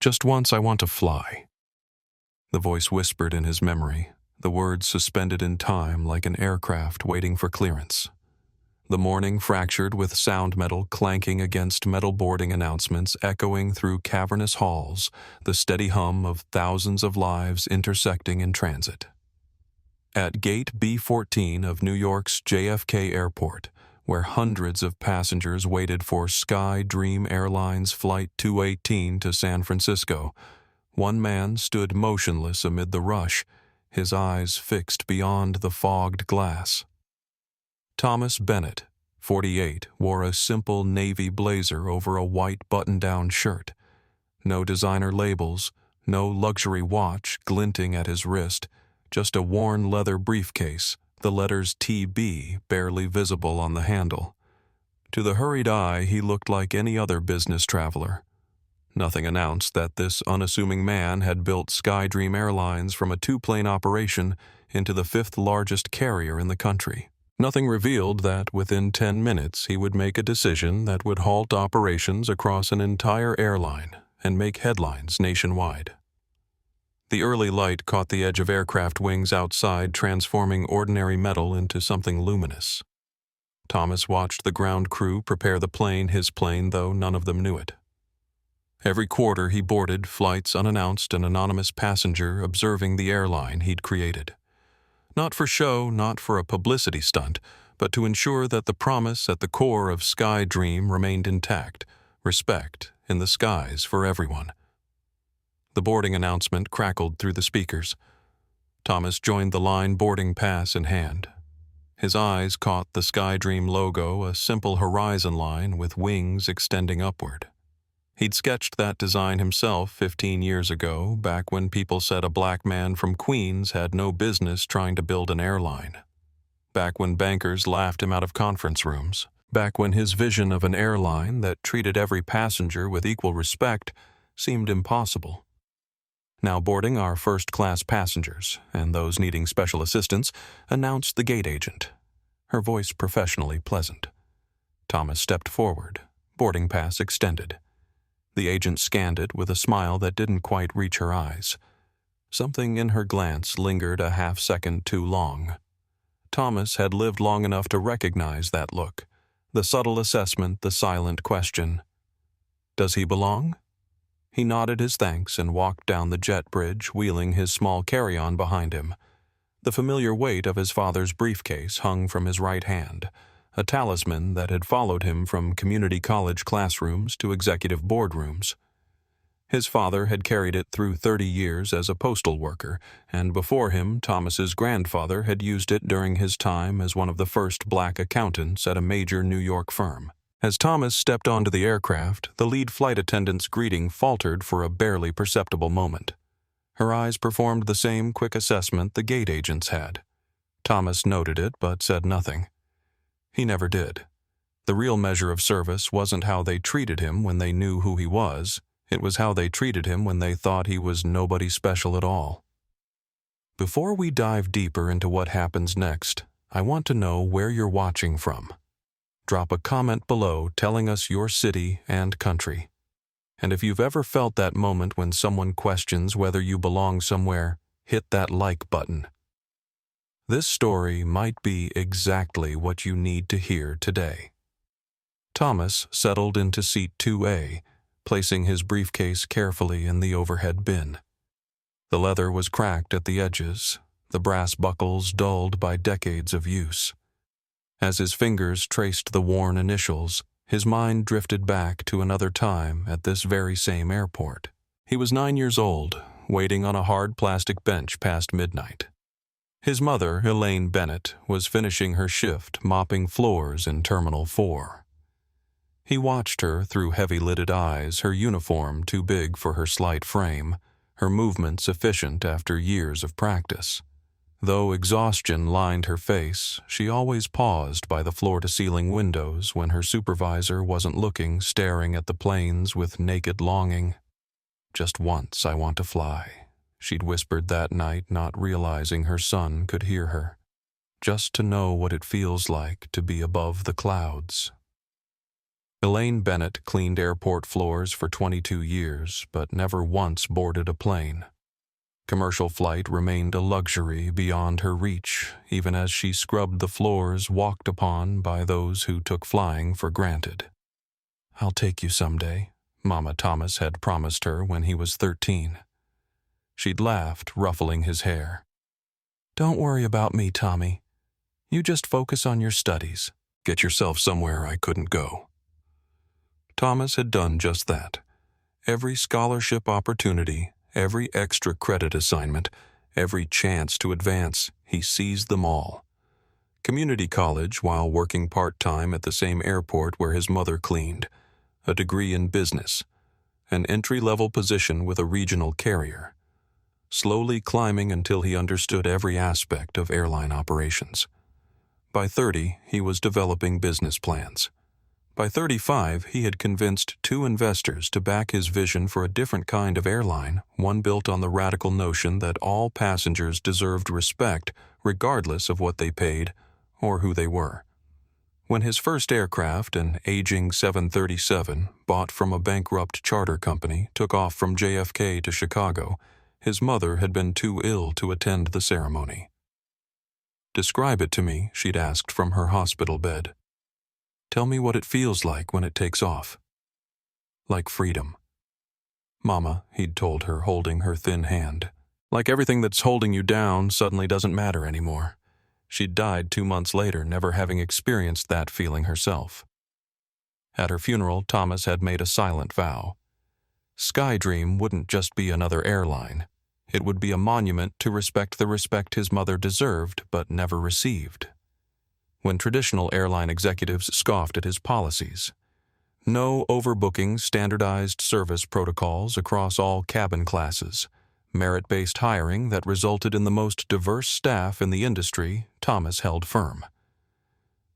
Just once I want to fly. The voice whispered in his memory, the words suspended in time like an aircraft waiting for clearance. The morning fractured with sound metal clanking against metal boarding announcements echoing through cavernous halls, the steady hum of thousands of lives intersecting in transit. At Gate B14 of New York's JFK Airport, where hundreds of passengers waited for SkyDream Airlines Flight 218 to San Francisco, one man stood motionless amid the rush, his eyes fixed beyond the fogged glass. Thomas Bennett, 48, wore a simple navy blazer over a white button-down shirt. No designer labels, no luxury watch glinting at his wrist, just a worn leather briefcase, the letters TB barely visible on the handle. To the hurried eye, he looked like any other business traveler. Nothing announced that this unassuming man had built SkyDream Airlines from a two-plane operation into the fifth largest carrier in the country. Nothing revealed that within 10 minutes he would make a decision that would halt operations across an entire airline and make headlines nationwide. The early light caught the edge of aircraft wings outside, transforming ordinary metal into something luminous. Thomas watched the ground crew prepare the plane, his plane, though none of them knew it. Every quarter he boarded flights unannounced, an anonymous passenger observing the airline he'd created. Not for show, not for a publicity stunt, but to ensure that the promise at the core of SkyDream remained intact, respect in the skies for everyone. The boarding announcement crackled through the speakers. Thomas joined the line, boarding pass in hand. His eyes caught the SkyDream logo, a simple horizon line with wings extending upward. He'd sketched that design himself 15 years ago, back when people said a black man from Queens had no business trying to build an airline. Back when bankers laughed him out of conference rooms. Back when his vision of an airline that treated every passenger with equal respect seemed impossible. Now boarding our first-class passengers, and those needing special assistance, announced the gate agent, her voice professionally pleasant. Thomas stepped forward, boarding pass extended. The agent scanned it with a smile that didn't quite reach her eyes. Something in her glance lingered a half-second too long. Thomas had lived long enough to recognize that look, the subtle assessment, the silent question. Does he belong? He nodded his thanks and walked down the jet bridge, wheeling his small carry-on behind him. The familiar weight of his father's briefcase hung from his right hand, a talisman that had followed him from community college classrooms to executive boardrooms. His father had carried it through 30 years as a postal worker, and before him, Thomas's grandfather had used it during his time as one of the first black accountants at a major New York firm. As Thomas stepped onto the aircraft, the lead flight attendant's greeting faltered for a barely perceptible moment. Her eyes performed the same quick assessment the gate agents had. Thomas noted it but said nothing. He never did. The real measure of service wasn't how they treated him when they knew who he was. It was how they treated him when they thought he was nobody special at all. Before we dive deeper into what happens next, I want to know where you're watching from. Drop a comment below telling us your city and country. And if you've ever felt that moment when someone questions whether you belong somewhere, hit that like button. This story might be exactly what you need to hear today. Thomas settled into seat 2A, placing his briefcase carefully in the overhead bin. The leather was cracked at the edges, the brass buckles dulled by decades of use. As his fingers traced the worn initials, his mind drifted back to another time at this very same airport. He was 9 years old, waiting on a hard plastic bench past midnight. His mother, Elaine Bennett, was finishing her shift mopping floors in Terminal 4. He watched her through heavy-lidded eyes, her uniform too big for her slight frame, her movements efficient after years of practice. Though exhaustion lined her face, she always paused by the floor-to-ceiling windows when her supervisor wasn't looking, staring at the planes with naked longing. "Just once I want to fly," she'd whispered that night, not realizing her son could hear her. "Just to know what it feels like to be above the clouds." Elaine Bennett cleaned airport floors for 22 years, but never once boarded a plane. Commercial flight remained a luxury beyond her reach, even as she scrubbed the floors walked upon by those who took flying for granted. "I'll take you someday," Mama Thomas had promised her when he was 13. She'd laughed, ruffling his hair. "Don't worry about me, Tommy. You just focus on your studies. Get yourself somewhere I couldn't go." Thomas had done just that. Every scholarship opportunity, every extra credit assignment, every chance to advance, he seized them all. Community college while working part-time at the same airport where his mother cleaned, a degree in business, an entry-level position with a regional carrier, slowly climbing until he understood every aspect of airline operations. By 30, he was developing business plans. By 35, he had convinced 2 investors to back his vision for a different kind of airline, one built on the radical notion that all passengers deserved respect regardless of what they paid or who they were. When his first aircraft, an aging 737, bought from a bankrupt charter company, took off from JFK to Chicago, his mother had been too ill to attend the ceremony. "Describe it to me," she'd asked from her hospital bed. "Tell me what it feels like when it takes off." "Like freedom." "Mama," he'd told her, holding her thin hand. "Like everything that's holding you down suddenly doesn't matter anymore." She'd died 2 months later, never having experienced that feeling herself. At her funeral, Thomas had made a silent vow. SkyDream wouldn't just be another airline. It would be a monument to the respect his mother deserved but never received. When traditional airline executives scoffed at his policies. No overbooking, standardized service protocols across all cabin classes, merit-based hiring that resulted in the most diverse staff in the industry, Thomas held firm.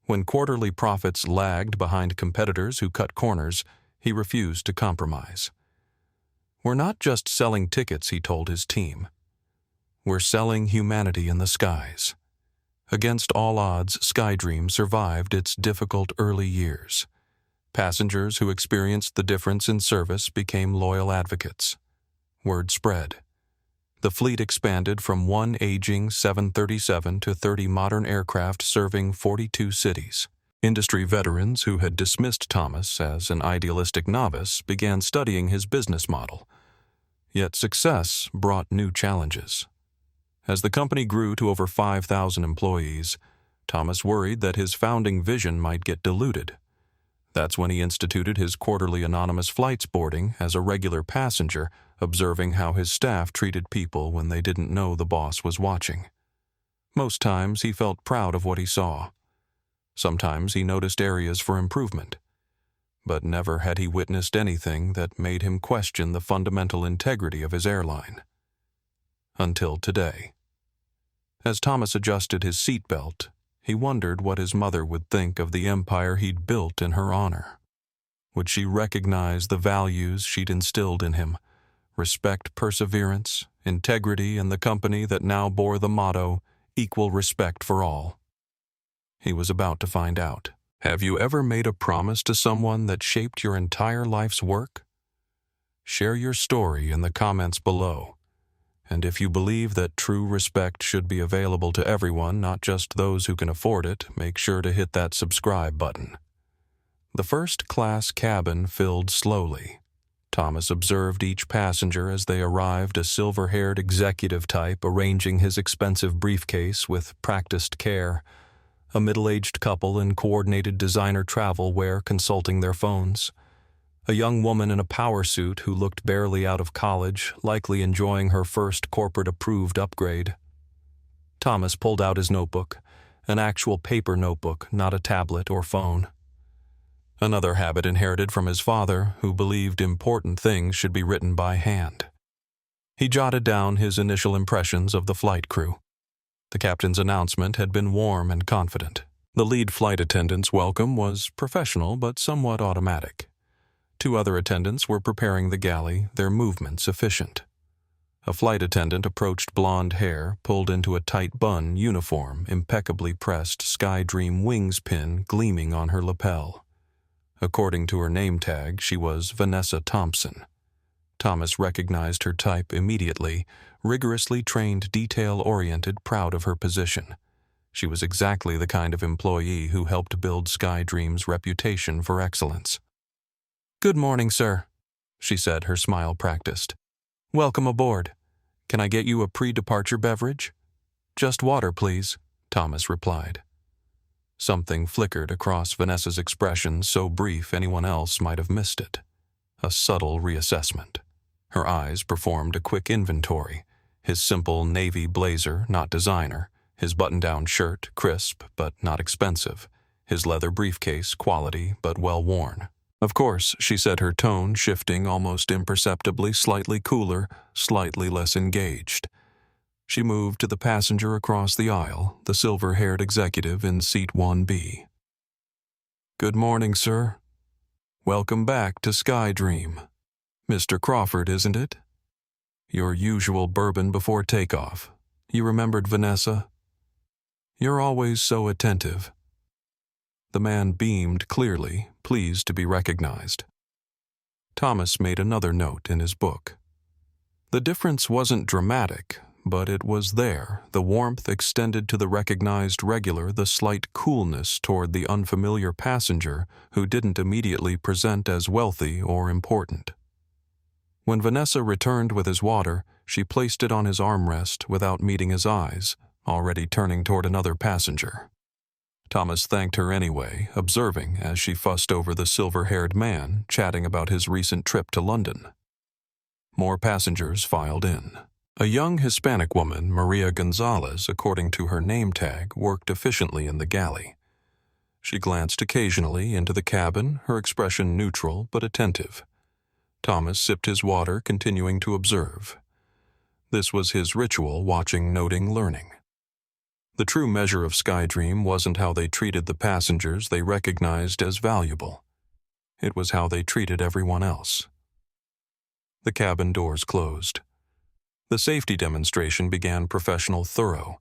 When quarterly profits lagged behind competitors who cut corners, he refused to compromise. "We're not just selling tickets," he told his team. "We're selling humanity in the skies." Against all odds, SkyDream survived its difficult early years. Passengers who experienced the difference in service became loyal advocates. Word spread. The fleet expanded from 1 aging 737 to 30 modern aircraft serving 42 cities. Industry veterans who had dismissed Thomas as an idealistic novice began studying his business model. Yet success brought new challenges. As the company grew to over 5,000 employees, Thomas worried that his founding vision might get diluted. That's when he instituted his quarterly anonymous flights boarding as a regular passenger, observing how his staff treated people when they didn't know the boss was watching. Most times he felt proud of what he saw. Sometimes he noticed areas for improvement. But never had he witnessed anything that made him question the fundamental integrity of his airline. Until today. As Thomas adjusted his seatbelt, he wondered what his mother would think of the empire he'd built in her honor. Would she recognize the values she'd instilled in him? Respect, perseverance, integrity, and the company that now bore the motto, "Equal respect for all." He was about to find out. Have you ever made a promise to someone that shaped your entire life's work? Share your story in the comments below. And if you believe that true respect should be available to everyone, not just those who can afford it, make sure to hit that subscribe button. The first-class cabin filled slowly. Thomas observed each passenger as they arrived, a silver-haired executive type arranging his expensive briefcase with practiced care, a middle-aged couple in coordinated designer travel wear consulting their phones, a young woman in a power suit who looked barely out of college, likely enjoying her first corporate-approved upgrade. Thomas pulled out his notebook, an actual paper notebook, not a tablet or phone. Another habit inherited from his father, who believed important things should be written by hand. He jotted down his initial impressions of the flight crew. The captain's announcement had been warm and confident. The lead flight attendant's welcome was professional but somewhat automatic. 2 other attendants were preparing the galley, their movements efficient. A flight attendant approached, blonde hair pulled into a tight bun, uniform impeccably pressed, SkyDream wings pin gleaming on her lapel. According to her name tag, she was Vanessa Thompson. Thomas recognized her type immediately, rigorously trained, detail-oriented, proud of her position. She was exactly the kind of employee who helped build SkyDream's reputation for excellence. "Good morning, sir," she said, her smile practiced. "Welcome aboard. Can I get you a pre-departure beverage?" "Just water, please," Thomas replied. Something flickered across Vanessa's expression, so brief anyone else might have missed it. A subtle reassessment. Her eyes performed a quick inventory. His simple navy blazer, not designer. His button-down shirt, crisp but not expensive. His leather briefcase, quality but well-worn. "Of course," she said, her tone shifting almost imperceptibly, slightly cooler, slightly less engaged. She moved to the passenger across the aisle, the silver-haired executive in seat 1B. "Good morning, sir. Welcome back to SkyDream. Mr. Crawford, isn't it? Your usual bourbon before takeoff. You remembered Vanessa? You're always so attentive." The man beamed clearly, pleased to be recognized. Thomas made another note in his book. The difference wasn't dramatic, but it was there, the warmth extended to the recognized regular, the slight coolness toward the unfamiliar passenger who didn't immediately present as wealthy or important. When Vanessa returned with his water, she placed it on his armrest without meeting his eyes, already turning toward another passenger. Thomas thanked her anyway, observing as she fussed over the silver-haired man, chatting about his recent trip to London. More passengers filed in. A young Hispanic woman, Maria Gonzalez, according to her name tag, worked efficiently in the galley. She glanced occasionally into the cabin, her expression neutral but attentive. Thomas sipped his water, continuing to observe. This was his ritual, watching, noting, learning. The true measure of SkyDream wasn't how they treated the passengers they recognized as valuable. It was how they treated everyone else. The cabin doors closed. The safety demonstration began professional, thorough.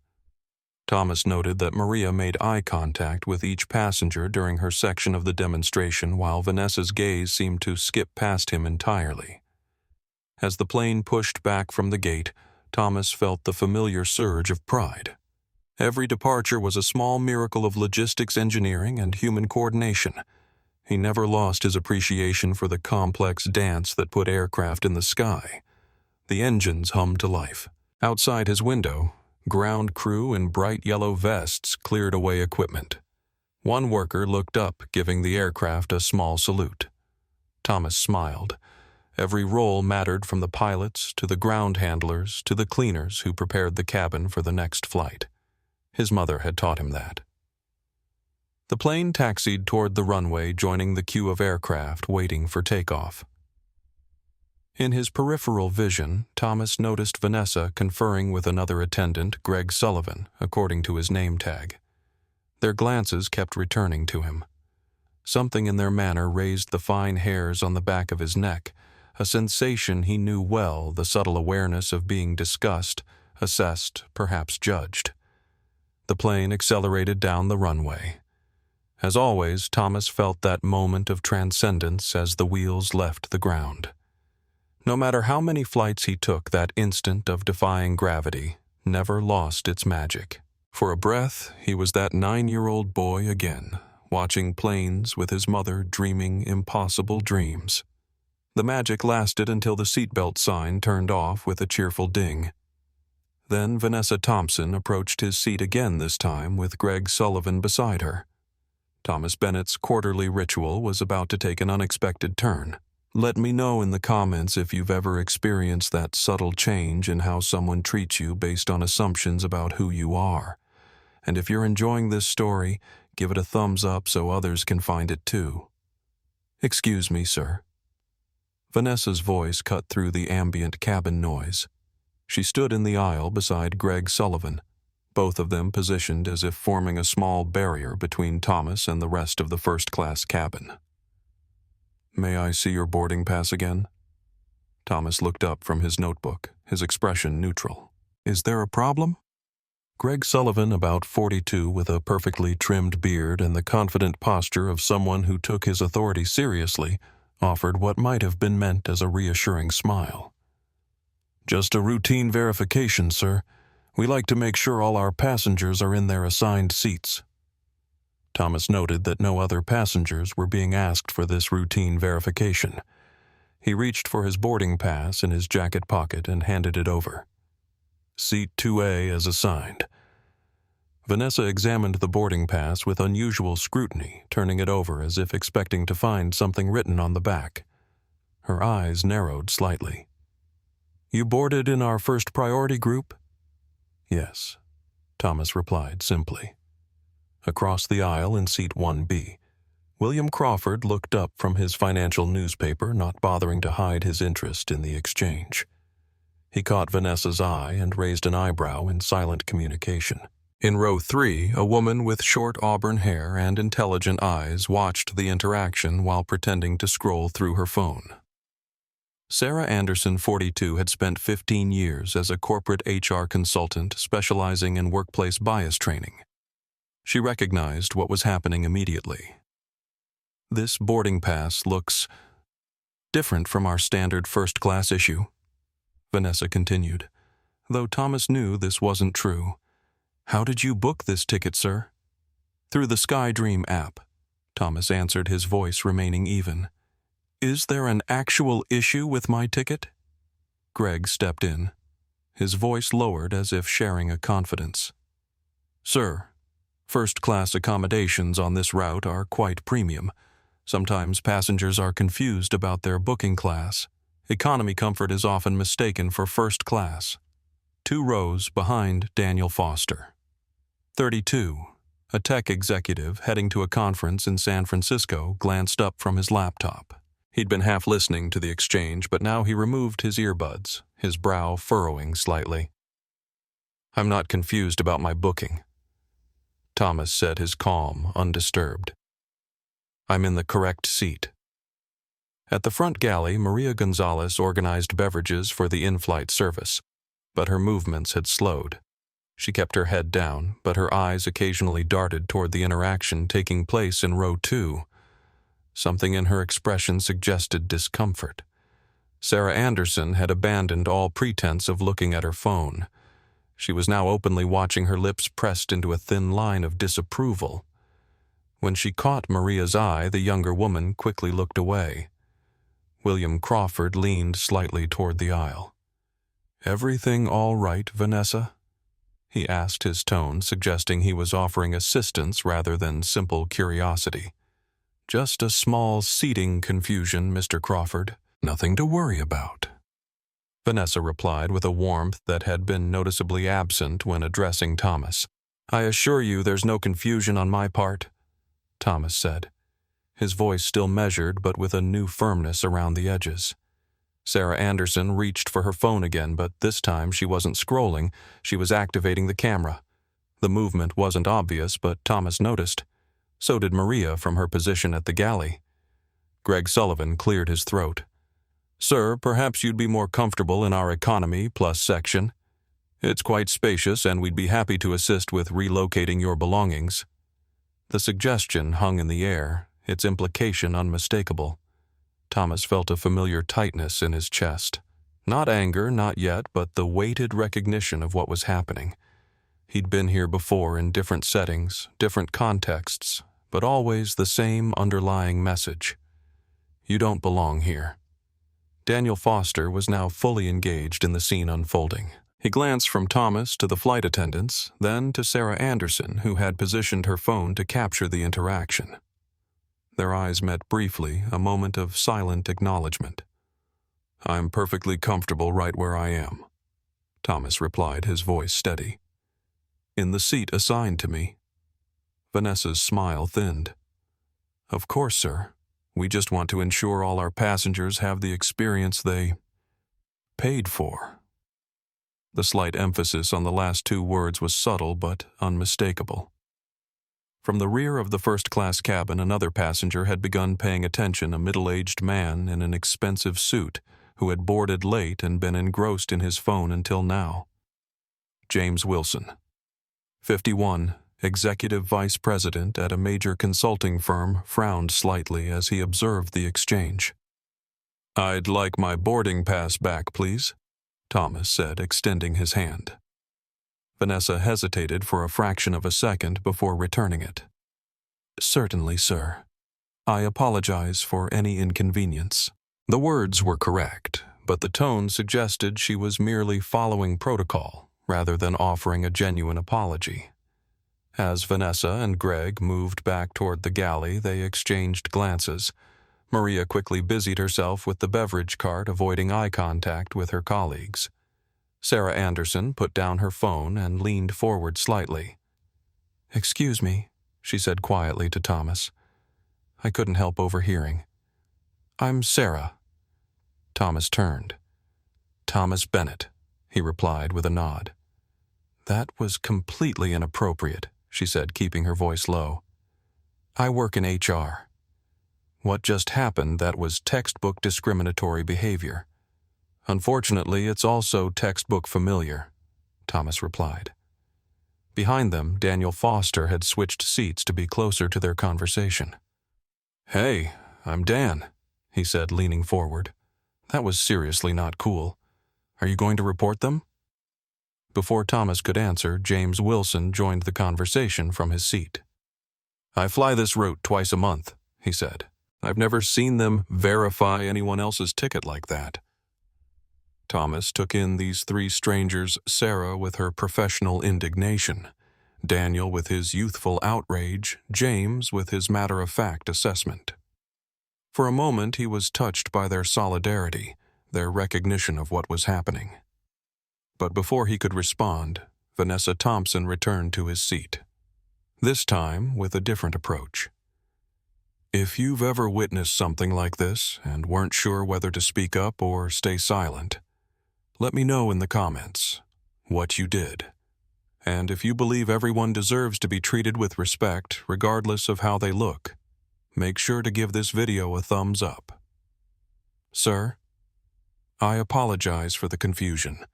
Thomas noted that Maria made eye contact with each passenger during her section of the demonstration, while Vanessa's gaze seemed to skip past him entirely. As the plane pushed back from the gate, Thomas felt the familiar surge of pride. Every departure was a small miracle of logistics engineering and human coordination. He never lost his appreciation for the complex dance that put aircraft in the sky. The engines hummed to life. Outside his window, ground crew in bright yellow vests cleared away equipment. One worker looked up, giving the aircraft a small salute. Thomas smiled. Every role mattered, from the pilots to the ground handlers to the cleaners who prepared the cabin for the next flight. His mother had taught him that. The plane taxied toward the runway, joining the queue of aircraft waiting for takeoff. In his peripheral vision, Thomas noticed Vanessa conferring with another attendant, Greg Sullivan, according to his name tag. Their glances kept returning to him. Something in their manner raised the fine hairs on the back of his neck, a sensation he knew well, the subtle awareness of being discussed, assessed, perhaps judged. The plane accelerated down the runway. As always, Thomas felt that moment of transcendence as the wheels left the ground. No matter how many flights he took, that instant of defying gravity never lost its magic. For a breath, he was that 9-year-old boy again, watching planes with his mother, dreaming impossible dreams. The magic lasted until the seatbelt sign turned off with a cheerful ding. Then Vanessa Thompson approached his seat again, this time with Greg Sullivan beside her. Thomas Bennett's quarterly ritual was about to take an unexpected turn. Let me know in the comments if you've ever experienced that subtle change in how someone treats you based on assumptions about who you are. And if you're enjoying this story, give it a thumbs up so others can find it too. Excuse me, sir. Vanessa's voice cut through the ambient cabin noise. She stood in the aisle beside Greg Sullivan, both of them positioned as if forming a small barrier between Thomas and the rest of the first-class cabin. May I see your boarding pass again? Thomas looked up from his notebook, his expression neutral. Is there a problem? Greg Sullivan, about 42, with a perfectly trimmed beard and the confident posture of someone who took his authority seriously, offered what might have been meant as a reassuring smile. "Just a routine verification, sir. We like to make sure all our passengers are in their assigned seats." Thomas noted that no other passengers were being asked for this routine verification. He reached for his boarding pass in his jacket pocket and handed it over. "Seat 2A as assigned." Vanessa examined the boarding pass with unusual scrutiny, turning it over as if expecting to find something written on the back. Her eyes narrowed slightly. "You boarded in our first priority group?" "Yes," Thomas replied simply. Across the aisle in seat 1B, William Crawford looked up from his financial newspaper, not bothering to hide his interest in the exchange. He caught Vanessa's eye and raised an eyebrow in silent communication. In row 3, a woman with short auburn hair and intelligent eyes watched the interaction while pretending to scroll through her phone. Sarah Anderson, 42, had spent 15 years as a corporate HR consultant specializing in workplace bias training. She recognized what was happening immediately. "This boarding pass looks different from our standard first-class issue," Vanessa continued, though Thomas knew this wasn't true. "How did you book this ticket, sir?" "Through the SkyDream app," Thomas answered, his voice remaining even. "Is there an actual issue with my ticket?" Greg stepped in, his voice lowered as if sharing a confidence. "Sir, first-class accommodations on this route are quite premium. Sometimes passengers are confused about their booking class. Economy comfort is often mistaken for first class." 2 rows behind Daniel Foster. 32, a tech executive heading to a conference in San Francisco, glanced up from his laptop. He'd been half listening to the exchange, but now he removed his earbuds, his brow furrowing slightly. "I'm not confused about my booking," Thomas said, his calm undisturbed. "I'm in the correct seat." At the front galley, Maria Gonzalez organized beverages for the in-flight service, but her movements had slowed. She kept her head down, but her eyes occasionally darted toward the interaction taking place in row 2. Something in her expression suggested discomfort. Sarah Anderson had abandoned all pretense of looking at her phone. She was now openly watching, her lips pressed into a thin line of disapproval. When she caught Maria's eye, the younger woman quickly looked away. William Crawford leaned slightly toward the aisle. "Everything all right, Vanessa?" he asked, his tone suggesting he was offering assistance rather than simple curiosity. "Just a small seating confusion, Mr. Crawford. Nothing to worry about," Vanessa replied with a warmth that had been noticeably absent when addressing Thomas. "I assure you there's no confusion on my part," Thomas said, his voice still measured but with a new firmness around the edges. Sarah Anderson reached for her phone again, but this time she wasn't scrolling, she was activating the camera. The movement wasn't obvious, but Thomas noticed. So did Maria from her position at the galley. Greg Sullivan cleared his throat. "Sir, perhaps you'd be more comfortable in our economy plus section. It's quite spacious, and we'd be happy to assist with relocating your belongings." The suggestion hung in the air, its implication unmistakable. Thomas felt a familiar tightness in his chest. Not anger, not yet, but the weighted recognition of what was happening. He'd been here before in different settings, different contexts, but always the same underlying message. You don't belong here. Daniel Foster was now fully engaged in the scene unfolding. He glanced from Thomas to the flight attendants, then to Sarah Anderson, who had positioned her phone to capture the interaction. Their eyes met briefly, a moment of silent acknowledgement. "I'm perfectly comfortable right where I am," Thomas replied, his voice steady. "In the seat assigned to me." Vanessa's smile thinned. "Of course, sir. We just want to ensure all our passengers have the experience they paid for." The slight emphasis on the last 2 words was subtle but unmistakable. From the rear of the first-class cabin, another passenger had begun paying attention, a middle-aged man in an expensive suit who had boarded late and been engrossed in his phone until now. James Wilson. 51, executive vice president at a major consulting firm, frowned slightly as he observed the exchange. "I'd like my boarding pass back, please," Thomas said, extending his hand. Vanessa hesitated for a fraction of a second before returning it. "Certainly, sir. I apologize for any inconvenience." The words were correct, but the tone suggested she was merely following protocol rather than offering a genuine apology. As Vanessa and Greg moved back toward the galley, they exchanged glances. Maria quickly busied herself with the beverage cart, avoiding eye contact with her colleagues. Sarah Anderson put down her phone and leaned forward slightly. "Excuse me," she said quietly to Thomas. "I couldn't help overhearing. I'm Sarah." Thomas turned. "Thomas Bennett," he replied with a nod. "That was completely inappropriate," she said, keeping her voice low. "I work in HR. What just happened, that was textbook discriminatory behavior. Unfortunately, it's also textbook familiar," Thomas replied. Behind them, Daniel Foster had switched seats to be closer to their conversation. "Hey, I'm Dan," he said, leaning forward. "That was seriously not cool. Are you going to report them?" Before Thomas could answer, James Wilson joined the conversation from his seat. "I fly this route twice a month," he said. "I've never seen them verify anyone else's ticket like that." Thomas took in these three strangers, Sarah with her professional indignation, Daniel with his youthful outrage, James with his matter-of-fact assessment. For a moment he was touched by their solidarity, their recognition of what was happening. But before he could respond, Vanessa Thompson returned to his seat. This time with a different approach. "If you've ever witnessed something like this and weren't sure whether to speak up or stay silent, let me know in the comments what you did. And if you believe everyone deserves to be treated with respect regardless of how they look, make sure to give this video a thumbs up." "Sir, I apologize for the confusion,"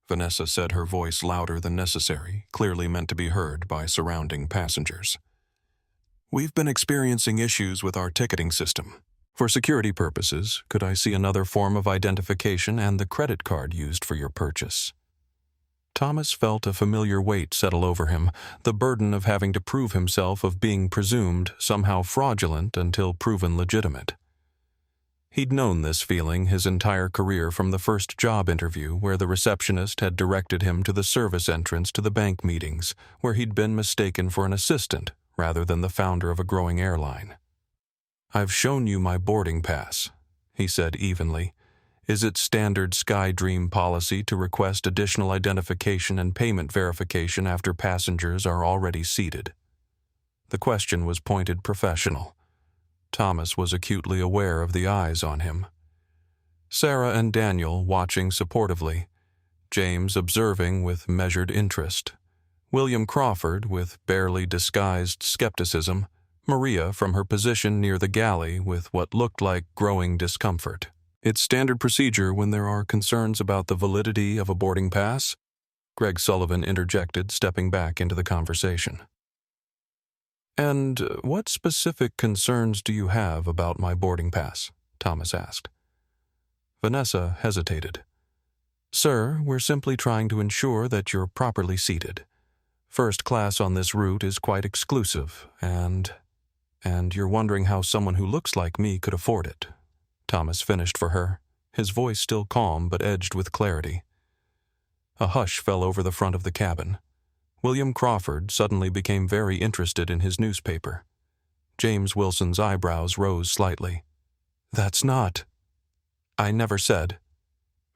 Vanessa said, her voice louder than necessary, clearly meant to be heard by surrounding passengers. "We've been experiencing issues with our ticketing system. For security purposes, could I see another form of identification and the credit card used for your purchase?" Thomas felt a familiar weight settle over him, the burden of having to prove himself of being presumed somehow fraudulent until proven legitimate. He'd known this feeling his entire career from the first job interview where the receptionist had directed him to the service entrance to the bank meetings, where he'd been mistaken for an assistant rather than the founder of a growing airline. "I've shown you my boarding pass," he said evenly. "Is it standard SkyDream policy to request additional identification and payment verification after passengers are already seated?" The question was pointed professional. Thomas was acutely aware of the eyes on him. Sarah and Daniel watching supportively, James observing with measured interest, William Crawford with barely disguised skepticism, Maria from her position near the galley with what looked like growing discomfort. "It's standard procedure when there are concerns about the validity of a boarding pass," Greg Sullivan interjected, stepping back into the conversation. "And what specific concerns do you have about my boarding pass?" Thomas asked. Vanessa hesitated. "Sir, we're simply trying to ensure that you're properly seated. First class on this route is quite exclusive, and you're wondering how someone who looks like me could afford it." Thomas finished for her, his voice still calm but edged with clarity. A hush fell over the front of the cabin. William Crawford suddenly became very interested in his newspaper. James Wilson's eyebrows rose slightly. "That's not—" "I never said."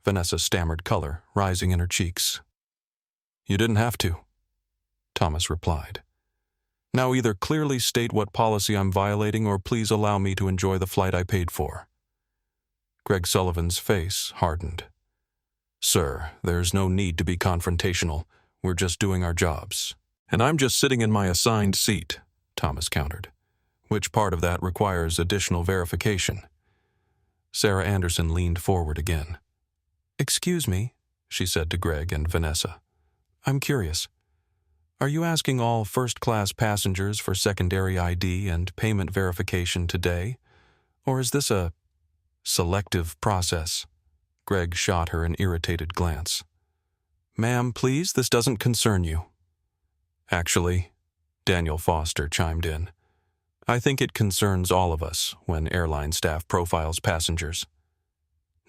Vanessa stammered, color rising in her cheeks. "You didn't have to," Thomas replied. "Now either clearly state what policy I'm violating or please allow me to enjoy the flight I paid for." Greg Sullivan's face hardened. "Sir, there's no need to be confrontational. We're just doing our jobs." "And I'm just sitting in my assigned seat," Thomas countered. "Which part of that requires additional verification?" Sarah Anderson leaned forward again. "Excuse me," she said to Greg and Vanessa. "I'm curious. Are you asking all first-class passengers for secondary ID and payment verification today? Or is this a selective process? Greg shot her an irritated glance. Ma'am, please, this doesn't concern you. Actually, Daniel Foster chimed in, I think it concerns all of us when airline staff profiles passengers.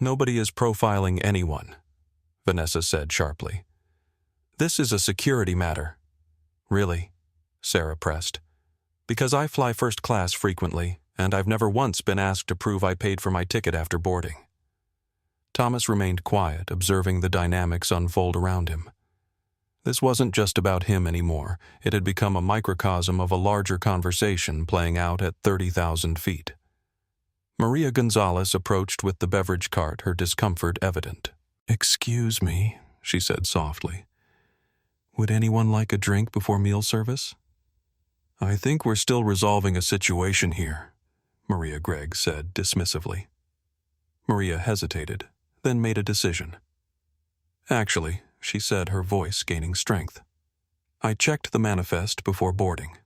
Nobody is profiling anyone, Vanessa said sharply. This is a security matter. Really? Sarah pressed. Because I fly first class frequently, and I've never once been asked to prove I paid for my ticket after boarding. Thomas remained quiet, observing the dynamics unfold around him. This wasn't just about him anymore. It had become a microcosm of a larger conversation playing out at 30,000 feet. Maria Gonzalez approached with the beverage cart, her discomfort evident. Excuse me, she said softly. Would anyone like a drink before meal service? I think we're still resolving a situation here, Maria Gregg said dismissively. Maria hesitated, then made a decision. Actually, she said, her voice gaining strength, I checked the manifest before boarding.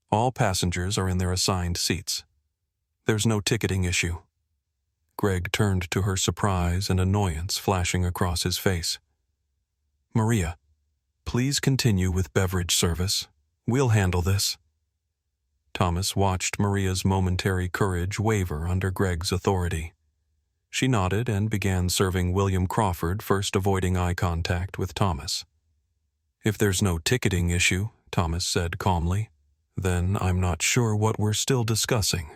All passengers are in their assigned seats. There's no ticketing issue. Greg turned to her, surprise and annoyance flashing across his face. Maria, please continue with beverage service. We'll handle this. Thomas watched Maria's momentary courage waver under Greg's authority. She nodded and began serving William Crawford, first avoiding eye contact with Thomas. If there's no ticketing issue, Thomas said calmly, then I'm not sure what we're still discussing.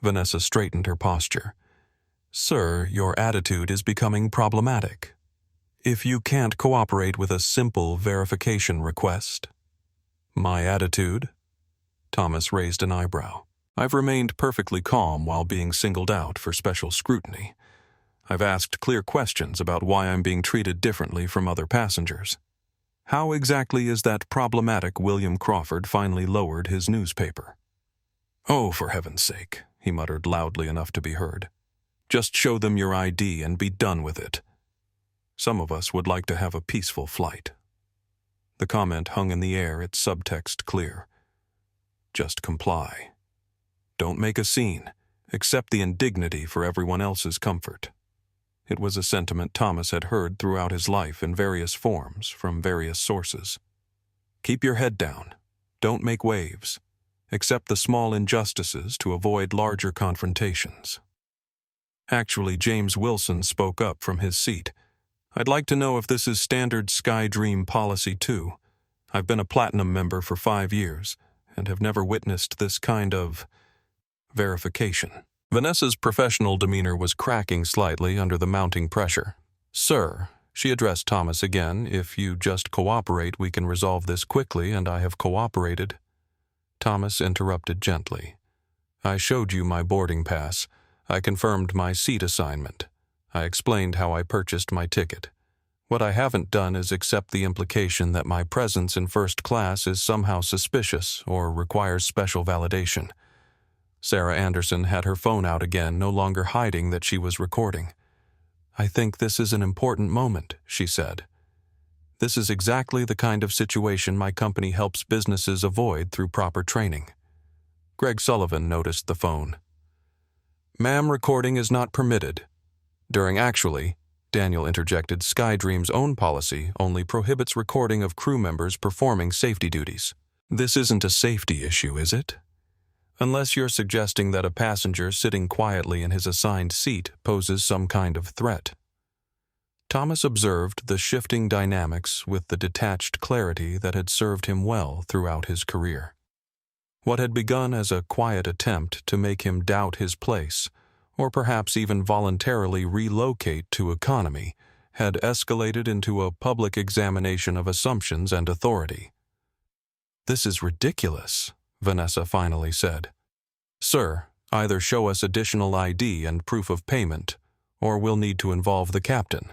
Vanessa straightened her posture. Sir, your attitude is becoming problematic. If you can't cooperate with a simple verification request. My attitude? Thomas raised an eyebrow. I've remained perfectly calm while being singled out for special scrutiny. I've asked clear questions about why I'm being treated differently from other passengers. How exactly is that problematic? William Crawford finally lowered his newspaper. Oh, for heaven's sake, he muttered loudly enough to be heard. Just show them your ID and be done with it. Some of us would like to have a peaceful flight. The comment hung in the air, its subtext clear. Just comply. Don't make a scene. Accept the indignity for everyone else's comfort. It was a sentiment Thomas had heard throughout his life in various forms from various sources. Keep your head down. Don't make waves. Accept the small injustices to avoid larger confrontations. Actually, James Wilson spoke up from his seat. I'd like to know if this is standard SkyDream policy too. I've been a platinum member for 5 years and have never witnessed this kind of verification. Vanessa's professional demeanor was cracking slightly under the mounting pressure. Sir, she addressed Thomas again, if you just cooperate, we can resolve this quickly, and I have cooperated. Thomas interrupted gently. I showed you my boarding pass. I confirmed my seat assignment. I explained how I purchased my ticket. What I haven't done is accept the implication that my presence in first class is somehow suspicious or requires special validation. Sarah Anderson had her phone out again, no longer hiding that she was recording. I think this is an important moment, she said. This is exactly the kind of situation my company helps businesses avoid through proper training. Greg Sullivan noticed the phone. Ma'am, recording is not permitted. Daniel interjected, SkyDream's own policy only prohibits recording of crew members performing safety duties. This isn't a safety issue, is it? Unless you're suggesting that a passenger sitting quietly in his assigned seat poses some kind of threat. Thomas observed the shifting dynamics with the detached clarity that had served him well throughout his career. What had begun as a quiet attempt to make him doubt his place, or perhaps even voluntarily relocate to economy, had escalated into a public examination of assumptions and authority. This is ridiculous, Vanessa finally said. Sir, either show us additional ID and proof of payment, or we'll need to involve the captain.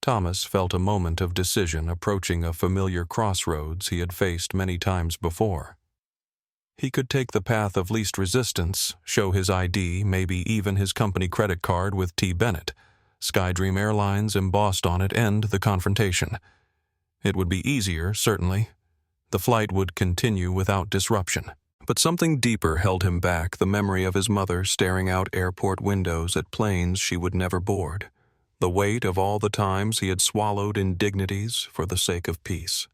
Thomas felt a moment of decision approaching a familiar crossroads he had faced many times before. He could take the path of least resistance, show his ID, maybe even his company credit card with T. Bennett, SkyDream Airlines embossed on it, end the confrontation. It would be easier, certainly, The flight would continue without disruption. But something deeper held him back, the memory of his mother staring out airport windows at planes she would never board, the weight of all the times he had swallowed indignities for the sake of peace,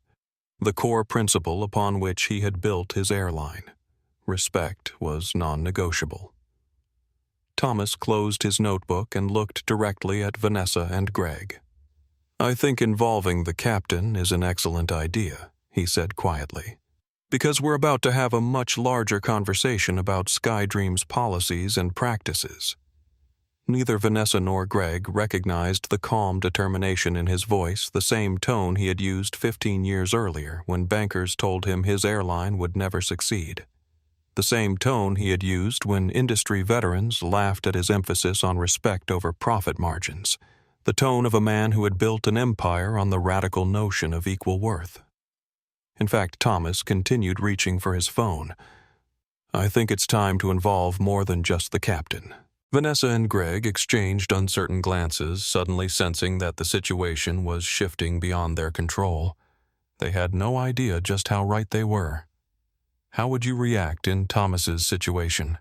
the core principle upon which he had built his airline. Respect was non-negotiable. Thomas closed his notebook and looked directly at Vanessa and Greg. "I think involving the captain is an excellent idea," he said quietly, "because we're about to have a much larger conversation about SkyDream's policies and practices." Neither Vanessa nor Greg recognized the calm determination in his voice, the same tone he had used 15 years earlier when bankers told him his airline would never succeed. The same tone he had used when industry veterans laughed at his emphasis on respect over profit margins. The tone of a man who had built an empire on the radical notion of equal worth. In fact, Thomas continued reaching for his phone. "I think it's time to involve more than just the captain." Vanessa and Greg exchanged uncertain glances, suddenly sensing that the situation was shifting beyond their control. They had no idea just how right they were. How would you react in Thomas's situation?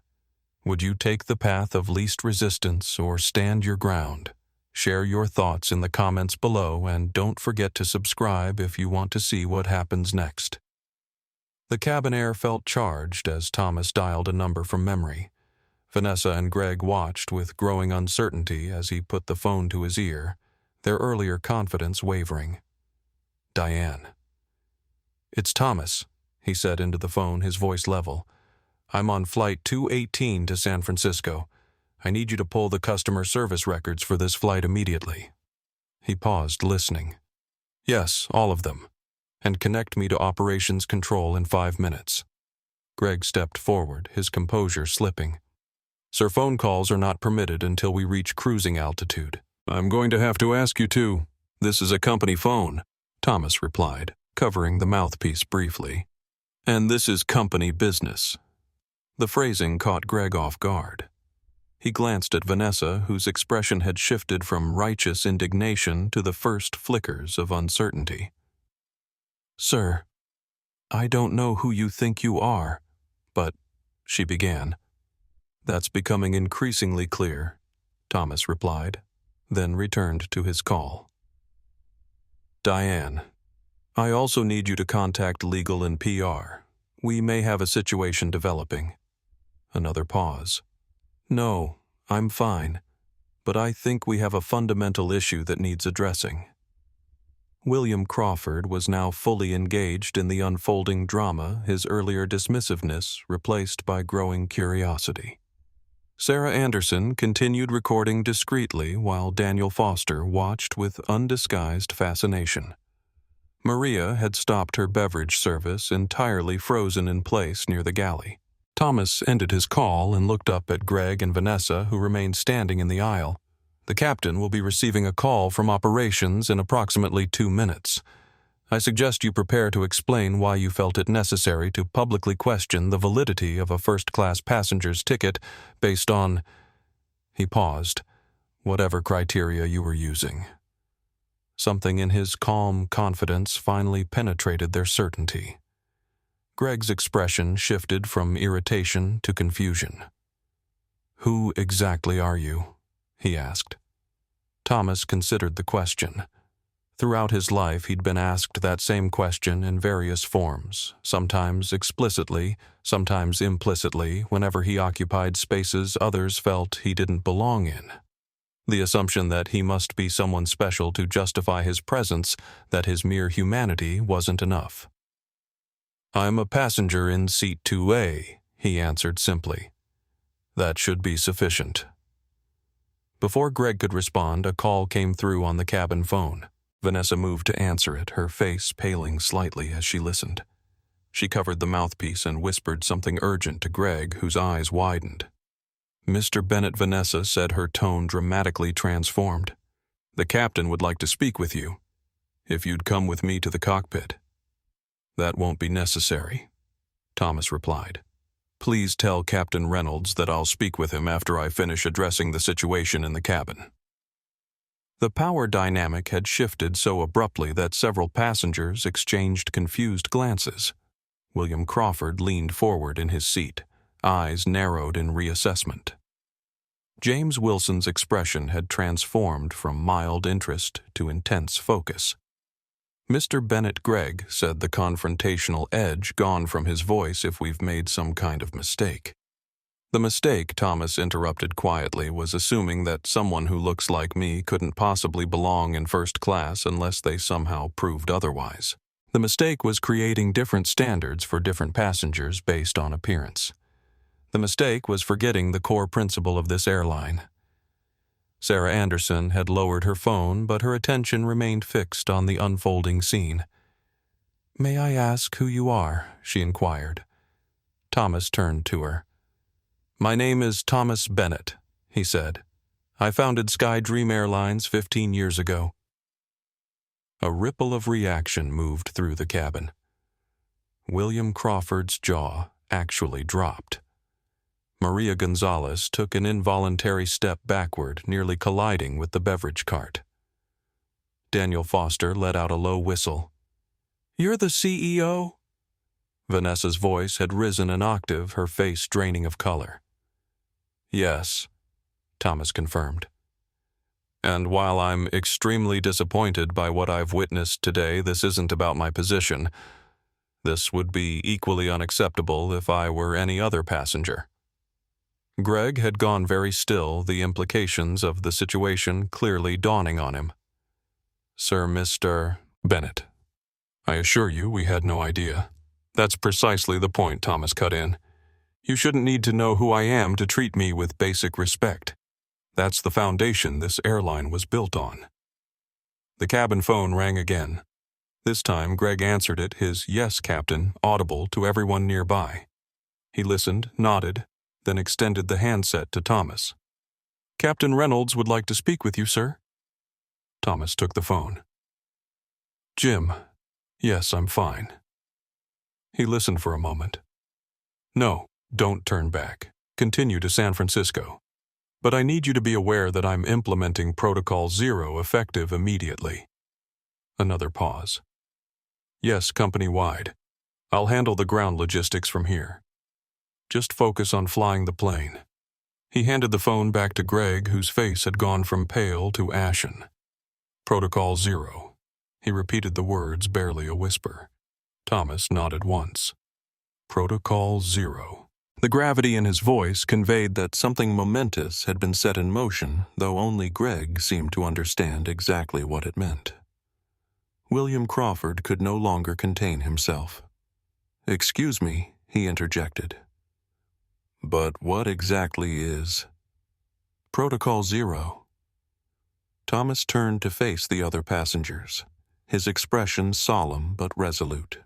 Would you take the path of least resistance or stand your ground? Share your thoughts in the comments below, and don't forget to subscribe if you want to see what happens next. The cabin air felt charged as Thomas dialed a number from memory. Vanessa and Greg watched with growing uncertainty as he put the phone to his ear, their earlier confidence wavering. "Diane." "It's Thomas," he said into the phone, his voice level. "I'm on flight 218 to San Francisco. I need you to pull the customer service records for this flight immediately." He paused, listening. "Yes, all of them. And connect me to operations control in 5 minutes." Greg stepped forward, his composure slipping. "Sir, phone calls are not permitted until we reach cruising altitude." "I'm going to have to ask you to. This is a company phone," Thomas replied, covering the mouthpiece briefly. "And this is company business." The phrasing caught Greg off guard. He glanced at Vanessa, whose expression had shifted from righteous indignation to the first flickers of uncertainty. "Sir, I don't know who you think you are, but," she began. "That's becoming increasingly clear," Thomas replied, then returned to his call. "Diane, I also need you to contact legal and PR. We may have a situation developing." Another pause. "No, I'm fine, but I think we have a fundamental issue that needs addressing." William Crawford was now fully engaged in the unfolding drama, his earlier dismissiveness replaced by growing curiosity. Sarah Anderson continued recording discreetly while Daniel Foster watched with undisguised fascination. Maria had stopped her beverage service, entirely frozen in place near the galley. Thomas ended his call and looked up at Greg and Vanessa, who remained standing in the aisle. "The captain will be receiving a call from operations in approximately 2 minutes. I suggest you prepare to explain why you felt it necessary to publicly question the validity of a first-class passenger's ticket based on," he paused, "whatever criteria you were using." Something in his calm confidence finally penetrated their certainty. Greg's expression shifted from irritation to confusion. "Who exactly are you?" he asked. Thomas considered the question. Throughout his life, he'd been asked that same question in various forms, sometimes explicitly, sometimes implicitly, whenever he occupied spaces others felt he didn't belong in. The assumption that he must be someone special to justify his presence, that his mere humanity wasn't enough. "I'm a passenger in seat 2A, he answered simply. "That should be sufficient." Before Greg could respond, a call came through on the cabin phone. Vanessa moved to answer it, her face paling slightly as she listened. She covered the mouthpiece and whispered something urgent to Greg, whose eyes widened. "Mr. Bennett," Vanessa said, her tone dramatically transformed. "The captain would like to speak with you. If you'd come with me to the cockpit." "That won't be necessary," Thomas replied. "Please tell Captain Reynolds that I'll speak with him after I finish addressing the situation in the cabin." The power dynamic had shifted so abruptly that several passengers exchanged confused glances. William Crawford leaned forward in his seat, eyes narrowed in reassessment. James Wilson's expression had transformed from mild interest to intense focus. "Mr. Bennett Gregg said the confrontational edge gone from his voice if we've made some kind of mistake." The mistake, Thomas interrupted quietly, was assuming that someone who looks like me couldn't possibly belong in first class unless they somehow proved otherwise. The mistake was creating different standards for different passengers based on appearance. The mistake was forgetting the core principle of this airline. Sarah Anderson had lowered her phone, but her attention remained fixed on the unfolding scene. "May I ask who you are?" she inquired. Thomas turned to her. "My name is Thomas Bennett," he said. "I founded SkyDream Airlines 15 years ago." A ripple of reaction moved through the cabin. William Crawford's jaw actually dropped. Maria Gonzalez took an involuntary step backward, nearly colliding with the beverage cart. Daniel Foster let out a low whistle. "You're the CEO?" Vanessa's voice had risen an octave, her face draining of color. "Yes," Thomas confirmed. "And while I'm extremely disappointed by what I've witnessed today, this isn't about my position. This would be equally unacceptable if I were any other passenger." Gregg had gone very still, the implications of the situation clearly dawning on him. "Sir, Mr. Bennett, I assure you we had no idea." "That's precisely the point," Thomas cut in. "You shouldn't need to know who I am to treat me with basic respect. That's the foundation this airline was built on." The cabin phone rang again. This time Gregg answered it, his "Yes, Captain" audible to everyone nearby. He listened, nodded, then extended the handset to Thomas. "Captain Reynolds would like to speak with you, sir." Thomas took the phone. "Jim, yes, I'm fine." He listened for a moment. "No, don't turn back. Continue to San Francisco. But I need you to be aware that I'm implementing Protocol 0 effective immediately." Another pause. "Yes, company-wide. I'll handle the ground logistics from here. Just focus on flying the plane." He handed the phone back to Gregg, whose face had gone from pale to ashen. "Protocol 0. He repeated the words, barely a whisper. Thomas nodded once. "Protocol 0. The gravity in his voice conveyed that something momentous had been set in motion, though only Gregg seemed to understand exactly what it meant. William Crawford could no longer contain himself. "Excuse me," he interjected. "But what exactly is Protocol 0? Thomas turned to face the other passengers, his expression solemn but resolute.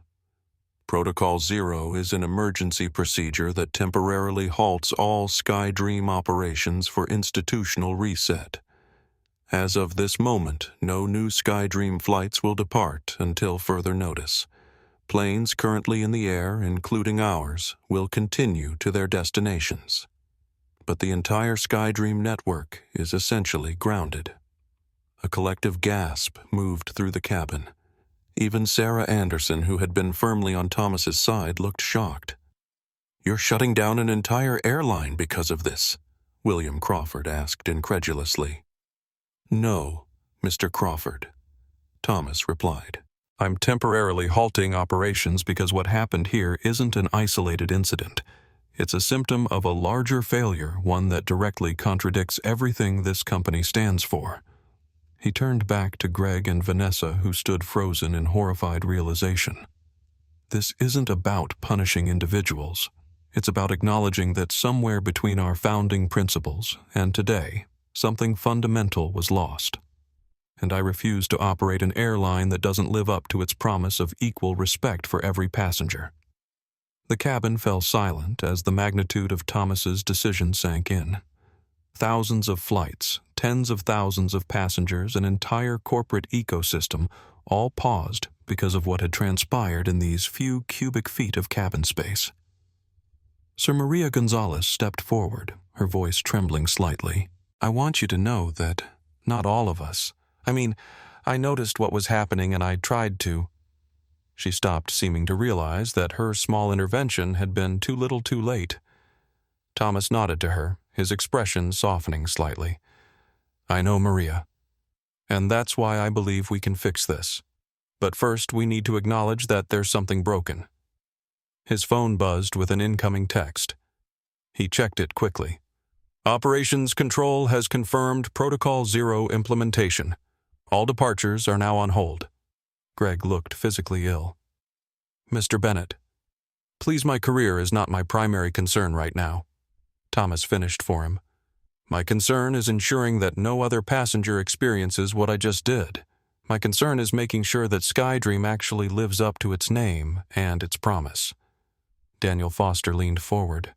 Protocol 0 is an emergency procedure that temporarily halts all SkyDream operations for institutional reset. As of this moment, no new SkyDream flights will depart until further notice. Planes currently in the air, including ours, will continue to their destinations. But the entire SkyDream network is essentially grounded." A collective gasp moved through the cabin. Even Sarah Anderson, who had been firmly on Thomas's side, looked shocked. "You're shutting down an entire airline because of this?" William Crawford asked incredulously. "No, Mr. Crawford," Thomas replied. "I'm temporarily halting operations because what happened here isn't an isolated incident. It's a symptom of a larger failure, one that directly contradicts everything this company stands for." He turned back to Gregg and Vanessa, who stood frozen in horrified realization. "This isn't about punishing individuals. It's about acknowledging that somewhere between our founding principles and today, something fundamental was lost. And I refuse to operate an airline that doesn't live up to its promise of equal respect for every passenger." The cabin fell silent as the magnitude of Thomas's decision sank in. Thousands of flights, tens of thousands of passengers, an entire corporate ecosystem, all paused because of what had transpired in these few cubic feet of cabin space. Sir Maria Gonzalez stepped forward, her voice trembling slightly. "I want you to know that not all of us, I mean, I noticed what was happening and I tried to. She stopped, seeming to realize that her small intervention had been too little too late. Thomas nodded to her, his expression softening slightly. I know, Maria. And that's why I believe we can fix this. But first, we need to acknowledge that there's something broken. His phone buzzed with an incoming text. He checked it quickly. Operations Control has confirmed Protocol 0 implementation. All departures are now on hold. Greg looked physically ill. Mr. Bennett, please, my career is not my primary concern right now. Thomas finished for him. My concern is ensuring that no other passenger experiences what I just did. My concern is making sure that SkyDream actually lives up to its name and its promise. Daniel Foster leaned forward.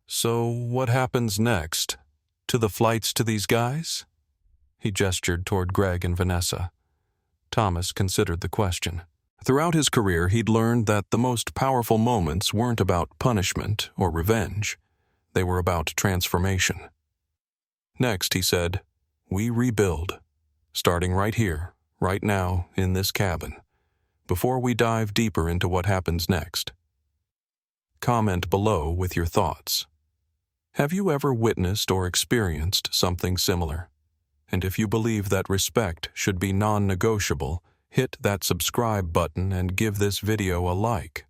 So what happens next? To the flights to these guys? He gestured toward Greg and Vanessa. Thomas considered the question. Throughout his career, he'd learned that the most powerful moments weren't about punishment or revenge. They were about transformation. Next, he said, we rebuild, starting right here, right now, in this cabin, before we dive deeper into what happens next. Comment below with your thoughts. Have you ever witnessed or experienced something similar? And if you believe that respect should be non-negotiable, hit that subscribe button and give this video a like.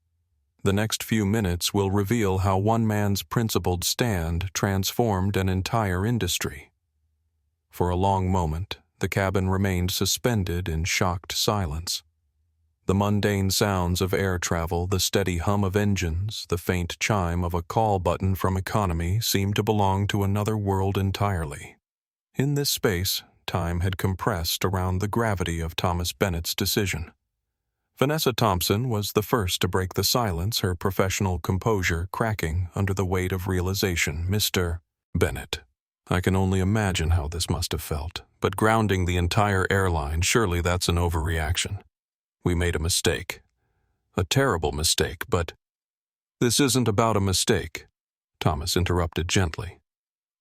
The next few minutes will reveal how one man's principled stand transformed an entire industry. For a long moment, the cabin remained suspended in shocked silence. The mundane sounds of air travel, the steady hum of engines, the faint chime of a call button from economy seemed to belong to another world entirely. In this space, time had compressed around the gravity of Thomas Bennett's decision. Vanessa Thompson was the first to break the silence, her professional composure cracking under the weight of realization. Mr. Bennett, I can only imagine how this must have felt, but grounding the entire airline, surely that's an overreaction. We made a mistake. A terrible mistake, but this isn't about a mistake, Thomas interrupted gently.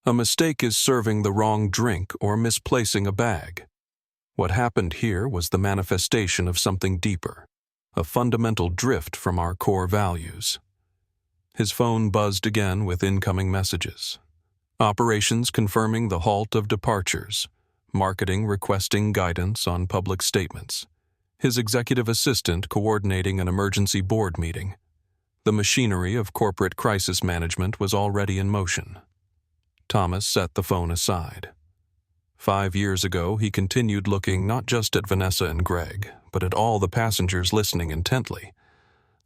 A mistake is serving the wrong drink or misplacing a bag. What happened here was the manifestation of something deeper, a fundamental drift from our core values. His phone buzzed again with incoming messages. Operations confirming the halt of departures. Marketing requesting guidance on public statements. His executive assistant coordinating an emergency board meeting. The machinery of corporate crisis management was already in motion. Thomas set the phone aside. 5 years ago, he continued looking not just at Vanessa and Greg, but at all the passengers listening intently.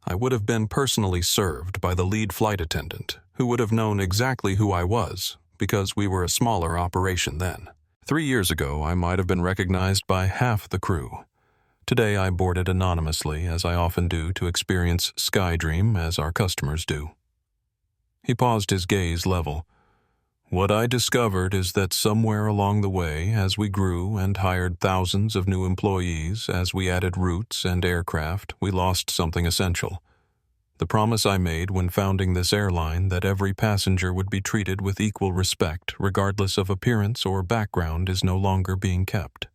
I would have been personally served by the lead flight attendant, who would have known exactly who I was, because we were a smaller operation then. 3 years ago, I might have been recognized by half the crew. Today, I boarded anonymously, as I often do, to experience SkyDream as our customers do. He paused, his gaze level. What I discovered is that somewhere along the way, as we grew and hired thousands of new employees, as we added routes and aircraft, we lost something essential. The promise I made when founding this airline that every passenger would be treated with equal respect, regardless of appearance or background, is no longer being kept.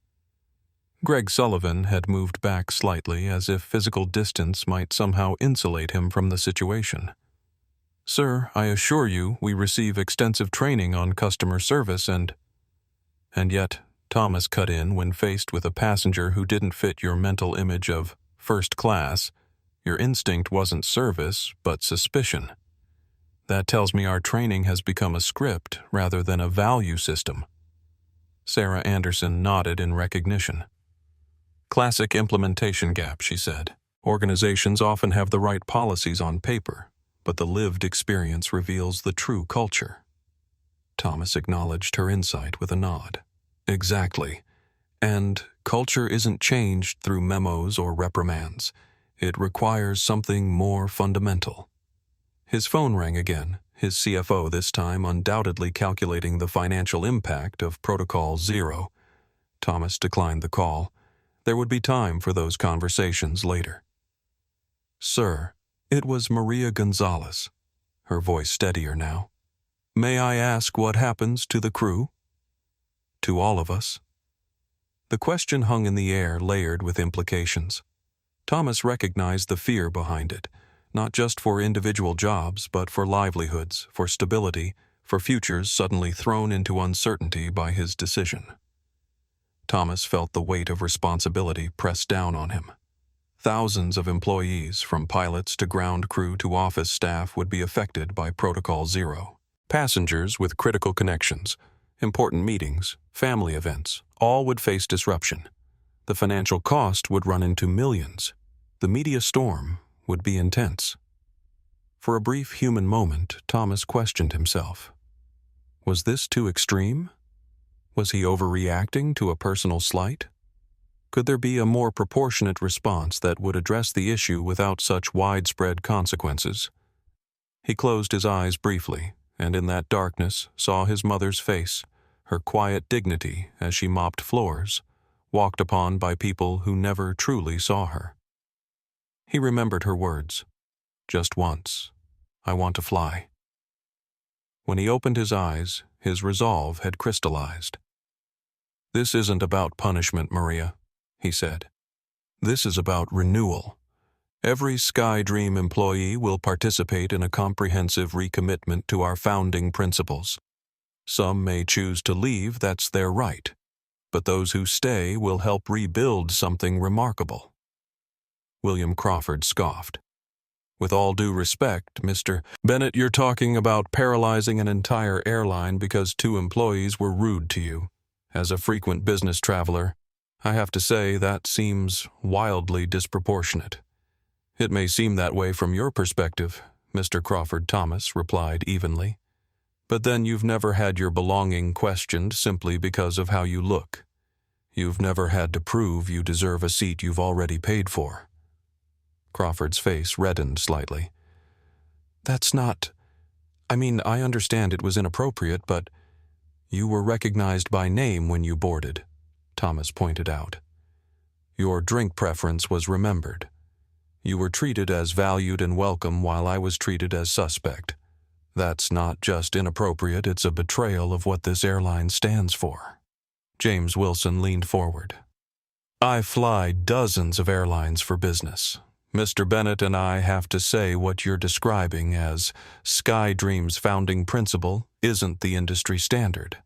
Greg Sullivan had moved back slightly, as if physical distance might somehow insulate him from the situation. Sir, I assure you, we receive extensive training on customer service and yet, Thomas cut in when faced with a passenger who didn't fit your mental image of first class. Your instinct wasn't service, but suspicion. That tells me our training has become a script rather than a value system. Sarah Anderson nodded in recognition. Classic implementation gap, she said. Organizations often have the right policies on paper, but the lived experience reveals the true culture. Thomas acknowledged her insight with a nod. Exactly. And culture isn't changed through memos or reprimands. It requires something more fundamental. His phone rang again, his CFO this time undoubtedly calculating the financial impact of Protocol 0. Thomas declined the call. There would be time for those conversations later. Sir, it was Maria Gonzalez, her voice steadier now. May I ask what happens to the crew? To all of us. The question hung in the air, layered with implications. Thomas recognized the fear behind it, not just for individual jobs, but for livelihoods, for stability, for futures suddenly thrown into uncertainty by his decision. Thomas felt the weight of responsibility pressed down on him. Thousands of employees, from pilots to ground crew to office staff, would be affected by Protocol Zero. Passengers with critical connections, important meetings, family events, all would face disruption. The financial cost would run into millions. The media storm would be intense. For a brief human moment, Thomas questioned himself. Was this too extreme? Was he overreacting to a personal slight? Could there be a more proportionate response that would address the issue without such widespread consequences? He closed his eyes briefly, and in that darkness saw his mother's face, her quiet dignity as she mopped floors, walked upon by people who never truly saw her. He remembered her words, "Just once, I want to fly." When he opened his eyes, his resolve had crystallized. "This isn't about punishment, Maria," he said. "This is about renewal. Every SkyDream employee will participate in a comprehensive recommitment to our founding principles. Some may choose to leave, that's their right. But those who stay will help rebuild something remarkable." William Crawford scoffed. "With all due respect, Mr. Bennett, you're talking about paralyzing an entire airline because 2 employees were rude to you. As a frequent business traveler, I have to say that seems wildly disproportionate." "It may seem that way from your perspective," Mr. Crawford Thomas replied evenly. "But then you've never had your belonging questioned simply because of how you look. You've never had to prove you deserve a seat you've already paid for." Crawford's face reddened slightly. "That's not... I understand it was inappropriate, but you were recognized by name when you boarded," Thomas pointed out. "Your drink preference was remembered. You were treated as valued and welcome while I was treated as suspect. That's not just inappropriate, it's a betrayal of what this airline stands for." James Wilson leaned forward. "I fly dozens of airlines for business. Mr. Bennett and I have to say what you're describing as SkyDream's founding principle isn't the industry standard.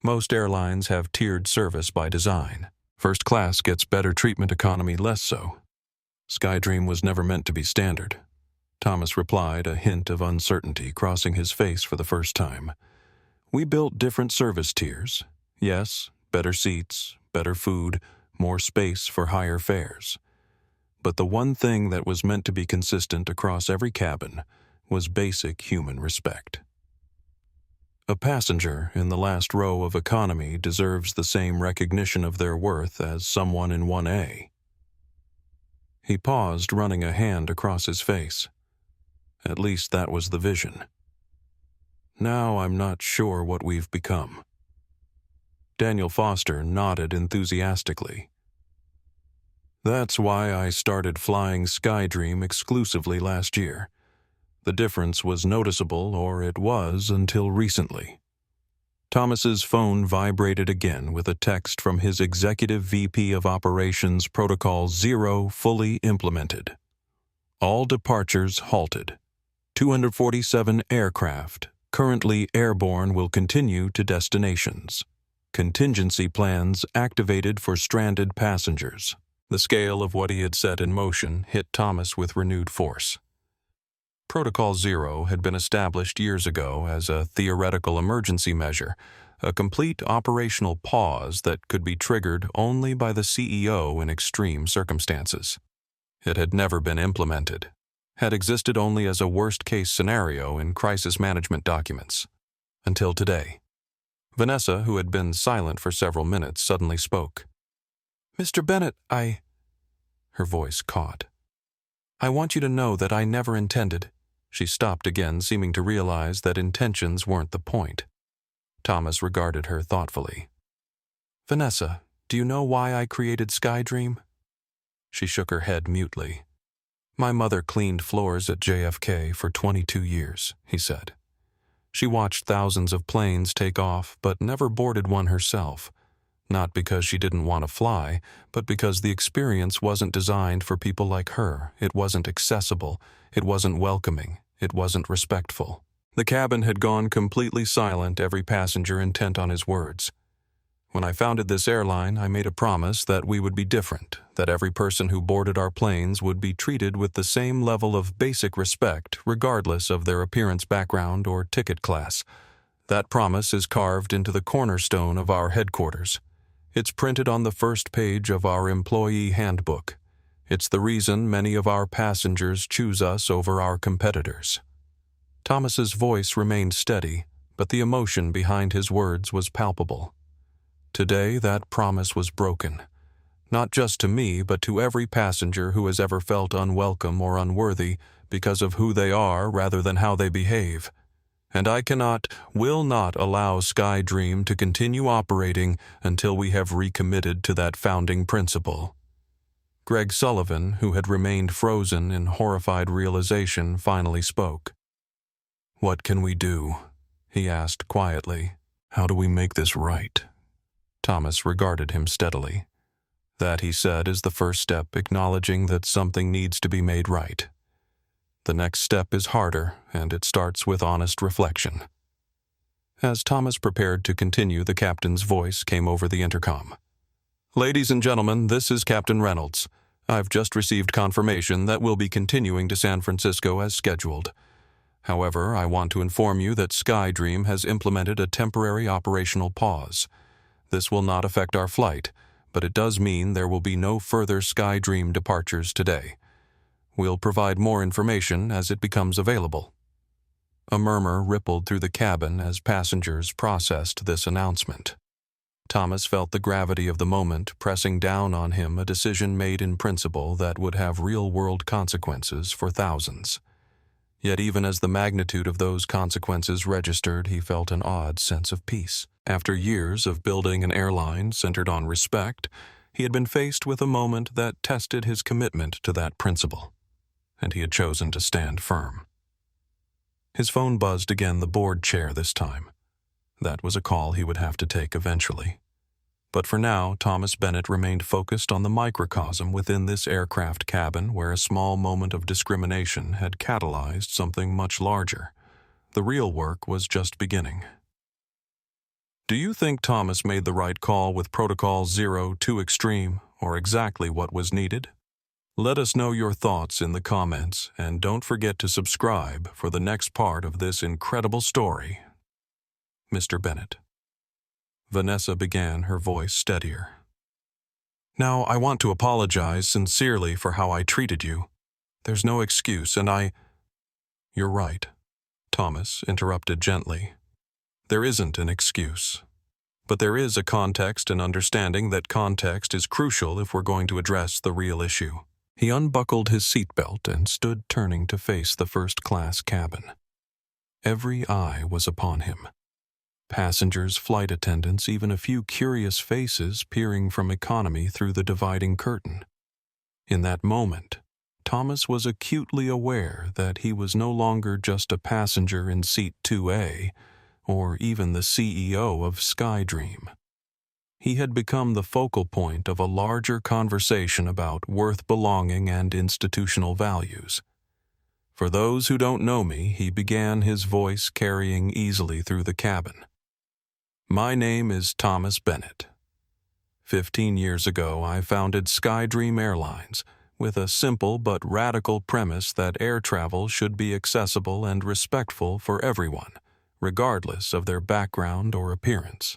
Most airlines have tiered service by design. First class gets better treatment, economy less so. SkyDream was never meant to be standard," Thomas replied, a hint of uncertainty crossing his face for the first time. "We built different service tiers. Yes, better seats, better food, more space for higher fares. But the one thing that was meant to be consistent across every cabin was basic human respect. A passenger in the last row of economy deserves the same recognition of their worth as someone in 1A. He paused, running a hand across his face. At least that was the vision. Now I'm not sure what we've become. Daniel Foster nodded enthusiastically. That's why I started flying SkyDream exclusively last year. The difference was noticeable, or it was until recently. Thomas's phone vibrated again with a text from his Executive VP of Operations, Protocol Zero fully implemented. All departures halted. 247 aircraft, currently airborne, will continue to destinations. Contingency plans activated for stranded passengers. The scale of what he had set in motion hit Thomas with renewed force. Protocol Zero had been established years ago as a theoretical emergency measure, a complete operational pause that could be triggered only by the CEO in extreme circumstances. It had never been implemented, had existed only as a worst-case scenario in crisis management documents. Until today. Vanessa, who had been silent for several minutes, suddenly spoke. "Mr. Bennett, Her voice caught. "I want you to know that I never intended..." She stopped again, seeming to realize that intentions weren't the point. Thomas regarded her thoughtfully. "Vanessa, do you know why I created SkyDream?" She shook her head mutely. "My mother cleaned floors at JFK for 22 years, he said. She watched thousands of planes take off, but never boarded one herself. Not because she didn't want to fly, but because the experience wasn't designed for people like her. It wasn't accessible. It wasn't welcoming. It wasn't respectful. The cabin had gone completely silent, every passenger intent on his words. When I founded this airline, I made a promise that we would be different, that every person who boarded our planes would be treated with the same level of basic respect, regardless of their appearance, background, or ticket class. That promise is carved into the cornerstone of our headquarters. It's printed on the first page of our employee handbook. It's the reason many of our passengers choose us over our competitors. Thomas's voice remained steady, but the emotion behind his words was palpable. Today, that promise was broken. Not just to me, but to every passenger who has ever felt unwelcome or unworthy because of who they are rather than how they behave. And I will not allow SkyDream to continue operating until we have recommitted to that founding principle. Greg Sullivan, who had remained frozen in horrified realization, finally spoke. "What can we do?" he asked quietly. "How do we make this right?" Thomas regarded him steadily. "That," he said, "is the first step, acknowledging that something needs to be made right. The next step is harder, and it starts with honest reflection." As Thomas prepared to continue, the captain's voice came over the intercom. "Ladies and gentlemen, this is Captain Reynolds. I've just received confirmation that we'll be continuing to San Francisco as scheduled. However, I want to inform you that SkyDream has implemented a temporary operational pause. This will not affect our flight, but it does mean there will be no further SkyDream departures today. We'll provide more information as it becomes available." A murmur rippled through the cabin as passengers processed this announcement. Thomas felt the gravity of the moment pressing down on him, a decision made in principle that would have real-world consequences for thousands. Yet even as the magnitude of those consequences registered, he felt an odd sense of peace. After years of building an airline centered on respect, he had been faced with a moment that tested his commitment to that principle, and he had chosen to stand firm. His phone buzzed again, the board chair this time. That was a call he would have to take eventually. But for now, Thomas Bennett remained focused on the microcosm within this aircraft cabin where a small moment of discrimination had catalyzed something much larger. The real work was just beginning. Do you think Thomas made the right call with Protocol 0 too extreme, or exactly what was needed? Let us know your thoughts in the comments, and don't forget to subscribe for the next part of this incredible story. Mr. Bennett. Vanessa began, her voice steadier. "Now, I want to apologize sincerely for how I treated you. There's no excuse, and You're right," Thomas interrupted gently. "There isn't an excuse. But there is a context and understanding that context is crucial if we're going to address the real issue." He unbuckled his seatbelt and stood turning to face the first-class cabin. Every eye was upon him. Passengers, flight attendants, even a few curious faces peering from economy through the dividing curtain. In that moment, Thomas was acutely aware that he was no longer just a passenger in seat 2A, or even the CEO of SkyDream. He had become the focal point of a larger conversation about worth belonging and institutional values. For those who don't know me, he began, his voice carrying easily through the cabin. "My name is Thomas Bennett. 15 years ago, I founded SkyDream Airlines with a simple but radical premise that air travel should be accessible and respectful for everyone, regardless of their background or appearance."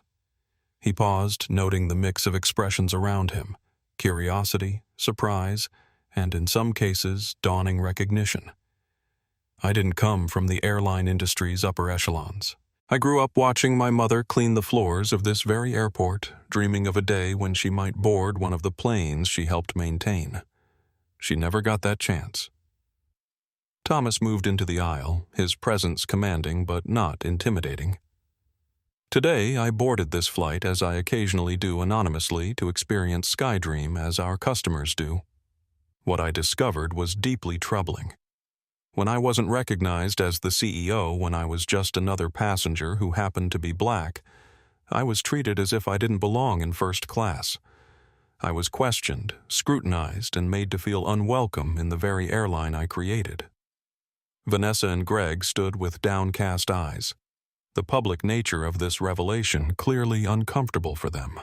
He paused, noting the mix of expressions around him: curiosity, surprise, and in some cases, dawning recognition. "I didn't come from the airline industry's upper echelons. I grew up watching my mother clean the floors of this very airport, dreaming of a day when she might board one of the planes she helped maintain. She never got that chance." Thomas moved into the aisle, his presence commanding but not intimidating. "Today, I boarded this flight as I occasionally do anonymously to experience SkyDream as our customers do. What I discovered was deeply troubling. When I wasn't recognized as the CEO when I was just another passenger who happened to be black, I was treated as if I didn't belong in first class. I was questioned, scrutinized, and made to feel unwelcome in the very airline I created. Vanessa and Greg stood with downcast eyes, the public nature of this revelation clearly uncomfortable for them.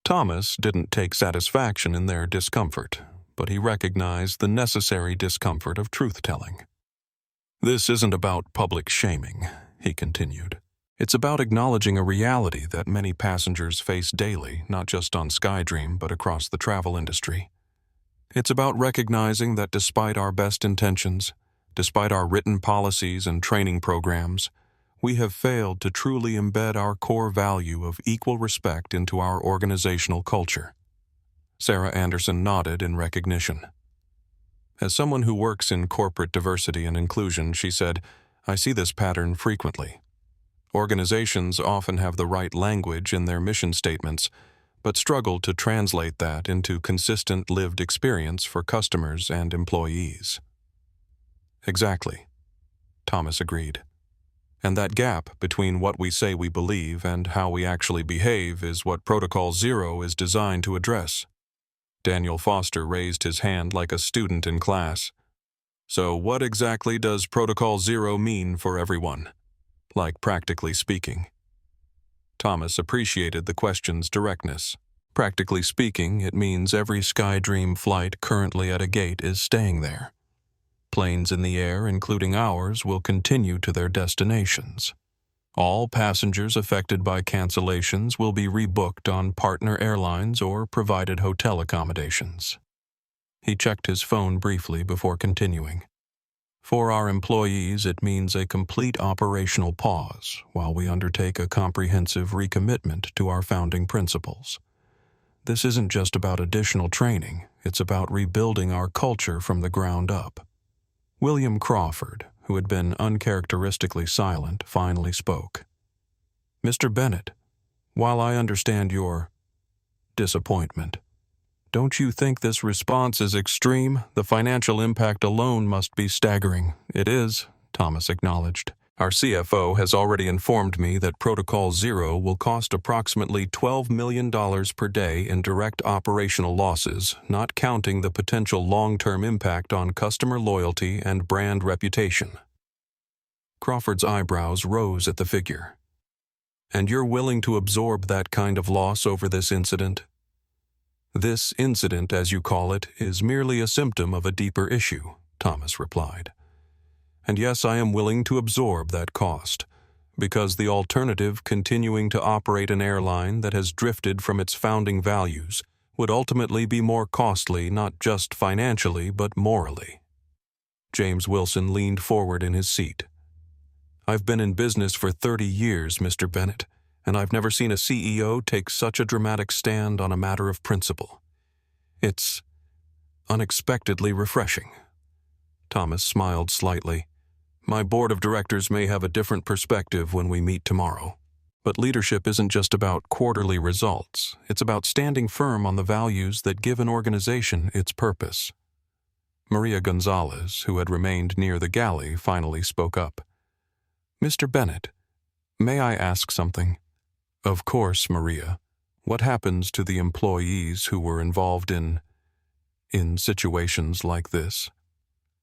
Thomas didn't take satisfaction in their discomfort, but he recognized the necessary discomfort of truth-telling. "This isn't about public shaming," he continued. "It's about acknowledging a reality that many passengers face daily, not just on SkyDream, but across the travel industry. It's about recognizing that despite our best intentions, despite our written policies and training programs, we have failed to truly embed our core value of equal respect into our organizational culture." Sarah Anderson nodded in recognition. As someone who works in corporate diversity and inclusion, she said, "I see this pattern frequently. Organizations often have the right language in their mission statements, but struggle to translate that into consistent lived experience for customers and employees." "Exactly," Thomas agreed. "And that gap between what we say we believe and how we actually behave is what Protocol Zero is designed to address." Daniel Foster raised his hand like a student in class. "So what exactly does Protocol Zero mean for everyone? Like practically speaking?" Thomas appreciated the question's directness. "Practically speaking, it means every SkyDream flight currently at a gate is staying there. Planes in the air, including ours, will continue to their destinations. All passengers affected by cancellations will be rebooked on partner airlines or provided hotel accommodations." He checked his phone briefly before continuing. "For our employees, it means a complete operational pause while we undertake a comprehensive recommitment to our founding principles. This isn't just about additional training, it's about rebuilding our culture from the ground up." William Crawford, who had been uncharacteristically silent, finally spoke. "Mr. Bennett, while I understand your disappointment, don't you think this response is extreme? The financial impact alone must be staggering." "It is," Thomas acknowledged. "Our CFO has already informed me that Protocol Zero will cost approximately $12 million per day in direct operational losses, not counting the potential long-term impact on customer loyalty and brand reputation." Crawford's eyebrows rose at the figure. "And you're willing to absorb that kind of loss over this incident?" "This incident, as you call it, is merely a symptom of a deeper issue," Thomas replied. "And yes, I am willing to absorb that cost, because the alternative, continuing to operate an airline that has drifted from its founding values, would ultimately be more costly not just financially but morally." James Wilson leaned forward in his seat. "I've been in business for 30 years, Mr. Bennett, and I've never seen a CEO take such a dramatic stand on a matter of principle. It's unexpectedly refreshing." Thomas smiled slightly. "My board of directors may have a different perspective when we meet tomorrow. But leadership isn't just about quarterly results. It's about standing firm on the values that give an organization its purpose." Maria Gonzalez, who had remained near the galley, finally spoke up. "Mr. Bennett, may I ask something?" "Of course, Maria. What happens to the employees who were involved in situations like this?"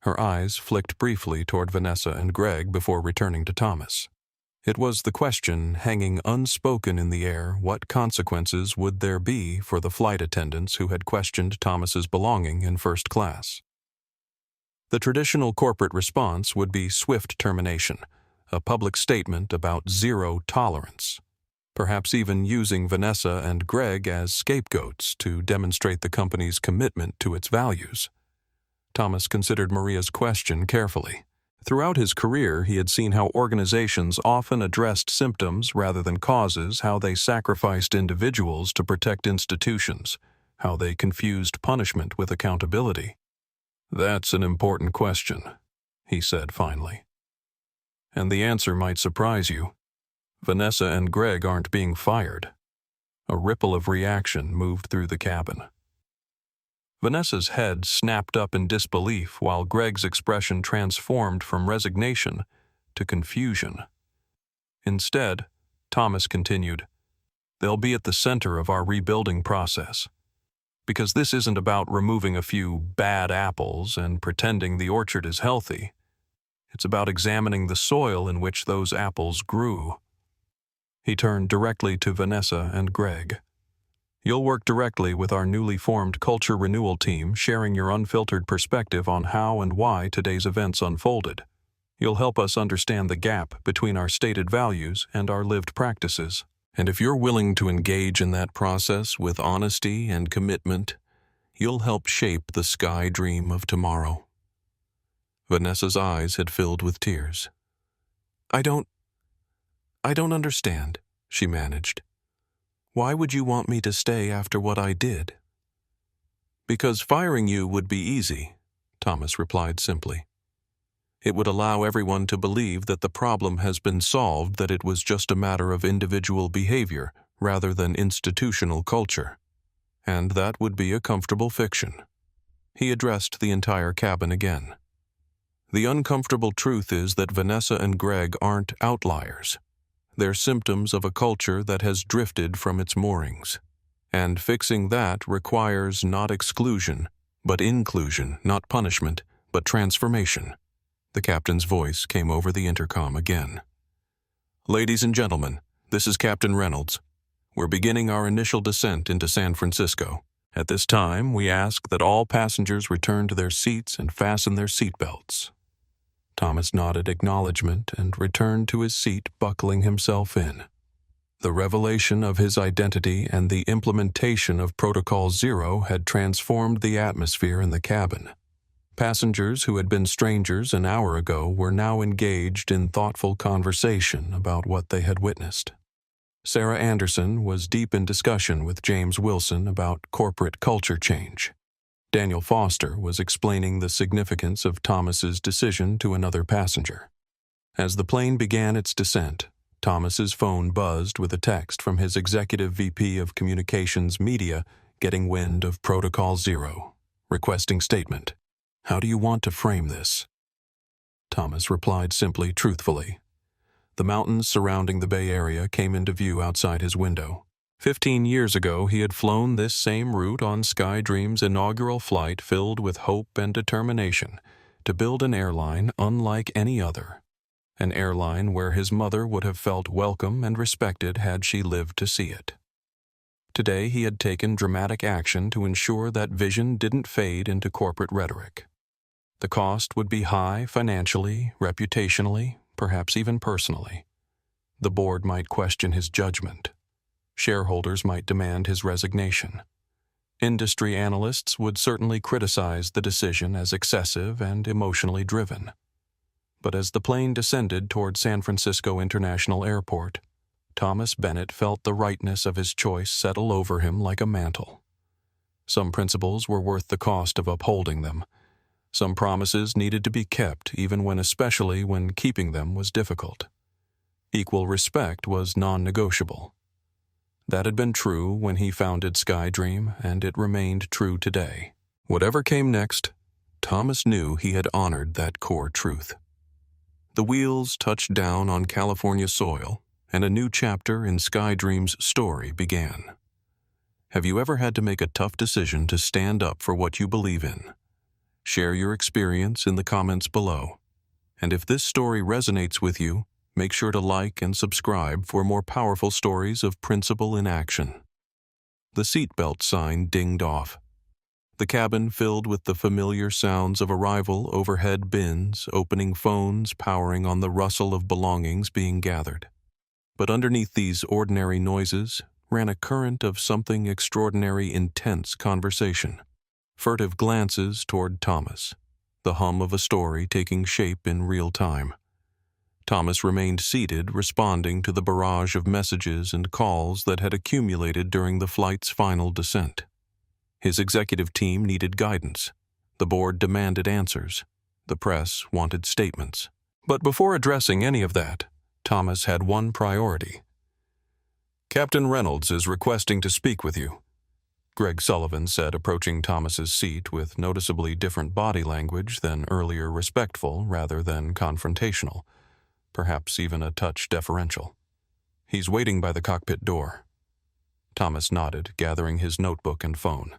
Her eyes flicked briefly toward Vanessa and Greg before returning to Thomas. It was the question hanging unspoken in the air: what consequences would there be for the flight attendants who had questioned Thomas's belonging in first class? The traditional corporate response would be swift termination, a public statement about zero tolerance, perhaps even using Vanessa and Greg as scapegoats to demonstrate the company's commitment to its values. Thomas considered Maria's question carefully. Throughout his career, he had seen how organizations often addressed symptoms rather than causes, how they sacrificed individuals to protect institutions, how they confused punishment with accountability. "That's an important question," he said finally. "And the answer might surprise you. Vanessa and Greg aren't being fired." A ripple of reaction moved through the cabin. Vanessa's head snapped up in disbelief while Greg's expression transformed from resignation to confusion. Instead, Thomas continued, They'll be at the center of our rebuilding process. Because this isn't about removing a few bad apples and pretending the orchard is healthy. It's about examining the soil in which those apples grew. He turned directly to Vanessa and Greg. You'll work directly with our newly formed culture renewal team, sharing your unfiltered perspective on how and why today's events unfolded. You'll help us understand the gap between our stated values and our lived practices. And if you're willing to engage in that process with honesty and commitment, you'll help shape the SkyDream of tomorrow. Vanessa's eyes had filled with tears. I don't understand, she managed. Why would you want me to stay after what I did? Because firing you would be easy, Thomas replied simply. It would allow everyone to believe that the problem has been solved, that it was just a matter of individual behavior rather than institutional culture. And that would be a comfortable fiction. He addressed the entire cabin again. The uncomfortable truth is that Vanessa and Greg aren't outliers. They're symptoms of a culture that has drifted from its moorings. And fixing that requires not exclusion, but inclusion, not punishment, but transformation. The captain's voice came over the intercom again. Ladies and gentlemen, this is Captain Reynolds. We're beginning our initial descent into San Francisco. At this time, we ask that all passengers return to their seats and fasten their seatbelts. Thomas nodded acknowledgement and returned to his seat, buckling himself in. The revelation of his identity and the implementation of Protocol Zero had transformed the atmosphere in the cabin. Passengers who had been strangers an hour ago were now engaged in thoughtful conversation about what they had witnessed. Sarah Anderson was deep in discussion with James Wilson about corporate culture change. Daniel Foster was explaining the significance of Thomas's decision to another passenger. As the plane began its descent, Thomas's phone buzzed with a text from his executive VP of Communications Media getting wind of Protocol Zero, requesting statement. How do you want to frame this? Thomas replied simply, truthfully. The mountains surrounding the Bay Area came into view outside his window. 15 years ago, he had flown this same route on SkyDream's inaugural flight, filled with hope and determination to build an airline unlike any other. An airline where his mother would have felt welcome and respected had she lived to see it. Today, he had taken dramatic action to ensure that vision didn't fade into corporate rhetoric. The cost would be high financially, reputationally, perhaps even personally. The board might question his judgment. Shareholders might demand his resignation. Industry analysts would certainly criticize the decision as excessive and emotionally driven. But as the plane descended toward San Francisco International Airport, Thomas Bennett felt the rightness of his choice settle over him like a mantle. Some principles were worth the cost of upholding them. Some promises needed to be kept, especially when keeping them was difficult. Equal respect was non-negotiable. That had been true when he founded SkyDream, and it remained true today. Whatever came next, Thomas knew he had honored that core truth. The wheels touched down on California soil, and a new chapter in SkyDream's story began. Have you ever had to make a tough decision to stand up for what you believe in? Share your experience in the comments below. And if this story resonates with you, make sure to like and subscribe for more powerful stories of principle in action. The seatbelt sign dinged off. The cabin filled with the familiar sounds of arrival, overhead bins, opening phones, powering on the rustle of belongings being gathered. But underneath these ordinary noises ran a current of something extraordinary, intense conversation. Furtive glances toward Thomas, the hum of a story taking shape in real time. Thomas remained seated, responding to the barrage of messages and calls that had accumulated during the flight's final descent. His executive team needed guidance. The board demanded answers. The press wanted statements. But before addressing any of that, Thomas had one priority. Captain Reynolds is requesting to speak with you, Greg Sullivan said, approaching Thomas's seat with noticeably different body language than earlier, respectful rather than confrontational, perhaps even a touch deferential. He's waiting by the cockpit door. Thomas nodded, gathering his notebook and phone.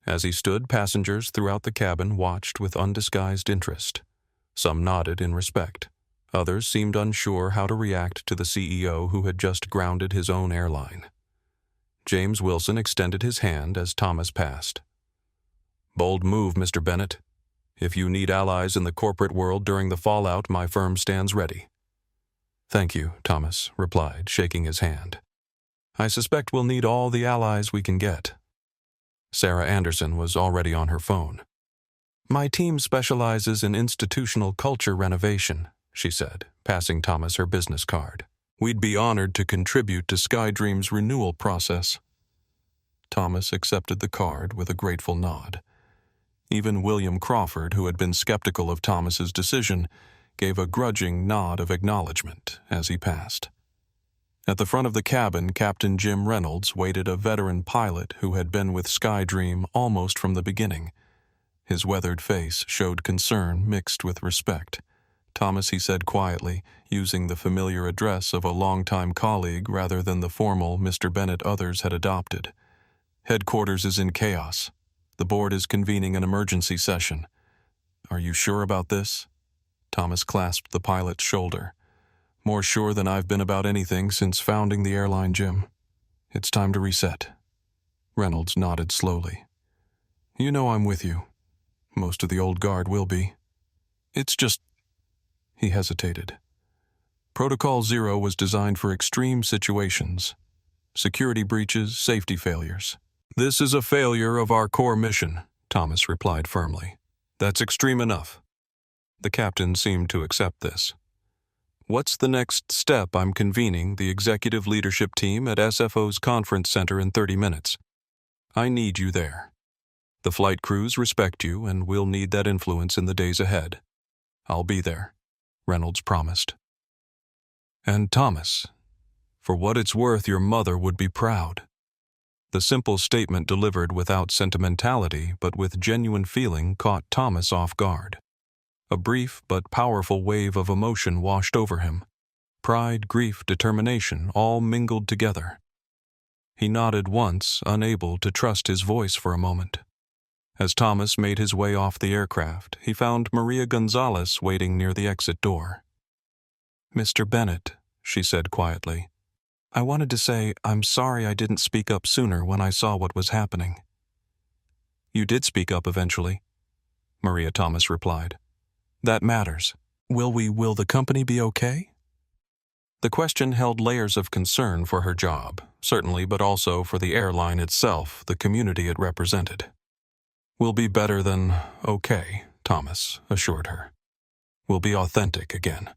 As he stood, passengers throughout the cabin watched with undisguised interest. Some nodded in respect. Others seemed unsure how to react to the CEO who had just grounded his own airline. James Wilson extended his hand as Thomas passed. "Bold move, Mr. Bennett. If you need allies in the corporate world during the fallout, my firm stands ready." "Thank you," Thomas replied, shaking his hand. "I suspect we'll need all the allies we can get." Sarah Anderson was already on her phone. "My team specializes in institutional culture renovation," she said, passing Thomas her business card. "We'd be honored to contribute to SkyDream's renewal process." Thomas accepted the card with a grateful nod. Even William Crawford, who had been skeptical of Thomas's decision, gave a grudging nod of acknowledgement as he passed. At the front of the cabin, Captain Jim Reynolds waited a veteran pilot who had been with SkyDream almost from the beginning. His weathered face showed concern mixed with respect. "Thomas," he said quietly, using the familiar address of a longtime colleague rather than the formal Mr. Bennett others had adopted. "Headquarters is in chaos. The board is convening an emergency session. Are you sure about this?" Thomas clasped the pilot's shoulder. "More sure than I've been about anything since founding the airline, Jim. It's time to reset." Reynolds nodded slowly. "You know I'm with you. Most of the old guard will be. It's just—" He hesitated. "Protocol Zero was designed for extreme situations. Security breaches, safety failures. This is a failure of our core mission," Thomas replied firmly. "That's extreme enough." The captain seemed to accept this. "What's the next step?" "I'm convening the executive leadership team at SFO's conference center in 30 minutes. I need you there. The flight crews respect you, and we'll need that influence in the days ahead. I'll be there," Reynolds promised. "And Thomas, for what it's worth, your mother would be proud." The simple statement, delivered without sentimentality but with genuine feeling, caught Thomas off guard. A brief but powerful wave of emotion washed over him. Pride, grief, determination, all mingled together. He nodded once, unable to trust his voice for a moment. As Thomas made his way off the aircraft, he found Maria Gonzalez waiting near the exit door. "Mr. Bennett," she said quietly, "I wanted to say I'm sorry I didn't speak up sooner when I saw what was happening." "You did speak up eventually," Maria Thomas replied. "That matters. Will the company be okay?" The question held layers of concern for her job, certainly, but also for the airline itself, the community it represented. "We'll be better than okay," Thomas assured her. "We'll be authentic again."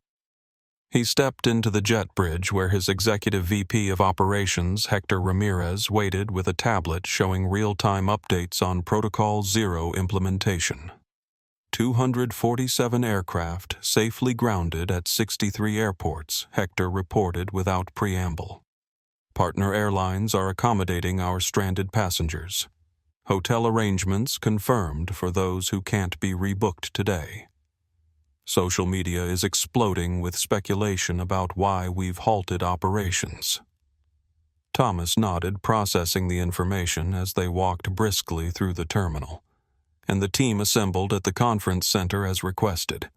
He stepped into the jet bridge where his executive VP of operations, Hector Ramirez, waited with a tablet showing real-time updates on Protocol Zero implementation. 247 aircraft safely grounded at 63 airports, Hector reported without preamble. "Partner airlines are accommodating our stranded passengers. Hotel arrangements confirmed for those who can't be rebooked today. Social media is exploding with speculation about why we've halted operations." Thomas nodded, processing the information as they walked briskly through the terminal. And the team assembled at the conference center as requested.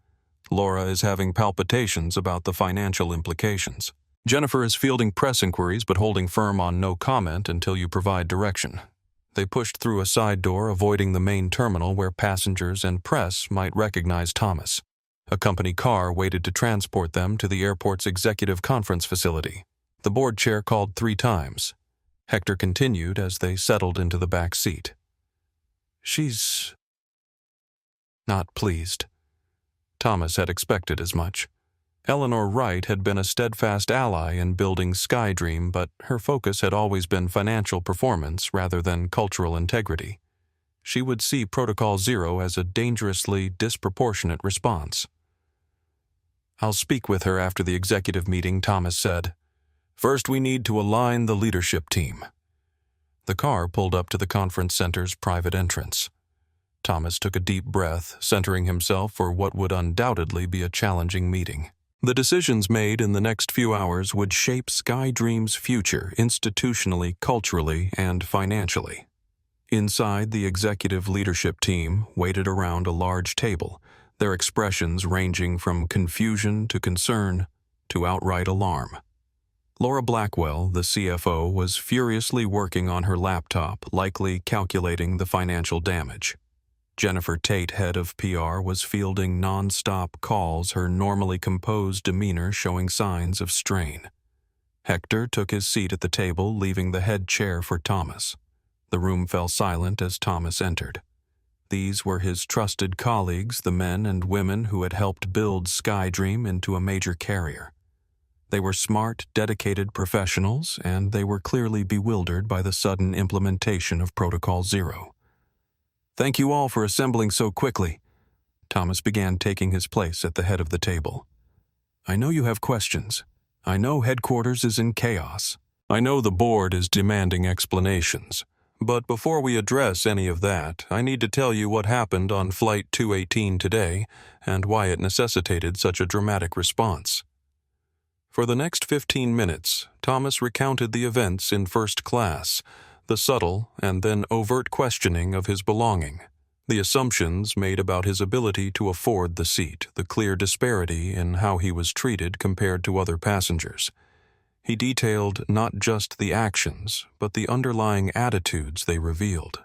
Laura is having palpitations about the financial implications. Jennifer is fielding press inquiries but holding firm on no comment until you provide direction. They pushed through a side door, avoiding the main terminal where passengers and press might recognize Thomas. A company car waited to transport them to the airport's executive conference facility. The board chair called 3 times. Hector continued as they settled into the back seat. "She's not pleased." Thomas had expected as much. Eleanor Wright had been a steadfast ally in building SkyDream, but her focus had always been financial performance rather than cultural integrity. She would see Protocol Zero as a dangerously disproportionate response. "I'll speak with her after the executive meeting," Thomas said. "First, we need to align the leadership team." The car pulled up to the conference center's private entrance. Thomas took a deep breath, centering himself for what would undoubtedly be a challenging meeting. The decisions made in the next few hours would shape SkyDream's future institutionally, culturally, and financially. Inside, the executive leadership team waited around a large table, their expressions ranging from confusion to concern to outright alarm. Laura Blackwell, the CFO, was furiously working on her laptop, likely calculating the financial damage. Jennifer Tate, head of PR, was fielding non-stop calls, her normally composed demeanor showing signs of strain. Hector took his seat at the table, leaving the head chair for Thomas. The room fell silent as Thomas entered. These were his trusted colleagues, the men and women who had helped build SkyDream into a major carrier. They were smart, dedicated professionals, and they were clearly bewildered by the sudden implementation of Protocol Zero. "Thank you all for assembling so quickly." Thomas began taking his place at the head of the table. "I know you have questions. I know headquarters is in chaos. I know the board is demanding explanations. But before we address any of that, I need to tell you what happened on Flight 218 today and why it necessitated such a dramatic response." For the next 15 minutes, Thomas recounted the events in first class, the subtle and then overt questioning of his belonging, the assumptions made about his ability to afford the seat, the clear disparity in how he was treated compared to other passengers. He detailed not just the actions, but the underlying attitudes they revealed.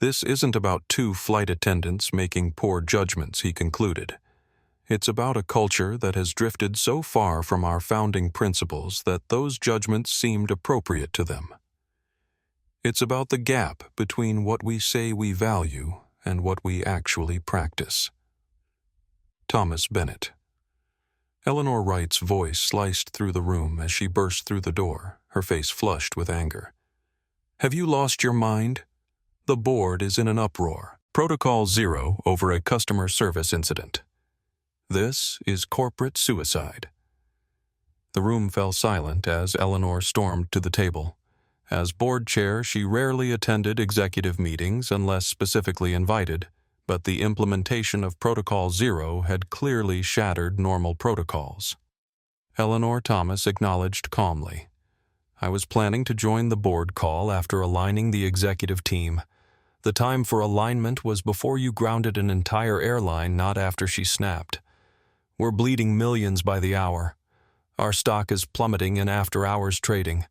This isn't about two flight attendants making poor judgments, he concluded. It's about a culture that has drifted so far from our founding principles that those judgments seemed appropriate to them. It's about the gap between what we say we value and what we actually practice. Thomas Bennett. Eleanor Wright's voice sliced through the room as she burst through the door, her face flushed with anger. "Have you lost your mind? The board is in an uproar. Protocol Zero over a customer service incident. This is corporate suicide." The room fell silent as Eleanor stormed to the table. As board chair, she rarely attended executive meetings unless specifically invited, but the implementation of Protocol Zero had clearly shattered normal protocols. Eleanor Thomas acknowledged calmly, "I was planning to join the board call after aligning the executive team. The time for alignment was before you grounded an entire airline, not after she snapped. We're bleeding millions by the hour. Our stock is plummeting in after-hours trading.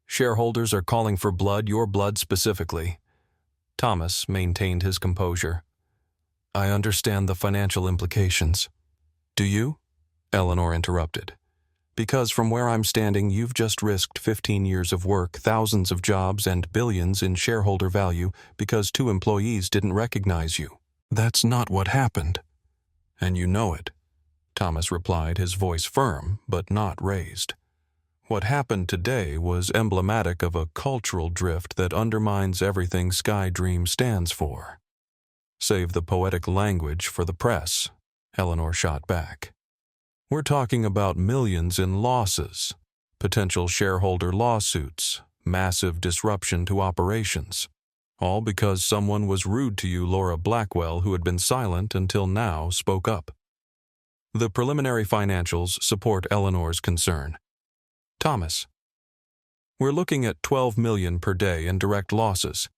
Shareholders are calling for blood, your blood specifically." Thomas maintained his composure. "I understand the financial implications." "Do you?" Eleanor interrupted. "Because from where I'm standing, you've just risked 15 years of work, thousands of jobs, and billions in shareholder value because 2 employees didn't recognize you. That's not what happened. And you know it," Thomas replied, his voice firm but not raised. "What happened today was emblematic of a cultural drift that undermines everything SkyDream stands for." "Save the poetic language for the press," Eleanor shot back. "We're talking about millions in losses, potential shareholder lawsuits, massive disruption to operations, all because someone was rude to you." Laura Blackwell, who had been silent until now, spoke up. The preliminary financials support Eleanor's concern. "Thomas, we're looking at $12 million per day in direct losses.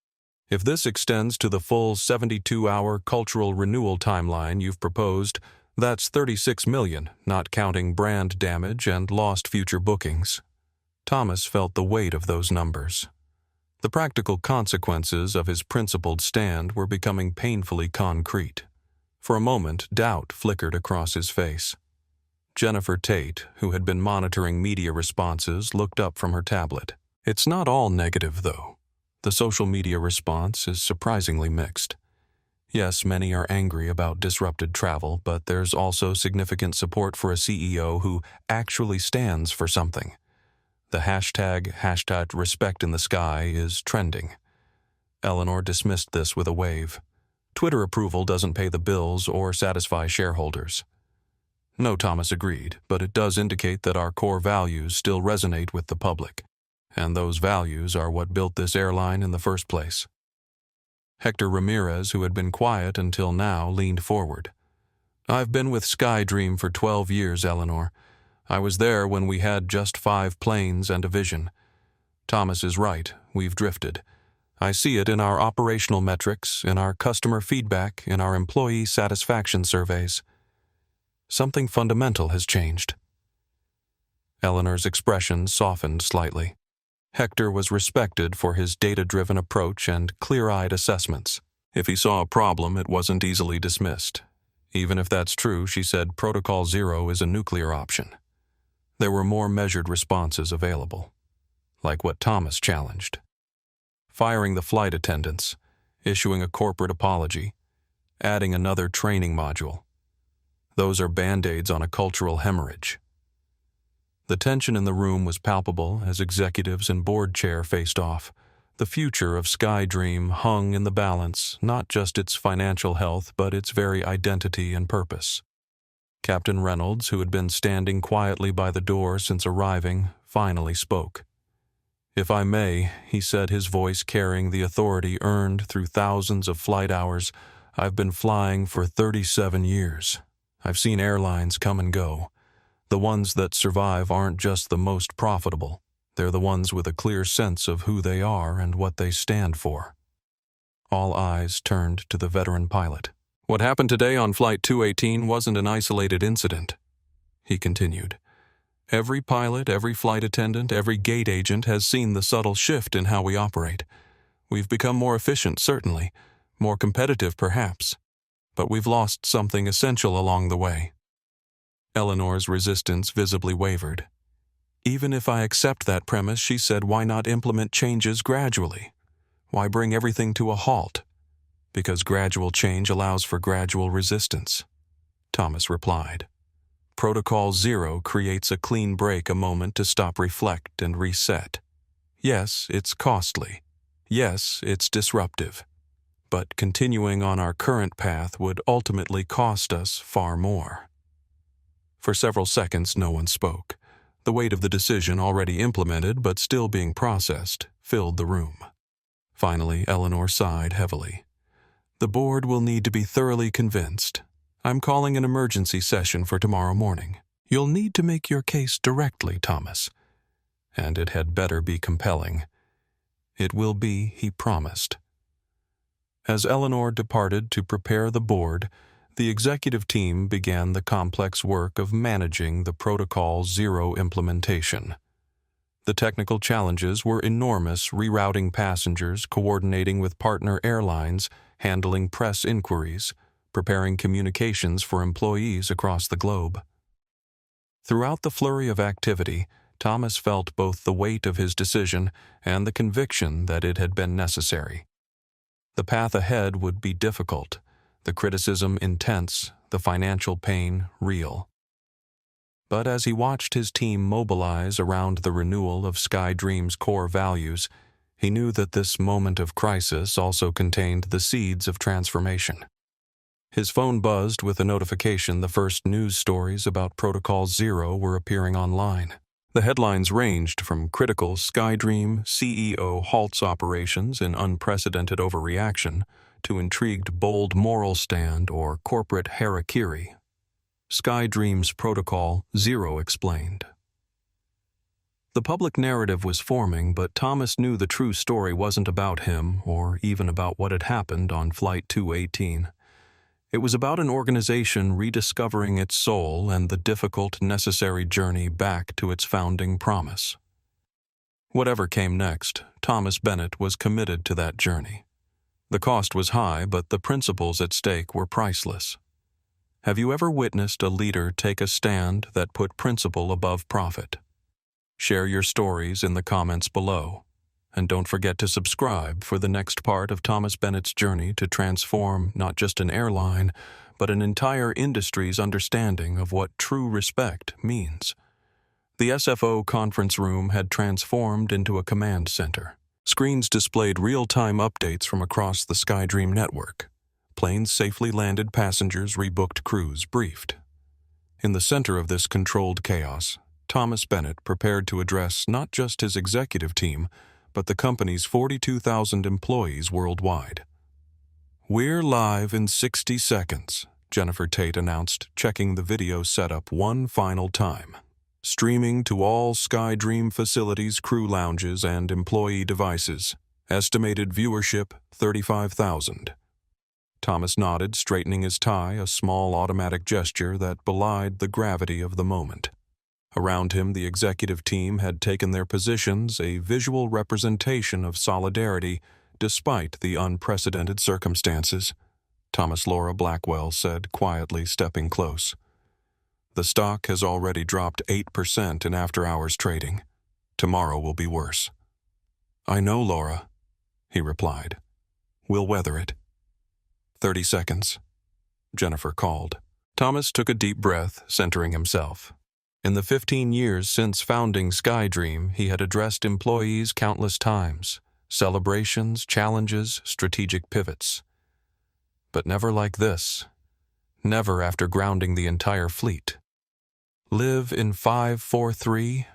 If this extends to the full 72-hour cultural renewal timeline you've proposed, that's $36 million, not counting brand damage and lost future bookings." Thomas felt the weight of those numbers. The practical consequences of his principled stand were becoming painfully concrete. For a moment, doubt flickered across his face. Jennifer Tate, who had been monitoring media responses, looked up from her tablet. "It's not all negative, though. The social media response is surprisingly mixed. Yes, many are angry about disrupted travel, but there's also significant support for a CEO who actually stands for something. The hashtag respect in the sky is trending." Eleanor dismissed this with a wave. Twitter approval doesn't pay the bills or satisfy shareholders. "No," Thomas agreed, "but it does indicate that our core values still resonate with the public. And those values are what built this airline in the first place." Hector Ramirez, who had been quiet until now, leaned forward. I've been with SkyDream for 12 years, Eleanor. I was there when we had just 5 planes and a vision. Thomas is right, we've drifted. I see it in our operational metrics, in our customer feedback, in our employee satisfaction surveys. Something fundamental has changed. Eleanor's expression softened slightly. Hector was respected for his data-driven approach and clear-eyed assessments. If he saw a problem, it wasn't easily dismissed. Even if that's true, she said Protocol Zero is a nuclear option. There were more measured responses available, like what Thomas challenged. Firing the flight attendants, issuing a corporate apology, adding another training module. Those are band-aids on a cultural hemorrhage. The tension in the room was palpable as executives and board chair faced off. The future of SkyDream hung in the balance, not just its financial health, but its very identity and purpose. Captain Reynolds, who had been standing quietly by the door since arriving, finally spoke. "If I may," he said, his voice carrying the authority earned through thousands of flight hours, "I've been flying for 37 years. I've seen airlines come and go. The ones that survive aren't just the most profitable. They're the ones with a clear sense of who they are and what they stand for." All eyes turned to the veteran pilot. "What happened today on Flight 218 wasn't an isolated incident," he continued. "Every pilot, every flight attendant, every gate agent has seen the subtle shift in how we operate. We've become more efficient, certainly, more competitive perhaps, but we've lost something essential along the way." Eleanor's resistance visibly wavered. "Even if I accept that premise," she said, "why not implement changes gradually? Why bring everything to a halt?" "Because gradual change allows for gradual resistance," Thomas replied. "Protocol Zero creates a clean break, a moment to stop, reflect, and reset. Yes, it's costly. Yes, it's disruptive. But continuing on our current path would ultimately cost us far more." For several seconds, no one spoke. The weight of the decision, already implemented but still being processed, filled the room. Finally, Eleanor sighed heavily. "The board will need to be thoroughly convinced. I'm calling an emergency session for tomorrow morning. You'll need to make your case directly, Thomas. And it had better be compelling." "It will be," he promised. As Eleanor departed to prepare the board, the executive team began the complex work of managing the Protocol Zero implementation. The technical challenges were enormous, rerouting passengers, coordinating with partner airlines, handling press inquiries, preparing communications for employees across the globe. Throughout the flurry of activity, Thomas felt both the weight of his decision and the conviction that it had been necessary. The path ahead would be difficult, the criticism intense, the financial pain real. But as he watched his team mobilize around the renewal of SkyDream's core values, he knew that this moment of crisis also contained the seeds of transformation. His phone buzzed with a notification the first news stories about Protocol Zero were appearing online. The headlines ranged from critical SkyDream CEO halts operations in unprecedented overreaction to intrigued bold moral stand or corporate harakiri. SkyDream's Protocol Zero explained. The public narrative was forming, but Thomas knew the true story wasn't about him or even about what had happened on Flight 218. It was about an organization rediscovering its soul and the difficult, necessary journey back to its founding promise. Whatever came next, Thomas Bennett was committed to that journey. The cost was high, but the principles at stake were priceless. Have you ever witnessed a leader take a stand that put principle above profit? Share your stories in the comments below. And don't forget to subscribe for the next part of Thomas Bennett's journey to transform not just an airline, but an entire industry's understanding of what true respect means. The SFO conference room had transformed into a command center. Screens displayed real-time updates from across the SkyDream network. Planes safely landed, passengers rebooked, crews briefed. In the center of this controlled chaos, Thomas Bennett prepared to address not just his executive team, but the company's 42,000 employees worldwide. "We're live in 60 seconds. Jennifer Tate announced, checking the video setup one final time. Streaming to all SkyDream facilities, crew lounges, and employee devices. Estimated viewership, 35,000. Thomas nodded, straightening his tie, a small automatic gesture that belied the gravity of the moment. Around him, the executive team had taken their positions, a visual representation of solidarity despite the unprecedented circumstances. Thomas Laura Blackwell said, quietly stepping close. The stock has already dropped 8% in after-hours trading. Tomorrow will be worse. I know, Laura, he replied. We'll weather it. 30 seconds, Jennifer called. Thomas took a deep breath, centering himself. In the 15 years since founding SkyDream, he had addressed employees countless times. Celebrations, challenges, strategic pivots. But never like this. Never after grounding the entire fleet. Live in 5-4-3?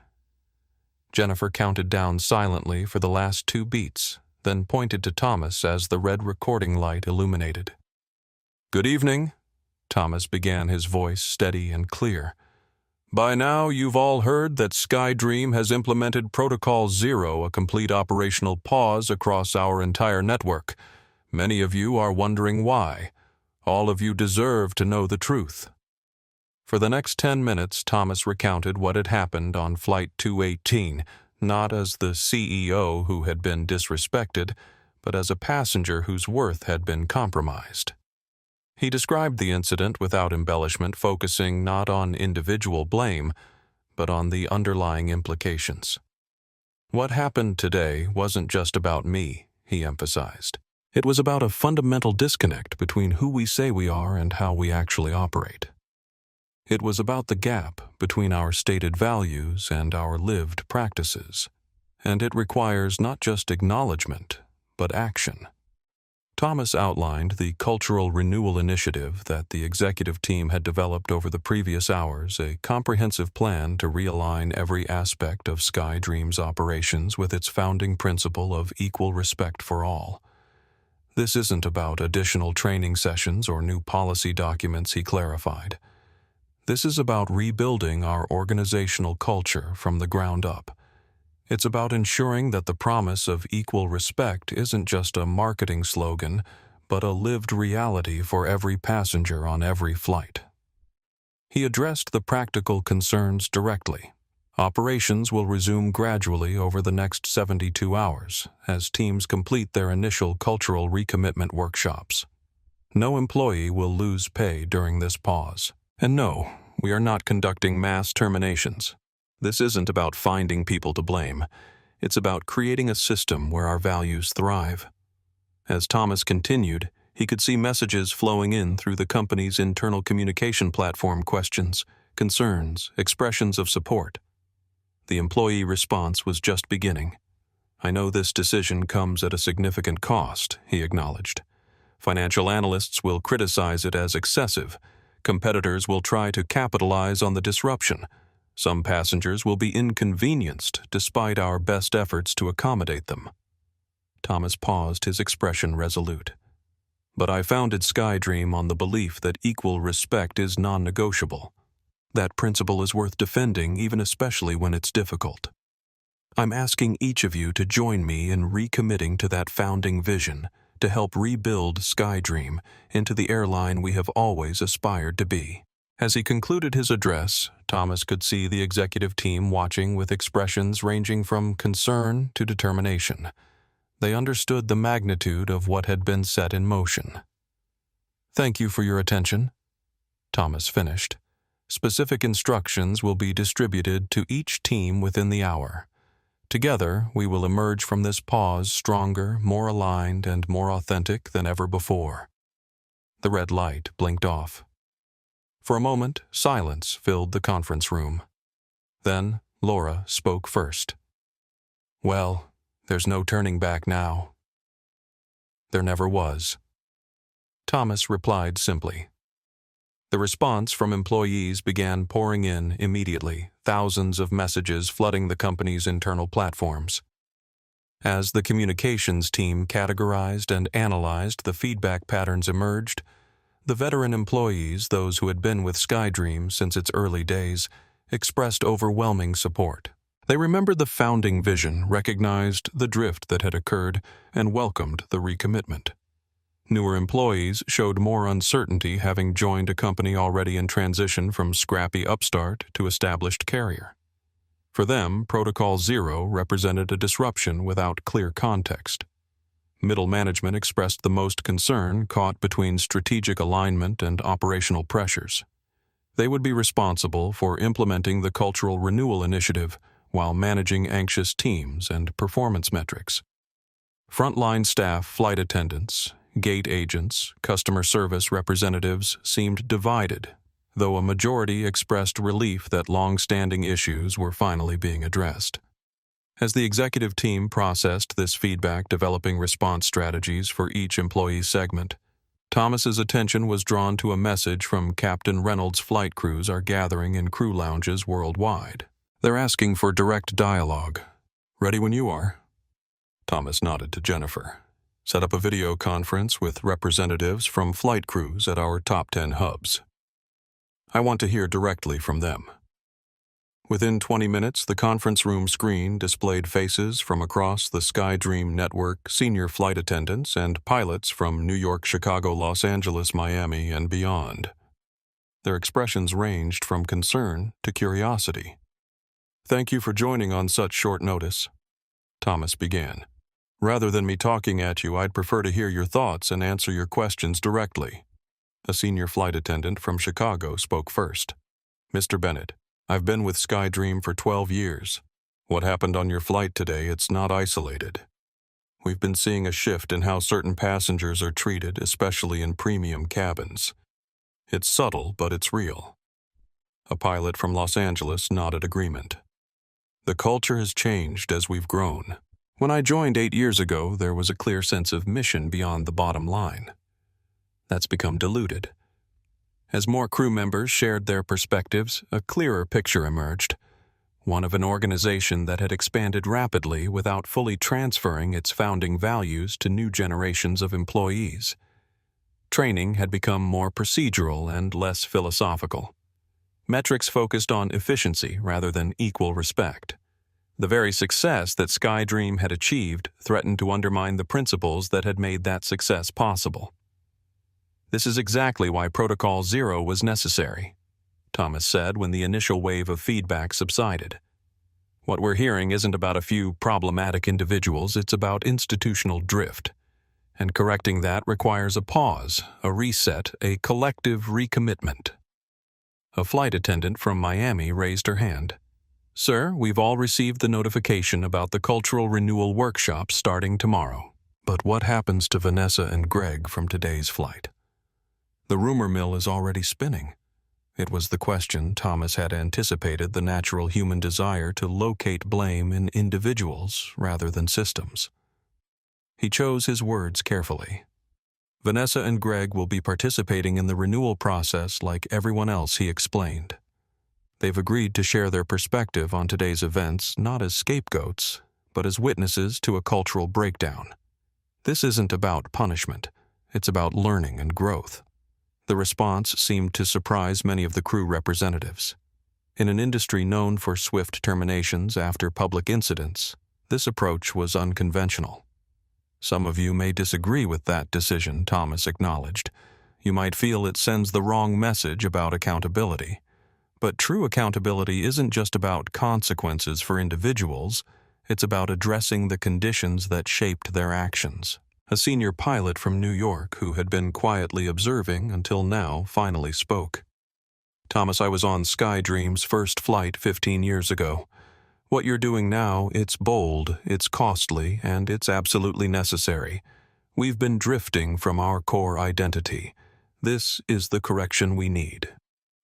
Jennifer counted down silently for the last 2 beats, then pointed to Thomas as the red recording light illuminated. Good evening, Thomas began, his voice steady and clear. By now, you've all heard that SkyDream has implemented Protocol 0, a complete operational pause across our entire network. Many of you are wondering why. All of you deserve to know the truth. For the next 10 minutes, Thomas recounted what had happened on Flight 218, not as the CEO who had been disrespected, but as a passenger whose worth had been compromised. He described the incident without embellishment, focusing not on individual blame, but on the underlying implications. What happened today wasn't just about me, he emphasized. It was about a fundamental disconnect between who we say we are and how we actually operate. It was about the gap between our stated values and our lived practices, and it requires not just acknowledgement, but action. Thomas outlined the cultural renewal initiative that the executive team had developed over the previous hours, a comprehensive plan to realign every aspect of SkyDream's operations with its founding principle of equal respect for all. This isn't about additional training sessions or new policy documents, he clarified. This is about rebuilding our organizational culture from the ground up. It's about ensuring that the promise of equal respect isn't just a marketing slogan, but a lived reality for every passenger on every flight. He addressed the practical concerns directly. Operations will resume gradually over the next 72 hours as teams complete their initial cultural recommitment workshops. No employee will lose pay during this pause. And no, we are not conducting mass terminations. This isn't about finding people to blame. It's about creating a system where our values thrive. As Thomas continued, he could see messages flowing in through the company's internal communication platform, questions, concerns, expressions of support. The employee response was just beginning. I know this decision comes at a significant cost, he acknowledged. Financial analysts will criticize it as excessive. Competitors will try to capitalize on the disruption. Some passengers will be inconvenienced despite our best efforts to accommodate them. Thomas paused, his expression resolute. But I founded SkyDream on the belief that equal respect is non-negotiable. That principle is worth defending, even especially when it's difficult. I'm asking each of you to join me in recommitting to that founding vision, to help rebuild SkyDream into the airline we have always aspired to be. As he concluded his address, Thomas could see the executive team watching with expressions ranging from concern to determination. They understood the magnitude of what had been set in motion. Thank you for your attention, Thomas finished. Specific instructions will be distributed to each team within the hour. Together, we will emerge from this pause stronger, more aligned, and more authentic than ever before. The red light blinked off. For a moment, silence filled the conference room. Then, Laura spoke first. Well, there's no turning back now. There never was. Thomas replied simply. The response from employees began pouring in immediately, thousands of messages flooding the company's internal platforms. As the communications team categorized and analyzed the feedback patterns emerged, The veteran employees, those who had been with SkyDream since its early days, expressed overwhelming support. They remembered the founding vision, recognized the drift that had occurred, and welcomed the recommitment. Newer employees showed more uncertainty, having joined a company already in transition from scrappy upstart to established carrier. For them, Protocol Zero represented a disruption without clear context. Middle management expressed the most concern, caught between strategic alignment and operational pressures. They would be responsible for implementing the cultural renewal initiative while managing anxious teams and performance metrics. Frontline staff, flight attendants, gate agents, customer service representatives seemed divided, though a majority expressed relief that long-standing issues were finally being addressed. As the executive team processed this feedback, developing response strategies for each employee segment, Thomas's attention was drawn to a message from Captain Reynolds' flight crews are gathering in crew lounges worldwide. They're asking for direct dialogue. Ready when you are. Thomas nodded to Jennifer. Set up a video conference with representatives from flight crews at our top 10 hubs. I want to hear directly from them. Within 20 minutes, the conference room screen displayed faces from across the SkyDream network, senior flight attendants, and pilots from New York, Chicago, Los Angeles, Miami, and beyond. Their expressions ranged from concern to curiosity. Thank you for joining on such short notice, Thomas began. Rather than me talking at you, I'd prefer to hear your thoughts and answer your questions directly. A senior flight attendant from Chicago spoke first. Mr. Bennett, I've been with SkyDream for 12 years. What happened on your flight today, it's not isolated. We've been seeing a shift in how certain passengers are treated, especially in premium cabins. It's subtle, but it's real. A pilot from Los Angeles nodded agreement. The culture has changed as we've grown. When I joined 8 years ago, there was a clear sense of mission beyond the bottom line. That's become diluted. As more crew members shared their perspectives, a clearer picture emerged, one of an organization that had expanded rapidly without fully transferring its founding values to new generations of employees. Training had become more procedural and less philosophical. Metrics focused on efficiency rather than equal respect. The very success that SkyDream had achieved threatened to undermine the principles that had made that success possible. This is exactly why Protocol Zero was necessary, Thomas said when the initial wave of feedback subsided. What we're hearing isn't about a few problematic individuals, it's about institutional drift. And correcting that requires a pause, a reset, a collective recommitment. A flight attendant from Miami raised her hand. Sir, we've all received the notification about the cultural renewal workshop starting tomorrow. But what happens to Vanessa and Greg from today's flight? The rumor mill is already spinning. It was the question Thomas had anticipated, the natural human desire to locate blame in individuals rather than systems. He chose his words carefully. Vanessa and Greg will be participating in the renewal process like everyone else, he explained. They've agreed to share their perspective on today's events not as scapegoats, but as witnesses to a cultural breakdown. This isn't about punishment. It's about learning and growth. The response seemed to surprise many of the crew representatives. In an industry known for swift terminations after public incidents, this approach was unconventional. Some of you may disagree with that decision, Thomas acknowledged. You might feel it sends the wrong message about accountability. But true accountability isn't just about consequences for individuals, it's about addressing the conditions that shaped their actions. A senior pilot from New York who had been quietly observing until now finally spoke. Thomas, I was on SkyDream's first flight 15 years ago. What you're doing now, it's bold, it's costly, and it's absolutely necessary. We've been drifting from our core identity. This is the correction we need.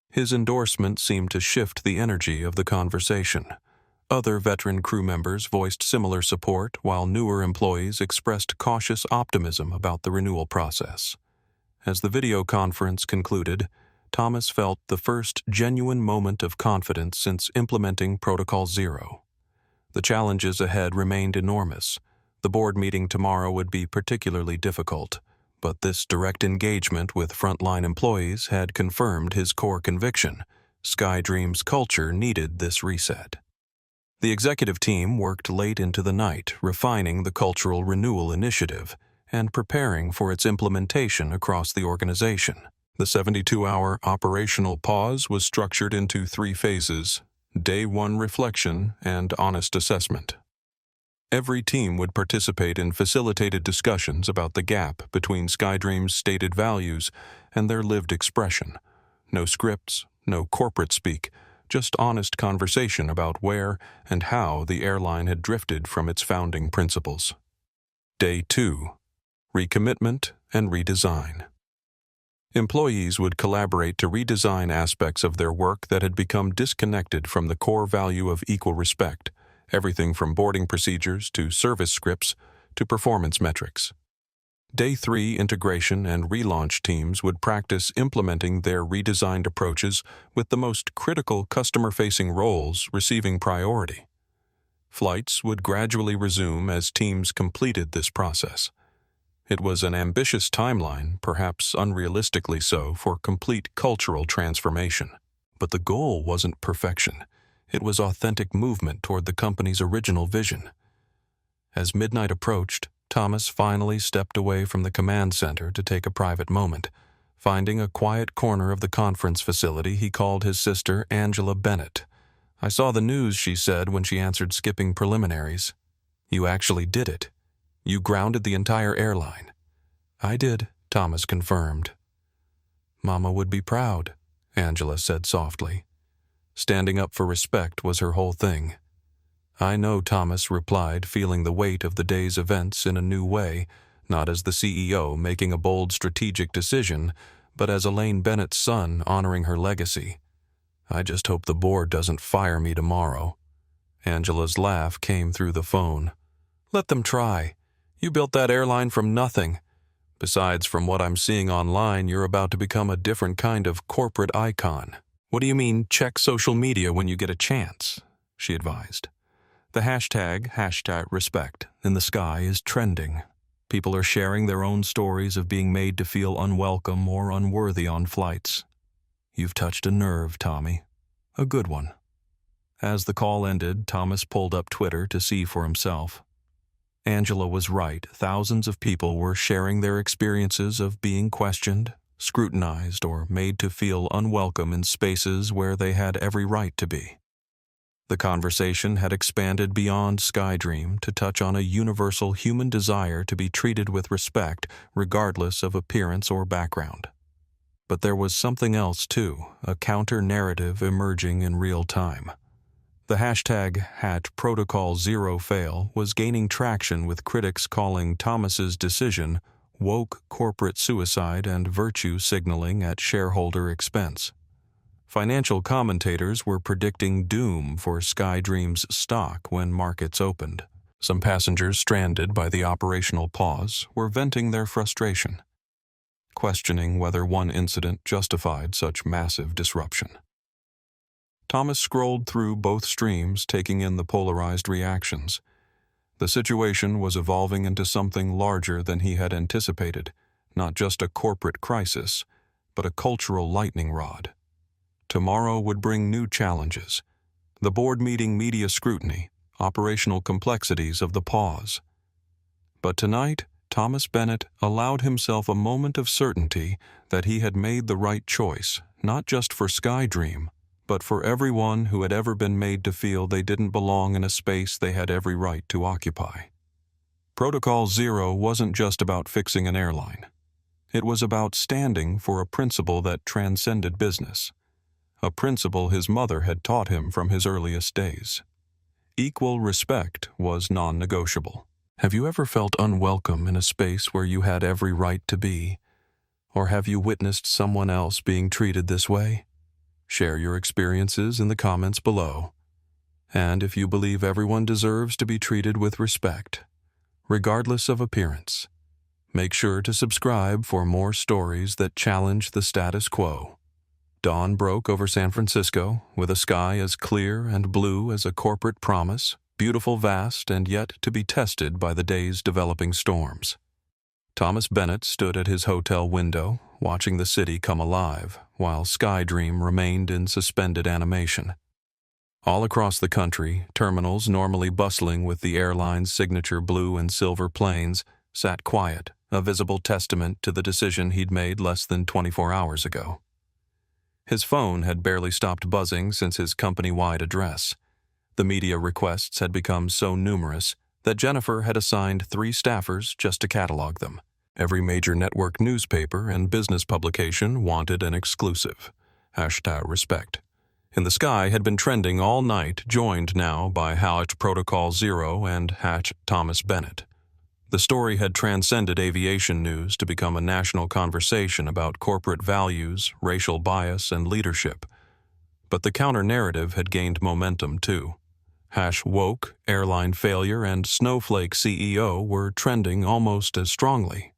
His endorsement seemed to shift the energy of the conversation. Other veteran crew members voiced similar support, while newer employees expressed cautious optimism about the renewal process. As the video conference concluded, Thomas felt the first genuine moment of confidence since implementing Protocol Zero. The challenges ahead remained enormous. The board meeting tomorrow would be particularly difficult, But this direct engagement with frontline employees had confirmed his core conviction: SkyDream's culture needed this reset. The executive team worked late into the night, refining the cultural renewal initiative and preparing for its implementation across the organization. The 72-hour operational pause was structured into 3 phases: Day 1 reflection and honest assessment. Every team would participate in facilitated discussions about the gap between SkyDream's stated values and their lived expression. No scripts, no corporate speak, just honest conversation about where and how the airline had drifted from its founding principles. Day 2. Recommitment and redesign. Employees would collaborate to redesign aspects of their work that had become disconnected from the core value of equal respect, everything from boarding procedures to service scripts to performance metrics. Day 3 integration and relaunch teams would practice implementing their redesigned approaches with the most critical customer-facing roles receiving priority. Flights would gradually resume as teams completed this process. It was an ambitious timeline, perhaps unrealistically so, for complete cultural transformation. But the goal wasn't perfection. It was authentic movement toward the company's original vision. As midnight approached, Thomas finally stepped away from the command center to take a private moment. Finding a quiet corner of the conference facility, he called his sister, Angela Bennett. "I saw the news," she said when she answered, skipping preliminaries. "You actually did it. You grounded the entire airline." "I did," Thomas confirmed. "Mama would be proud," Angela said softly. Standing up for respect was her whole thing. "I know," Thomas replied, feeling the weight of the day's events in a new way, not as the CEO making a bold strategic decision, but as Elaine Bennett's son honoring her legacy. "I just hope the board doesn't fire me tomorrow." Angela's laugh came through the phone. "Let them try. You built that airline from nothing. Besides, from what I'm seeing online, you're about to become a different kind of corporate icon." "What do you mean, check social media when you get a chance?" she advised. "The hashtag respect in the sky is trending. People are sharing their own stories of being made to feel unwelcome or unworthy on flights. You've touched a nerve, Tommy. A good one." As the call ended, Thomas pulled up Twitter to see for himself. Angela was right. Thousands of people were sharing their experiences of being questioned, scrutinized, or made to feel unwelcome in spaces where they had every right to be. The conversation had expanded beyond SkyDream to touch on a universal human desire to be treated with respect regardless of appearance or background. But there was something else too, a counter-narrative emerging in real time. The hashtag #ProtocolZeroFail was gaining traction, with critics calling Thomas's decision woke corporate suicide and virtue signaling at shareholder expense. Financial commentators were predicting doom for SkyDream's stock when markets opened. Some passengers stranded by the operational pause were venting their frustration, questioning whether one incident justified such massive disruption. Thomas scrolled through both streams, taking in the polarized reactions. The situation was evolving into something larger than he had anticipated, not just a corporate crisis, but a cultural lightning rod. Tomorrow would bring new challenges: the board meeting, media scrutiny, operational complexities of the pause. But tonight, Thomas Bennett allowed himself a moment of certainty that he had made the right choice, not just for SkyDream, but for everyone who had ever been made to feel they didn't belong in a space they had every right to occupy. Protocol Zero wasn't just about fixing an airline. It was about standing for a principle that transcended business, a principle his mother had taught him from his earliest days. Equal respect was non-negotiable. Have you ever felt unwelcome in a space where you had every right to be? Or have you witnessed someone else being treated this way? Share your experiences in the comments below. And if you believe everyone deserves to be treated with respect, regardless of appearance, make sure to subscribe for more stories that challenge the status quo. Dawn broke over San Francisco, with a sky as clear and blue as a corporate promise, beautiful, vast, and yet to be tested by the day's developing storms. Thomas Bennett stood at his hotel window, watching the city come alive, while SkyDream remained in suspended animation. All across the country, terminals normally bustling with the airline's signature blue and silver planes sat quiet, a visible testament to the decision he'd made less than 24 hours ago. His phone had barely stopped buzzing since his company-wide address. The media requests had become so numerous that Jennifer had assigned 3 staffers just to catalog them. Every major network newspaper and business publication wanted an exclusive. #respect. In the Sky had been trending all night, joined now by #Protocol Zero and #Thomas Bennett. The story had transcended aviation news to become a national conversation about corporate values, racial bias, and leadership. But the counter-narrative had gained momentum too. #woke, airline failure, and snowflake CEO were trending almost as strongly.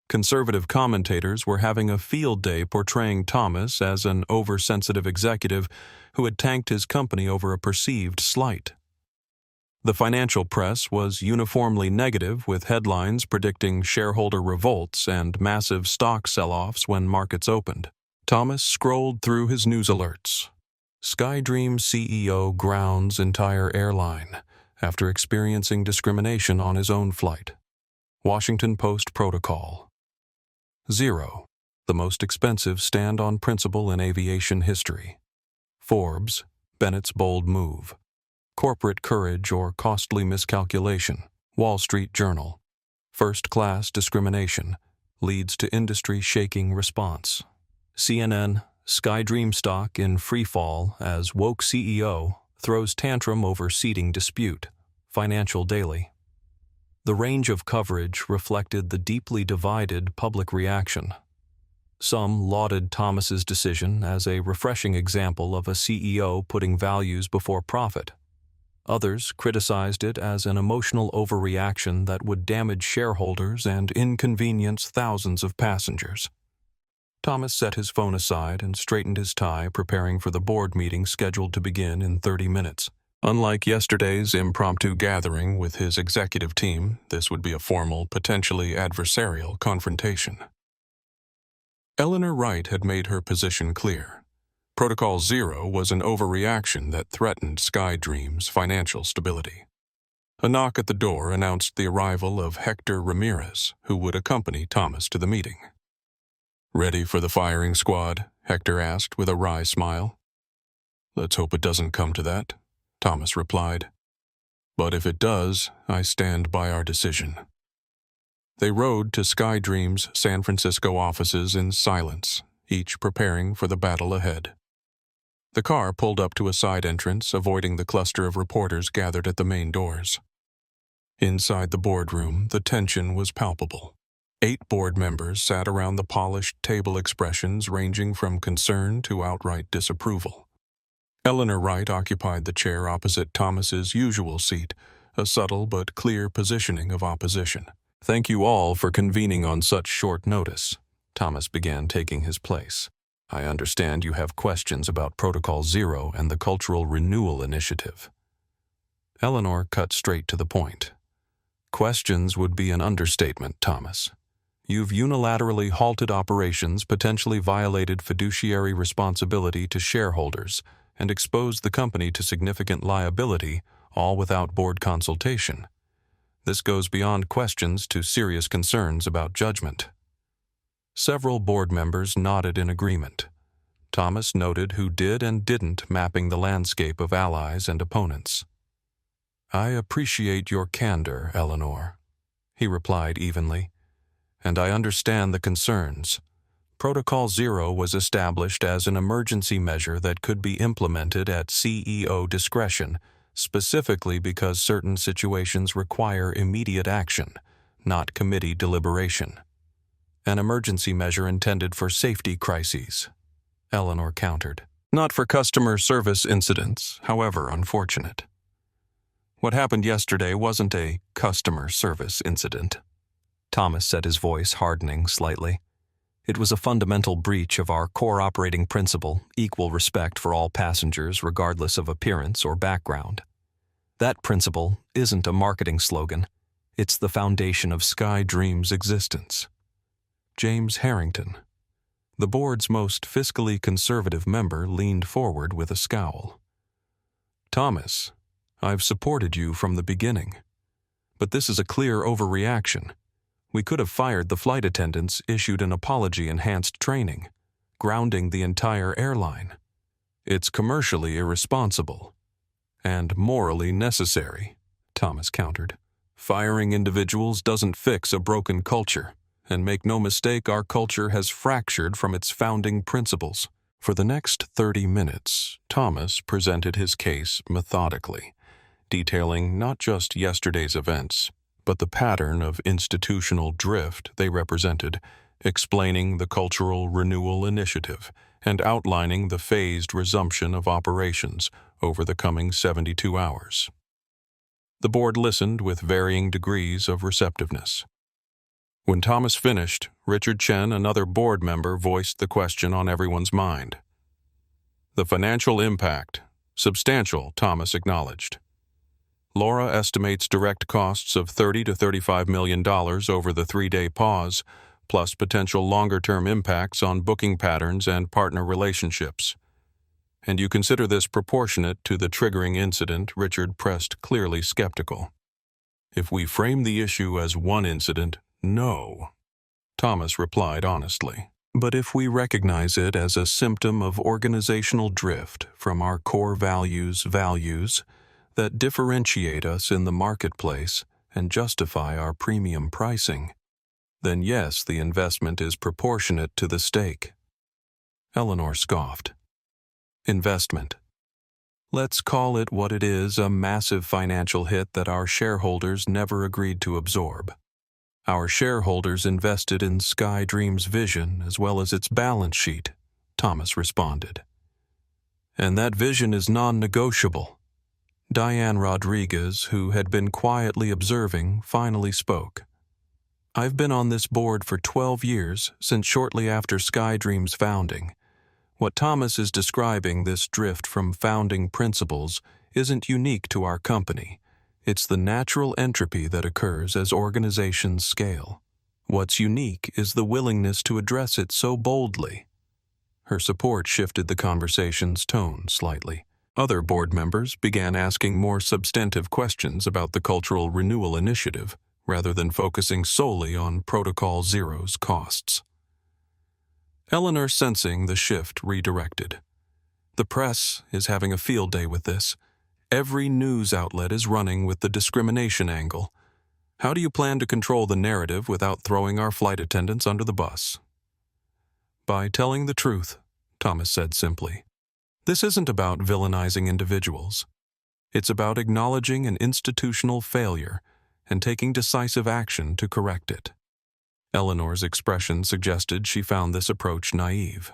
Conservative commentators were having a field day portraying Thomas as an oversensitive executive who had tanked his company over a perceived slight. The financial press was uniformly negative, with headlines predicting shareholder revolts and massive stock sell-offs when markets opened. Thomas scrolled through his news alerts. SkyDream CEO grounds entire airline after experiencing discrimination on his own flight. Washington Post protocol. Zero, the most expensive stand-on principle in aviation history. Forbes, Bennett's bold move. Corporate courage or costly miscalculation. Wall Street Journal. First-class discrimination leads to industry-shaking response. CNN, SkyDream stock in freefall as woke CEO throws tantrum over seating dispute. Financial Daily. The range of coverage reflected the deeply divided public reaction. Some lauded Thomas's decision as a refreshing example of a CEO putting values before profit. Others criticized it as an emotional overreaction that would damage shareholders and inconvenience thousands of passengers. Thomas set his phone aside and straightened his tie, preparing for the board meeting scheduled to begin in 30 minutes. Unlike yesterday's impromptu gathering with his executive team, this would be a formal, potentially adversarial confrontation. Eleanor Wright had made her position clear. Protocol Zero was an overreaction that threatened SkyDream's financial stability. A knock at the door announced the arrival of Hector Ramirez, who would accompany Thomas to the meeting. "Ready for the firing squad?" Hector asked with a wry smile. "Let's hope it doesn't come to that," Thomas replied. "But if it does, I stand by our decision." They rode to SkyDream's San Francisco offices in silence, each preparing for the battle ahead. The car pulled up to a side entrance, avoiding the cluster of reporters gathered at the main doors. Inside the boardroom, the tension was palpable. 8 board members sat around the polished table, expressions ranging from concern to outright disapproval. Eleanor Wright occupied the chair opposite Thomas's usual seat, a subtle but clear positioning of opposition. "Thank you all for convening on such short notice," Thomas began, taking his place. "I understand you have questions about Protocol Zero and the Cultural Renewal Initiative." Eleanor cut straight to the point. "Questions would be an understatement, Thomas. You've unilaterally halted operations, potentially violated fiduciary responsibility to shareholders, and exposed the company to significant liability, all without board consultation. This goes beyond questions to serious concerns about judgment." Several board members nodded in agreement. Thomas noted who did and didn't, mapping the landscape of allies and opponents. "I appreciate your candor, Eleanor," he replied evenly, "and I understand the concerns. Protocol Zero was established as an emergency measure that could be implemented at CEO discretion, specifically because certain situations require immediate action, not committee deliberation. An emergency measure intended for safety crises," Eleanor countered. "Not for customer service incidents, however unfortunate." "What happened yesterday wasn't a customer service incident," Thomas said, his voice hardening slightly. "It was a fundamental breach of our core operating principle, equal respect for all passengers regardless of appearance or background. That principle isn't a marketing slogan. It's the foundation of SkyDream's existence. James Harrington, the board's most fiscally conservative member, leaned forward with a scowl. Thomas, I've supported you from the beginning. But this is a clear overreaction. We could have fired the flight attendants, issued an apology-enhanced training, grounding the entire airline. It's commercially irresponsible and morally necessary, Thomas countered. Firing individuals doesn't fix a broken culture, and make no mistake, our culture has fractured from its founding principles. For the next 30 minutes, Thomas presented his case methodically, detailing not just yesterday's events, but the pattern of institutional drift they represented, explaining the Cultural Renewal Initiative and outlining the phased resumption of operations over the coming 72 hours. The board listened with varying degrees of receptiveness. When Thomas finished, Richard Chen, another board member, voiced the question on everyone's mind. The financial impact, substantial, Thomas acknowledged. Laura estimates direct costs of $30 to $35 million over the 3-day pause, plus potential longer-term impacts on booking patterns and partner relationships. And you consider this proportionate to the triggering incident? Richard pressed, clearly skeptical. If we frame the issue as one incident, no, Thomas replied honestly. But if we recognize it as a symptom of organizational drift from our core values that differentiate us in the marketplace and justify our premium pricing, then yes, the investment is proportionate to the stake. Eleanor scoffed. Investment. Let's call it what it is, a massive financial hit that our shareholders never agreed to absorb. Our shareholders invested in SkyDream's vision as well as its balance sheet, Thomas responded. And that vision is non-negotiable. Diane Rodriguez, who had been quietly observing, finally spoke. I've been on this board for 12 years, since shortly after SkyDream's founding. What Thomas is describing, this drift from founding principles, isn't unique to our company. It's the natural entropy that occurs as organizations scale. What's unique is the willingness to address it so boldly. Her support shifted the conversation's tone slightly. Other board members began asking more substantive questions about the Cultural Renewal Initiative, rather than focusing solely on Protocol Zero's costs. Eleanor, sensing the shift, redirected. The press is having a field day with this. Every news outlet is running with the discrimination angle. How do you plan to control the narrative without throwing our flight attendants under the bus? By telling the truth, Thomas said simply. This isn't about villainizing individuals. It's about acknowledging an institutional failure and taking decisive action to correct it. Eleanor's expression suggested she found this approach naive.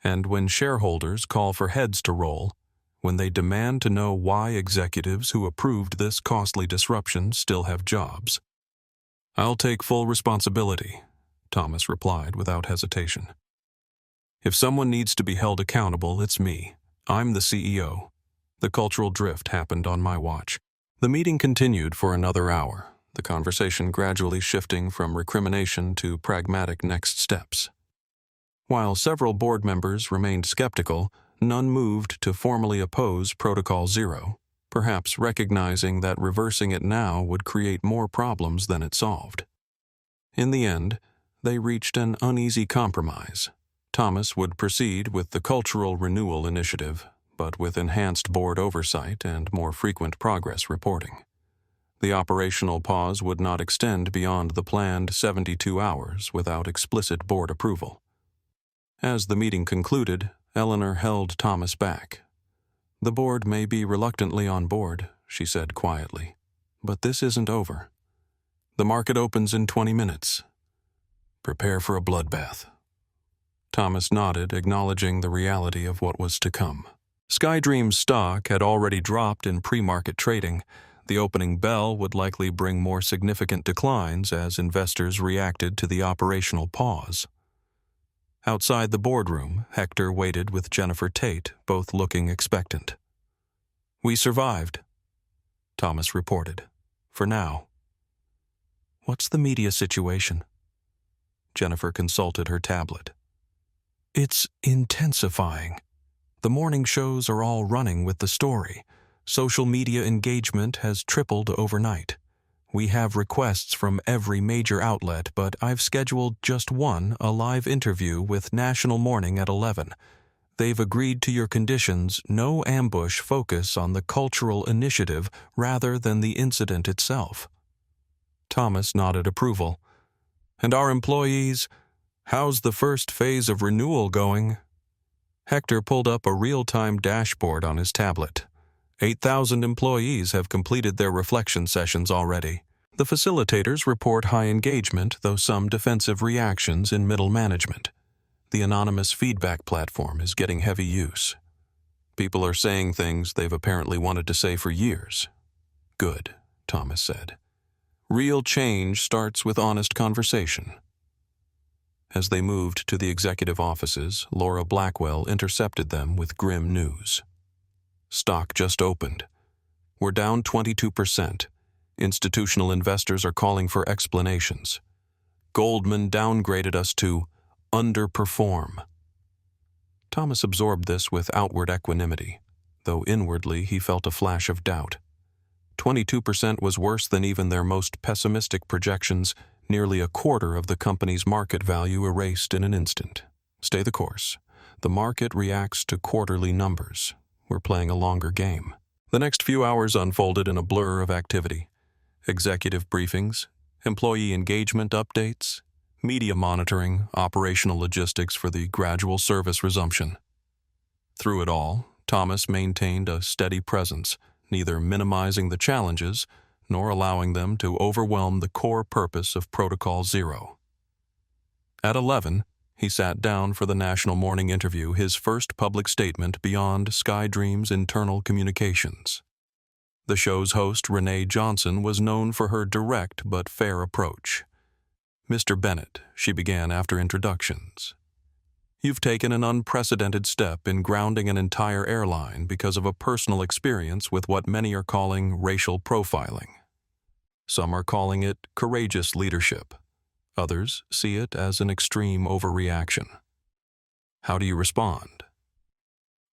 And when shareholders call for heads to roll, when they demand to know why executives who approved this costly disruption still have jobs. I'll take full responsibility, Thomas replied without hesitation. If someone needs to be held accountable, it's me. I'm the CEO. The cultural drift happened on my watch. The meeting continued for another hour, the conversation gradually shifting from recrimination to pragmatic next steps. While several board members remained skeptical, none moved to formally oppose Protocol Zero, perhaps recognizing that reversing it now would create more problems than it solved. In the end, they reached an uneasy compromise. Thomas would proceed with the Cultural Renewal Initiative, but with enhanced board oversight and more frequent progress reporting. The operational pause would not extend beyond the planned 72 hours without explicit board approval. As the meeting concluded, Eleanor held Thomas back. The board may be reluctantly on board, she said quietly, but this isn't over. The market opens in 20 minutes. Prepare for a bloodbath. Thomas nodded, acknowledging the reality of what was to come. SkyDream's stock had already dropped in pre-market trading. The opening bell would likely bring more significant declines as investors reacted to the operational pause. Outside the boardroom, Hector waited with Jennifer Tate, both looking expectant. We survived, Thomas reported. For now. What's the media situation? Jennifer consulted her tablet. It's intensifying. The morning shows are all running with the story. Social media engagement has tripled overnight. We have requests from every major outlet, but I've scheduled just one, a live interview with National Morning at 11. They've agreed to your conditions, no ambush, focus on the cultural initiative rather than the incident itself. Thomas nodded approval. And our employees, how's the first phase of renewal going? Hector pulled up a real-time dashboard on his tablet. 8,000 employees have completed their reflection sessions already. The facilitators report high engagement, though some defensive reactions in middle management. The anonymous feedback platform is getting heavy use. People are saying things they've apparently wanted to say for years. Good, Thomas said. Real change starts with honest conversation. As they moved to the executive offices, Laura Blackwell intercepted them with grim news. Stock just opened. We're down 22%. Institutional investors are calling for explanations. Goldman downgraded us to underperform. Thomas absorbed this with outward equanimity, though inwardly he felt a flash of doubt. 22% was worse than even their most pessimistic projections, nearly a quarter of the company's market value erased in an instant. Stay the course. The market reacts to quarterly numbers. We're playing a longer game. The next few hours unfolded in a blur of activity. Executive briefings, employee engagement updates, media monitoring, operational logistics for the gradual service resumption. Through it all, Thomas maintained a steady presence, neither minimizing the challenges nor allowing them to overwhelm the core purpose of Protocol Zero. At 11, he sat down for the National Morning interview, his first public statement beyond SkyDream's internal communications. The show's host, Renee Johnson, was known for her direct but fair approach. Mr. Bennett, she began after introductions. You've taken an unprecedented step in grounding an entire airline because of a personal experience with what many are calling racial profiling. Some are calling it courageous leadership. Others see it as an extreme overreaction. How do you respond?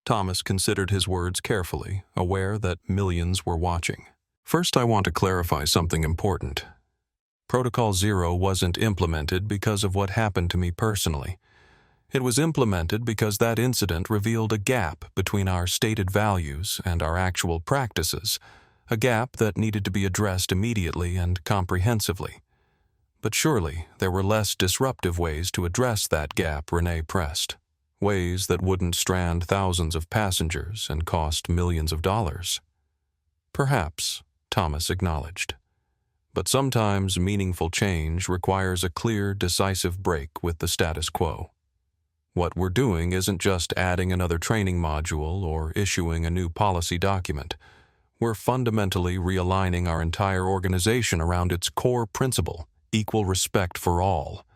Thomas considered his words carefully, aware that millions were watching. First, I want to clarify something important. Protocol Zero wasn't implemented because of what happened to me personally. It was implemented because that incident revealed a gap between our stated values and our actual practices, a gap that needed to be addressed immediately and comprehensively. But surely there were less disruptive ways to address that gap, Renee pressed. Ways that wouldn't strand thousands of passengers and cost millions of dollars. Perhaps, Thomas acknowledged. But sometimes meaningful change requires a clear, decisive break with the status quo. What we're doing isn't just adding another training module or issuing a new policy document. We're fundamentally realigning our entire organization around its core principle, equal respect for all.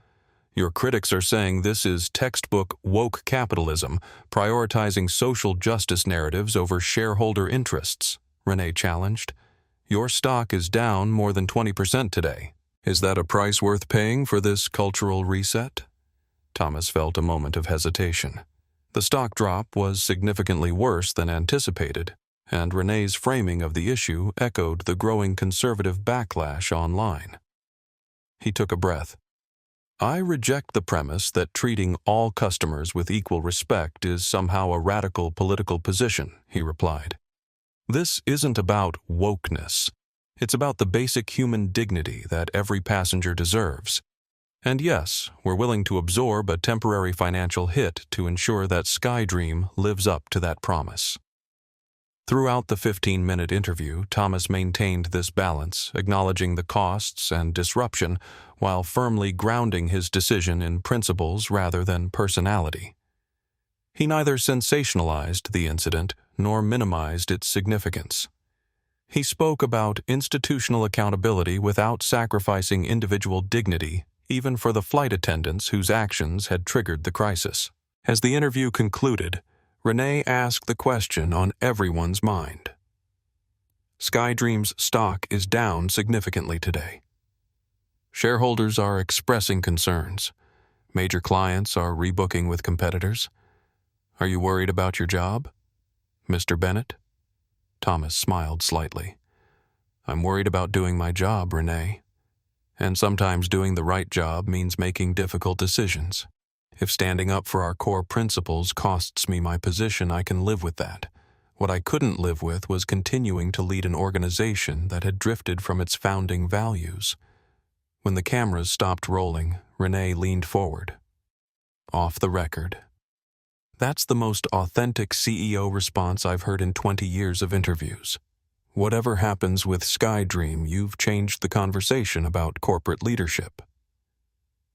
Your critics are saying this is textbook woke capitalism, prioritizing social justice narratives over shareholder interests, Renee challenged. Your stock is down more than 20% today. Is that a price worth paying for this cultural reset? Thomas felt a moment of hesitation. The stock drop was significantly worse than anticipated, and Renee's framing of the issue echoed the growing conservative backlash online. He took a breath. I reject the premise that treating all customers with equal respect is somehow a radical political position, he replied. This isn't about wokeness. It's about the basic human dignity that every passenger deserves. And yes, we're willing to absorb a temporary financial hit to ensure that SkyDream lives up to that promise. Throughout the 15-minute interview, Thomas maintained this balance, acknowledging the costs and disruption while firmly grounding his decision in principles rather than personality. He neither sensationalized the incident nor minimized its significance. He spoke about institutional accountability without sacrificing individual dignity, even for the flight attendants whose actions had triggered the crisis. As the interview concluded, Renee asked the question on everyone's mind. SkyDream's stock is down significantly today. Shareholders are expressing concerns. Major clients are rebooking with competitors. Are you worried about your job, Mr. Bennett? Thomas smiled slightly. I'm worried about doing my job, Renee. And sometimes doing the right job means making difficult decisions. If standing up for our core principles costs me my position, I can live with that. What I couldn't live with was continuing to lead an organization that had drifted from its founding values. When the cameras stopped rolling, Renee leaned forward. Off the record. That's the most authentic CEO response I've heard in 20 years of interviews. Whatever happens with SkyDream, you've changed the conversation about corporate leadership.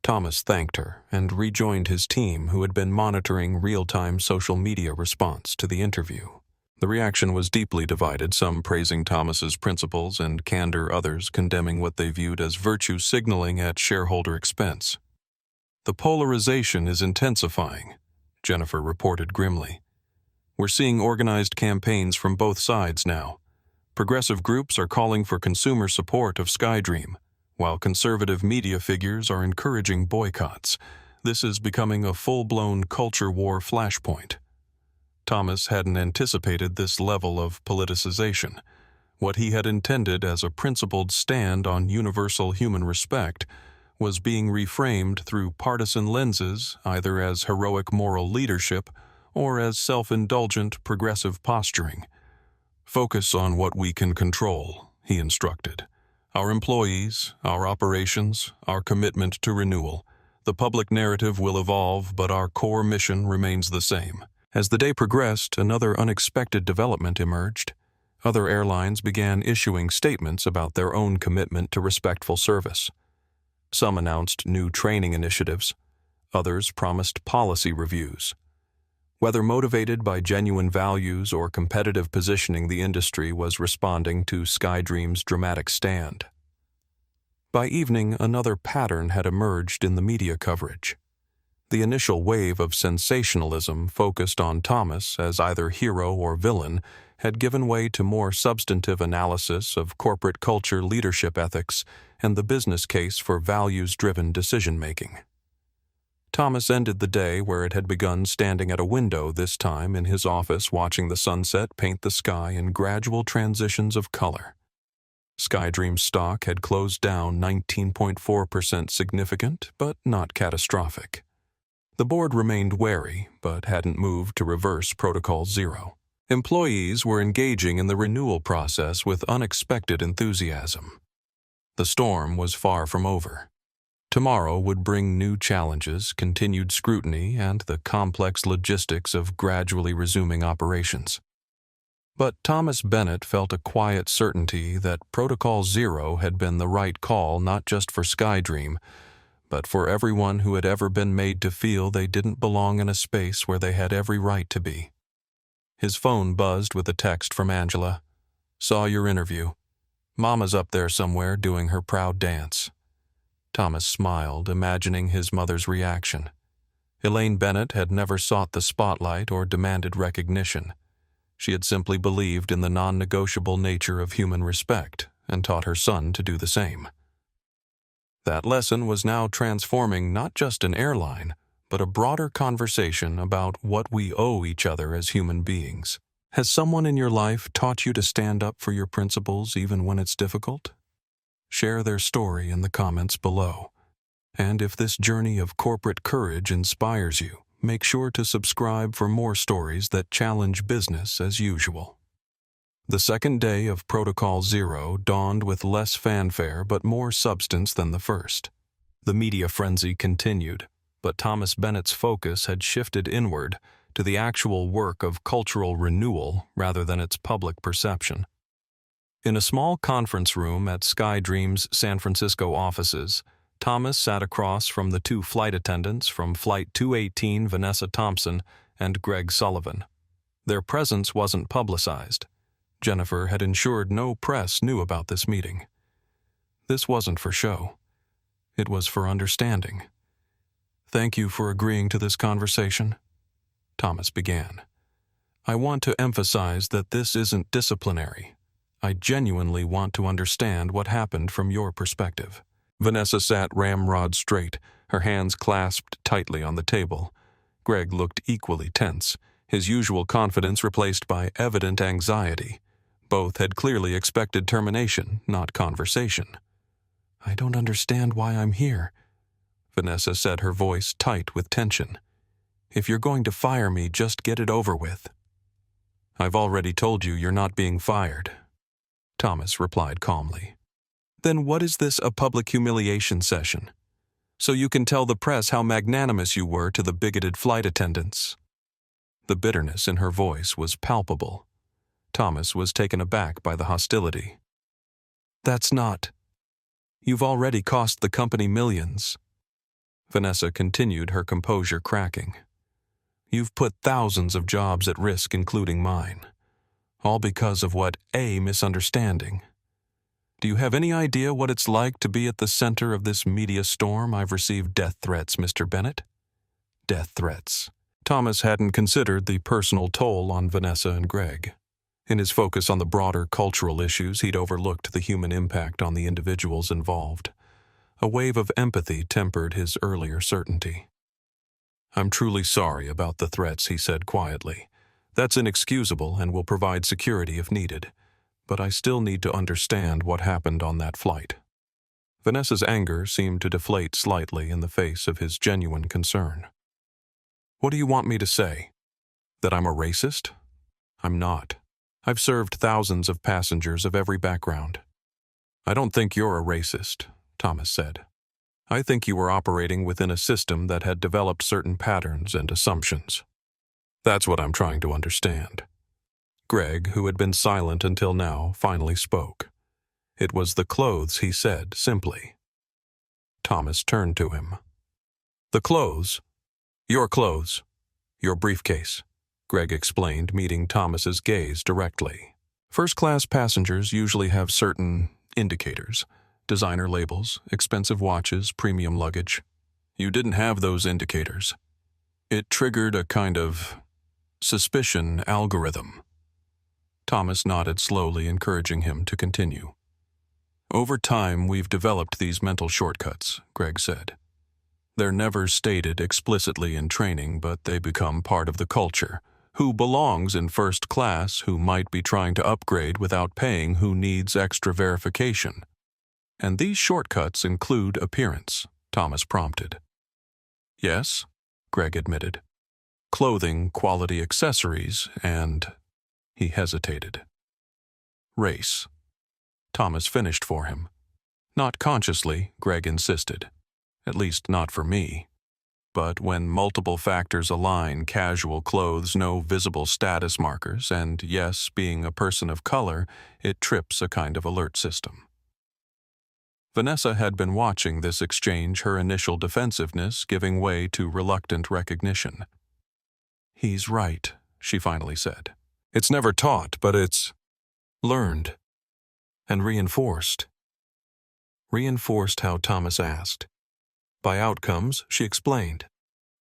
Thomas thanked her and rejoined his team, who had been monitoring real-time social media response to the interview. The reaction was deeply divided, some praising Thomas's principles and candor, others condemning what they viewed as virtue signaling at shareholder expense. The polarization is intensifying, Jennifer reported grimly. We're seeing organized campaigns from both sides now. Progressive groups are calling for consumer support of SkyDream, while conservative media figures are encouraging boycotts. This is becoming a full-blown culture war flashpoint. Thomas hadn't anticipated this level of politicization. What he had intended as a principled stand on universal human respect was being reframed through partisan lenses, either as heroic moral leadership or as self-indulgent progressive posturing. Focus on what we can control, he instructed. Our employees, our operations, our commitment to renewal. The public narrative will evolve, but our core mission remains the same. As the day progressed, another unexpected development emerged. Other airlines began issuing statements about their own commitment to respectful service. Some announced new training initiatives. Others promised policy reviews. Whether motivated by genuine values or competitive positioning, the industry was responding to SkyDream's dramatic stand. By evening, another pattern had emerged in the media coverage. The initial wave of sensationalism focused on Thomas as either hero or villain had given way to more substantive analysis of corporate culture, leadership ethics, and the business case for values-driven decision-making. Thomas ended the day where it had begun, standing at a window, this time in his office, watching the sunset paint the sky in gradual transitions of color. SkyDream stock had closed down 19.4%, significant but not catastrophic. The board remained wary, but hadn't moved to reverse Protocol Zero. Employees were engaging in the renewal process with unexpected enthusiasm. The storm was far from over. Tomorrow would bring new challenges, continued scrutiny, and the complex logistics of gradually resuming operations. But Thomas Bennett felt a quiet certainty that Protocol Zero had been the right call, not just for SkyDream, but for everyone who had ever been made to feel they didn't belong in a space where they had every right to be. His phone buzzed with a text from Angela. "Saw your interview. Mama's up there somewhere doing her proud dance." Thomas smiled, imagining his mother's reaction. Elaine Bennett had never sought the spotlight or demanded recognition. She had simply believed in the non-negotiable nature of human respect and taught her son to do the same. That lesson was now transforming not just an airline, but a broader conversation about what we owe each other as human beings. Has someone in your life taught you to stand up for your principles even when it's difficult? Share their story in the comments below. And if this journey of corporate courage inspires you, make sure to subscribe for more stories that challenge business as usual. The second day of Protocol Zero dawned with less fanfare but more substance than the first. The media frenzy continued, but Thomas Bennett's focus had shifted inward to the actual work of cultural renewal rather than its public perception. In a small conference room at SkyDream's San Francisco offices, Thomas sat across from the two flight attendants from Flight 218, Vanessa Thompson and Greg Sullivan. Their presence wasn't publicized. Jennifer had ensured no press knew about this meeting. This wasn't for show. It was for understanding. "Thank you for agreeing to this conversation," Thomas began. "I want to emphasize that this isn't disciplinary. I genuinely want to understand what happened from your perspective. Vanessa sat ramrod straight, her hands clasped tightly on the table. Greg looked equally tense, his usual confidence replaced by evident anxiety. Both had clearly expected termination, not conversation. "I don't understand why I'm here," Vanessa said, her voice tight with tension. "If you're going to fire me, just get it over with." "I've already told you you're not being fired," Thomas replied calmly. "Then what is this, a public humiliation session? So you can tell the press how magnanimous you were to the bigoted flight attendants." The bitterness in her voice was palpable. Thomas was taken aback by the hostility. "That's not. You've already cost the company millions." Vanessa continued, her composure cracking. "You've put thousands of jobs at risk, including mine. All because of a misunderstanding. Do you have any idea what it's like to be at the center of this media storm? I've received death threats, Mr. Bennett." Death threats. Thomas hadn't considered the personal toll on Vanessa and Greg. In his focus on the broader cultural issues, he'd overlooked the human impact on the individuals involved. A wave of empathy tempered his earlier certainty. "I'm truly sorry about the threats," he said quietly. "That's inexcusable and will provide security if needed. But I still need to understand what happened on that flight." Vanessa's anger seemed to deflate slightly in the face of his genuine concern. "What do you want me to say? That I'm a racist? I'm not. I've served thousands of passengers of every background." "I don't think you're a racist," Thomas said. "I think you were operating within a system that had developed certain patterns and assumptions. That's what I'm trying to understand." Greg, who had been silent until now, finally spoke. It was the clothes, he said simply. Thomas turned to him. "The clothes? Your clothes. Your briefcase," Greg explained, meeting Thomas's gaze directly. "First-class passengers usually have certain indicators. Designer labels, expensive watches, premium luggage. You didn't have those indicators. It triggered a kind of suspicion algorithm." Thomas nodded slowly, encouraging him to continue. "Over time, we've developed these mental shortcuts," Greg said. "They're never stated explicitly in training, but they become part of the culture. Who belongs in first class, who might be trying to upgrade without paying, who needs extra verification. And these shortcuts include appearance," Thomas prompted. "Yes," Greg admitted. "Clothing, quality accessories, and..." He hesitated. "Race." Thomas finished for him. "Not consciously," Greg insisted. "At least not for me. But when multiple factors align, casual clothes, no visible status markers, and yes, being a person of color, it trips a kind of alert system." Vanessa had been watching this exchange, her initial defensiveness giving way to reluctant recognition. "He's right," she finally said. "It's never taught, but it's learned and reinforced." Reinforced how Thomas asked. "By outcomes," she explained.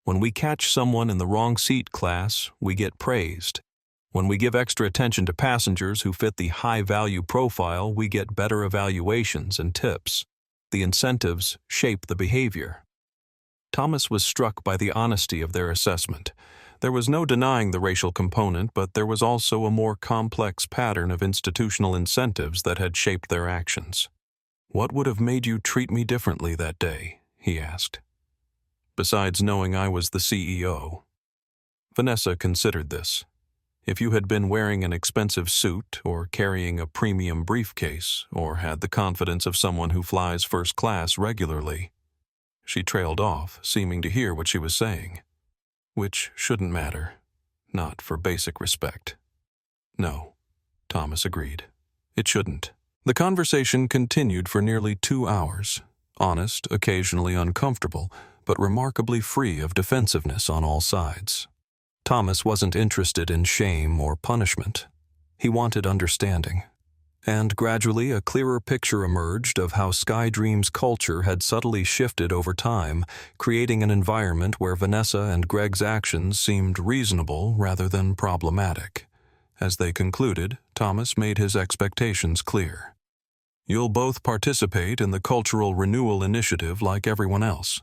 "When we catch someone in the wrong seat class, we get praised. When we give extra attention to passengers who fit the high-value profile, we get better evaluations and tips. The incentives shape the behavior." Thomas was struck by the honesty of their assessment. There was no denying the racial component, but there was also a more complex pattern of institutional incentives that had shaped their actions. "What would have made you treat me differently that day?" he asked. "Besides knowing I was the CEO." Vanessa considered this. If you had been wearing an expensive suit, or carrying a premium briefcase, or had the confidence of someone who flies first class regularly. She trailed off, seeming to hear what she was saying. "Which shouldn't matter. Not for basic respect." "No," Thomas agreed. "It shouldn't." The conversation continued for nearly 2 hours. Honest, occasionally uncomfortable, but remarkably free of defensiveness on all sides. Thomas wasn't interested in shame or punishment. He wanted understanding. And gradually a clearer picture emerged of how SkyDream's culture had subtly shifted over time, creating an environment where Vanessa and Greg's actions seemed reasonable rather than problematic. As they concluded, Thomas made his expectations clear. You'll both participate in the cultural renewal initiative like everyone else.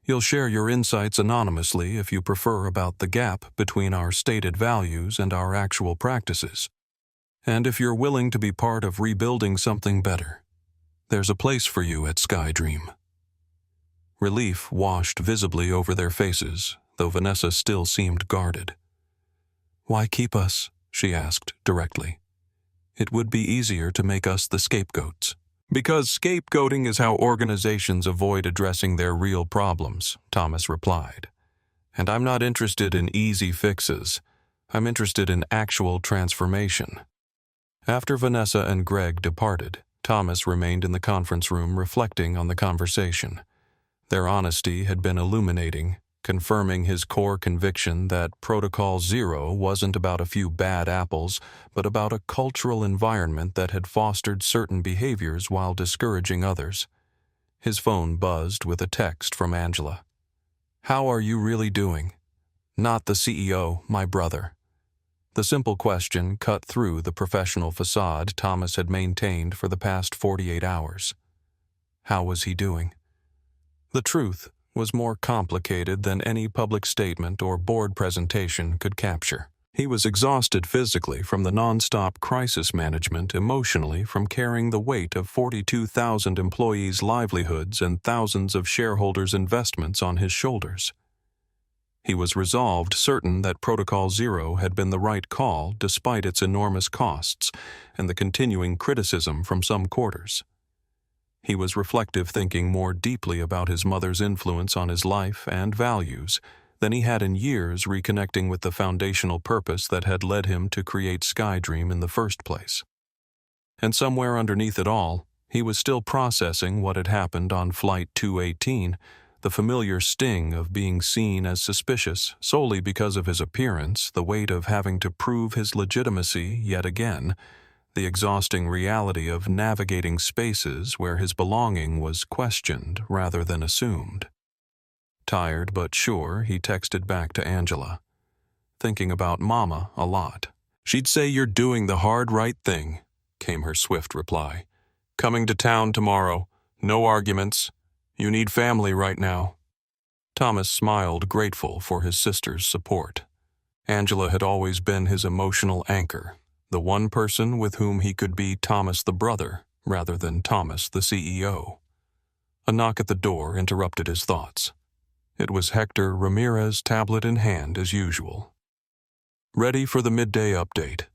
You'll share your insights anonymously if you prefer about the gap between our stated values and our actual practices. And if you're willing to be part of rebuilding something better, there's a place for you at SkyDream. Relief washed visibly over their faces, though Vanessa still seemed guarded. "Why keep us?" she asked directly. "It would be easier to make us the scapegoats." "Because scapegoating is how organizations avoid addressing their real problems," Thomas replied. "And I'm not interested in easy fixes. I'm interested in actual transformation." After Vanessa and Greg departed, Thomas remained in the conference room reflecting on the conversation. Their honesty had been illuminating, confirming his core conviction that Protocol Zero wasn't about a few bad apples, but about a cultural environment that had fostered certain behaviors while discouraging others. His phone buzzed with a text from Angela. "How are you really doing?" "Not the CEO, my brother." The simple question cut through the professional facade Thomas had maintained for the past 48 hours. How was he doing? The truth was more complicated than any public statement or board presentation could capture. He was exhausted physically from the non-stop crisis management, emotionally from carrying the weight of 42,000 employees' livelihoods and thousands of shareholders' investments on his shoulders. He was resolved, certain that Protocol Zero had been the right call despite its enormous costs and the continuing criticism from some quarters. He was reflective, thinking more deeply about his mother's influence on his life and values than he had in years, reconnecting with the foundational purpose that had led him to create SkyDream in the first place. And somewhere underneath it all, he was still processing what had happened on Flight 218, the familiar sting of being seen as suspicious solely because of his appearance, the weight of having to prove his legitimacy yet again, the exhausting reality of navigating spaces where his belonging was questioned rather than assumed. Tired but sure, he texted back to Angela. "Thinking about Mama a lot. She'd say you're doing the hard right thing," came her swift reply. "Coming to town tomorrow. No arguments. You need family right now." Thomas smiled, grateful for his sister's support. Angela had always been his emotional anchor, the one person with whom he could be Thomas the brother rather than Thomas the CEO. A knock at the door interrupted his thoughts. It was Hector Ramirez, tablet in hand as usual. "Ready for the midday update?"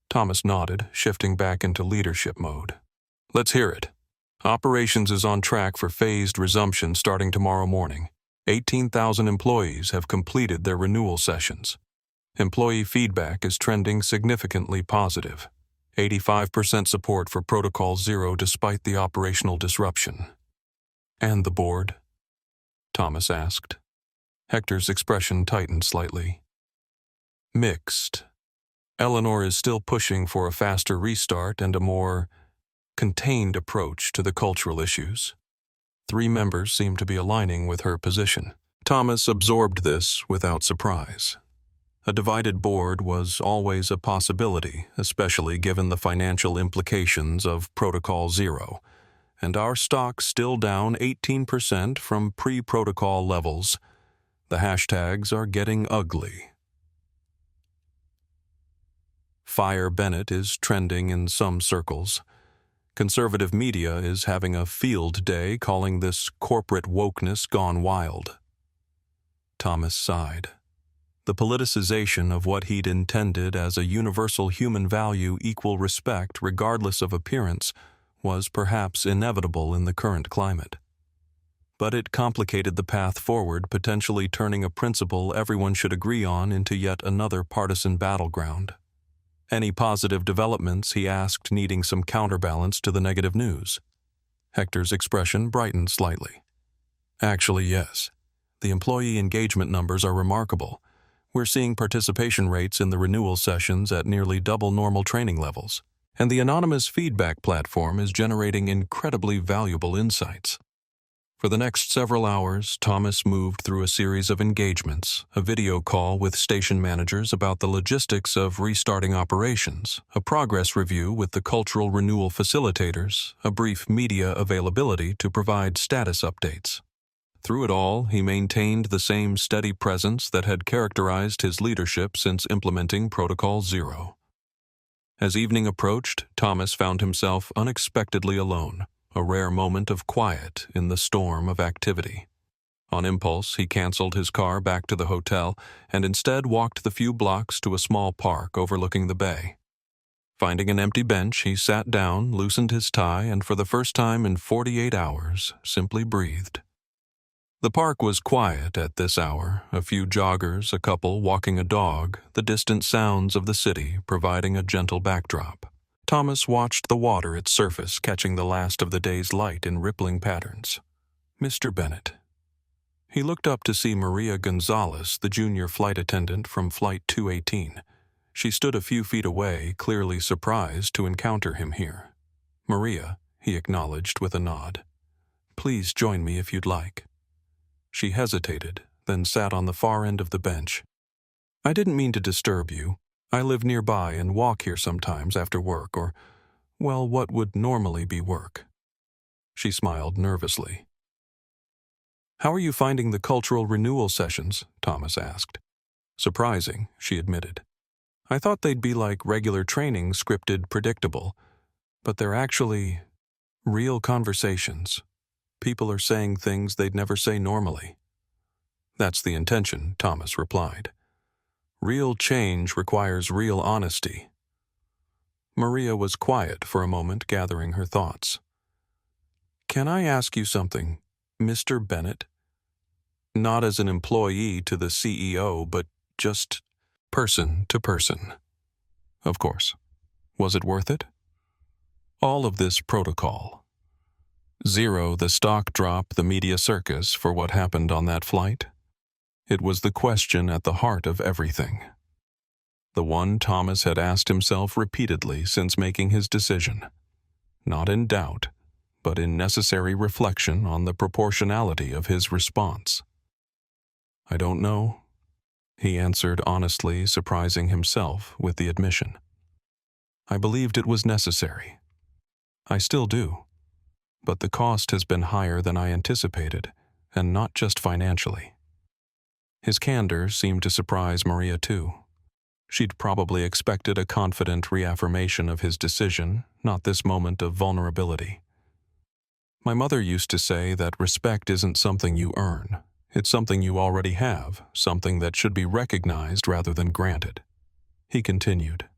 Thomas nodded, shifting back into leadership mode. "Let's hear it. Operations is on track for phased resumption starting tomorrow morning. 18,000 employees have completed their renewal sessions. Employee feedback is trending significantly positive. 85% support for Protocol Zero despite the operational disruption." "And the board?" Thomas asked. Hector's expression tightened slightly. "Mixed. Eleanor is still pushing for a faster restart and a more contained approach to the cultural issues. 3 members seem to be aligning with her position." Thomas absorbed this without surprise. A divided board was always a possibility, especially given the financial implications of Protocol Zero, and our stock still down 18% from pre-protocol levels. The hashtags are getting ugly. Fire Bennett is trending in some circles. Conservative media is having a field day calling this corporate wokeness gone wild. Thomas sighed. The politicization of what he'd intended as a universal human value, equal respect regardless of appearance, was perhaps inevitable in the current climate. But it complicated the path forward, potentially turning a principle everyone should agree on into yet another partisan battleground. Any positive developments, he asked, needing some counterbalance to the negative news. Hector's expression brightened slightly. "Actually, yes. The employee engagement numbers are remarkable. We're seeing participation rates in the renewal sessions at nearly double normal training levels, and the anonymous feedback platform is generating incredibly valuable insights. For the next several hours, Thomas moved through a series of engagements, a video call with station managers about the logistics of restarting operations, a progress review with the cultural renewal facilitators, a brief media availability to provide status updates. Through it all, he maintained the same steady presence that had characterized his leadership since implementing Protocol Zero. As evening approached, Thomas found himself unexpectedly alone, a rare moment of quiet in the storm of activity. On impulse, he canceled his car back to the hotel and instead walked the few blocks to a small park overlooking the bay. Finding an empty bench, he sat down, loosened his tie, and for the first time in 48 hours, simply breathed. The park was quiet at this hour, a few joggers, a couple walking a dog, the distant sounds of the city providing a gentle backdrop. Thomas watched the water its surface catching the last of the day's light in rippling patterns. Mr. Bennett. He looked up to see Maria Gonzalez, the junior flight attendant from Flight 218. She stood a few feet away, clearly surprised to encounter him here. Maria, he acknowledged with a nod. Please join me if you'd like. She hesitated, then sat on the far end of the bench. I didn't mean to disturb you. I live nearby and walk here sometimes after work, or, well, what would normally be work. She smiled nervously. How are you finding the cultural renewal sessions? Thomas asked. Surprising, she admitted. I thought they'd be like regular training, scripted, predictable, but they're actually real conversations. People are saying things they'd never say normally. That's the intention, Thomas replied. Real change requires real honesty. Maria was quiet for a moment, gathering her thoughts. Can I ask you something, Mr. Bennett? Not as an employee to the CEO, but just person to person. Of course. Was it worth it? All of this protocol. Zero the stock drop, the media circus for what happened on that flight. It was the question at the heart of everything. The one Thomas had asked himself repeatedly since making his decision. Not in doubt, but in necessary reflection on the proportionality of his response. I don't know, he answered honestly, surprising himself with the admission. I believed it was necessary. I still do. But the cost has been higher than I anticipated, and not just financially. His candor seemed to surprise Maria too. She'd probably expected a confident reaffirmation of his decision, not this moment of vulnerability. My mother used to say that respect isn't something you earn. It's something you already have, something that should be recognized rather than granted. He continued.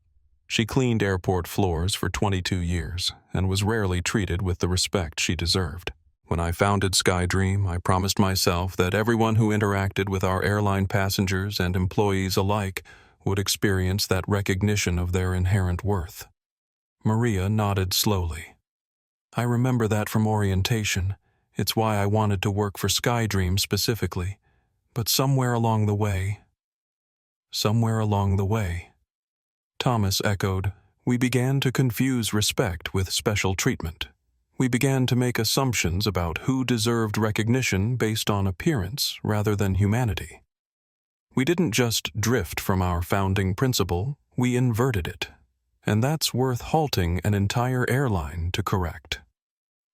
She cleaned airport floors for 22 years and was rarely treated with the respect she deserved. When I founded SkyDream, I promised myself that everyone who interacted with our airline passengers and employees alike would experience that recognition of their inherent worth. Maria nodded slowly. I remember that from orientation. It's why I wanted to work for SkyDream specifically. But somewhere along the way, Thomas echoed, we began to confuse respect with special treatment. We began to make assumptions about who deserved recognition based on appearance rather than humanity. We didn't just drift from our founding principle, we inverted it. And that's worth halting an entire airline to correct.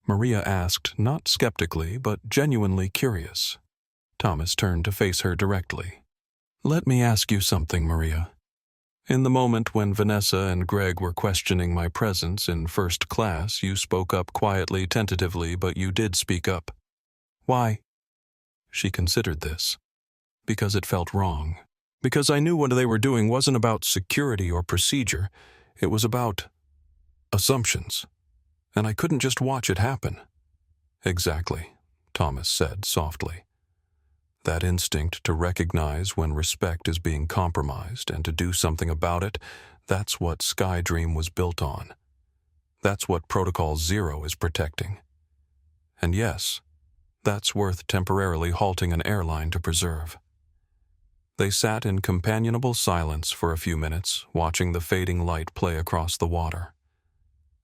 Maria asked, not skeptically, but genuinely curious. Thomas turned to face her directly. Let me ask you something, Maria. In the moment when Vanessa and Greg were questioning my presence in first class, you spoke up quietly, tentatively, but you did speak up. Why? She considered this. Because it felt wrong. Because I knew what they were doing wasn't about security or procedure. It was about assumptions. And I couldn't just watch it happen. Exactly, Thomas said softly. That instinct to recognize when respect is being compromised and to do something about it, that's what SkyDream was built on. That's what Protocol Zero is protecting. And yes, that's worth temporarily halting an airline to preserve. They sat in companionable silence for a few minutes, watching the fading light play across the water.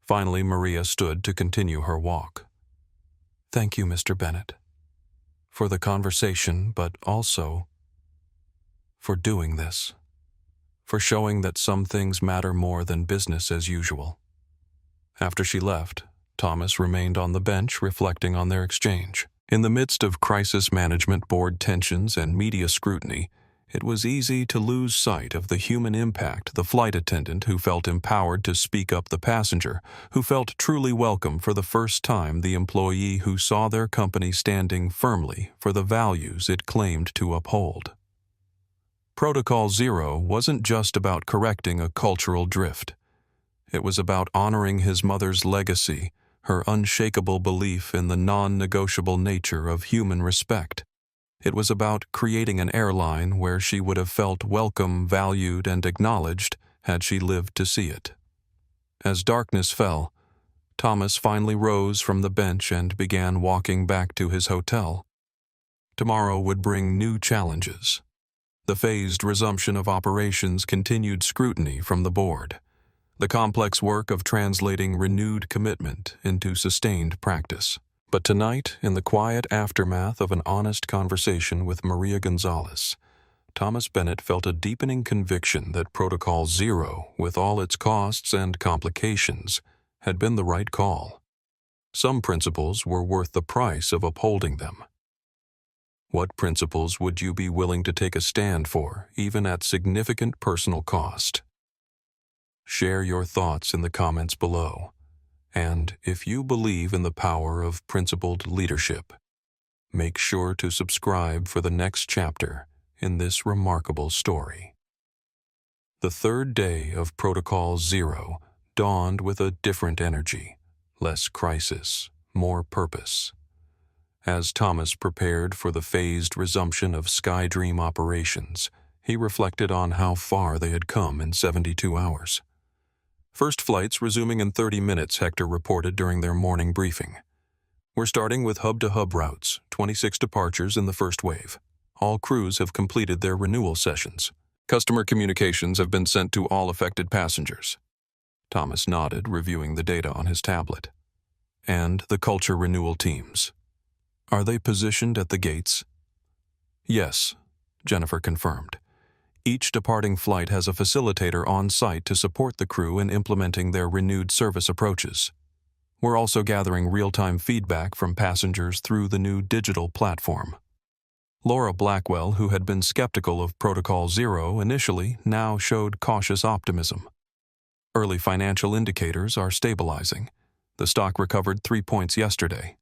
Finally, Maria stood to continue her walk. Thank you, Mr. Bennett. for the conversation, but also for doing this, for showing that some things matter more than business as usual. After she left, Thomas remained on the bench reflecting on their exchange. In the midst of crisis management board tensions and media scrutiny, it was easy to lose sight of the human impact, the flight attendant who felt empowered to speak up, the passenger who felt truly welcome for the first time, the employee who saw their company standing firmly for the values it claimed to uphold. Protocol Zero wasn't just about correcting a cultural drift. It was about honoring his mother's legacy, her unshakable belief in the non-negotiable nature of human respect. It was about creating an airline where she would have felt welcome, valued, and acknowledged had she lived to see it. As darkness fell, Thomas finally rose from the bench and began walking back to his hotel. Tomorrow would bring new challenges. The phased resumption of operations, continued scrutiny from the board, the complex work of translating renewed commitment into sustained practice. But tonight, in the quiet aftermath of an honest conversation with Maria Gonzalez, Thomas Bennett felt a deepening conviction that Protocol Zero, with all its costs and complications, had been the right call. Some principles were worth the price of upholding them. What principles would you be willing to take a stand for, even at significant personal cost? Share your thoughts in the comments below. And if you believe in the power of principled leadership, make sure to subscribe for the next chapter in this remarkable story. The third day of Protocol Zero dawned with a different energy, less crisis, more purpose. As Thomas prepared for the phased resumption of SkyDream operations, he reflected on how far they had come in 72 hours. First flights resuming in 30 minutes, Hector reported during their morning briefing. We're starting with hub-to-hub routes, 26 departures in the first wave. All crews have completed their renewal sessions. Customer communications have been sent to all affected passengers. Thomas nodded, reviewing the data on his tablet. And the culture renewal teams. Are they positioned at the gates? Yes, Jennifer confirmed. Each departing flight has a facilitator on site to support the crew in implementing their renewed service approaches. We're also gathering real-time feedback from passengers through the new digital platform. Laura Blackwell, who had been skeptical of Protocol Zero initially, now showed cautious optimism. Early financial indicators are stabilizing. The stock recovered 3 points yesterday.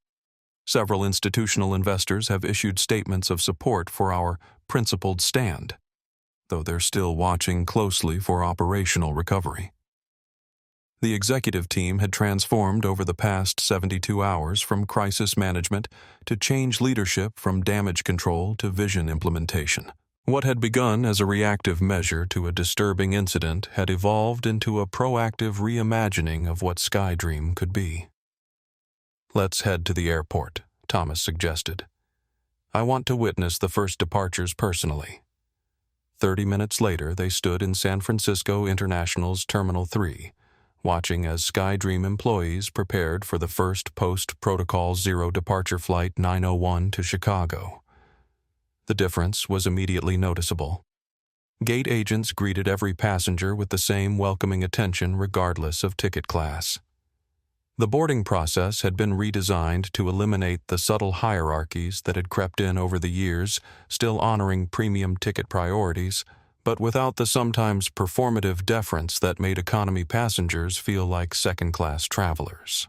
Several institutional investors have issued statements of support for our principled stand, though they're still watching closely for operational recovery. The executive team had transformed over the past 72 hours from crisis management to change leadership, from damage control to vision implementation. What had begun as a reactive measure to a disturbing incident had evolved into a proactive reimagining of what SkyDream could be. Let's head to the airport, Thomas suggested. I want to witness the first departures personally. 30 minutes later, they stood in San Francisco International's Terminal 3, watching as SkyDream employees prepared for the first post-Protocol Zero departure flight 901 to Chicago. The difference was immediately noticeable. Gate agents greeted every passenger with the same welcoming attention regardless of ticket class. The boarding process had been redesigned to eliminate the subtle hierarchies that had crept in over the years, still honoring premium ticket priorities, but without the sometimes performative deference that made economy passengers feel like second-class travelers.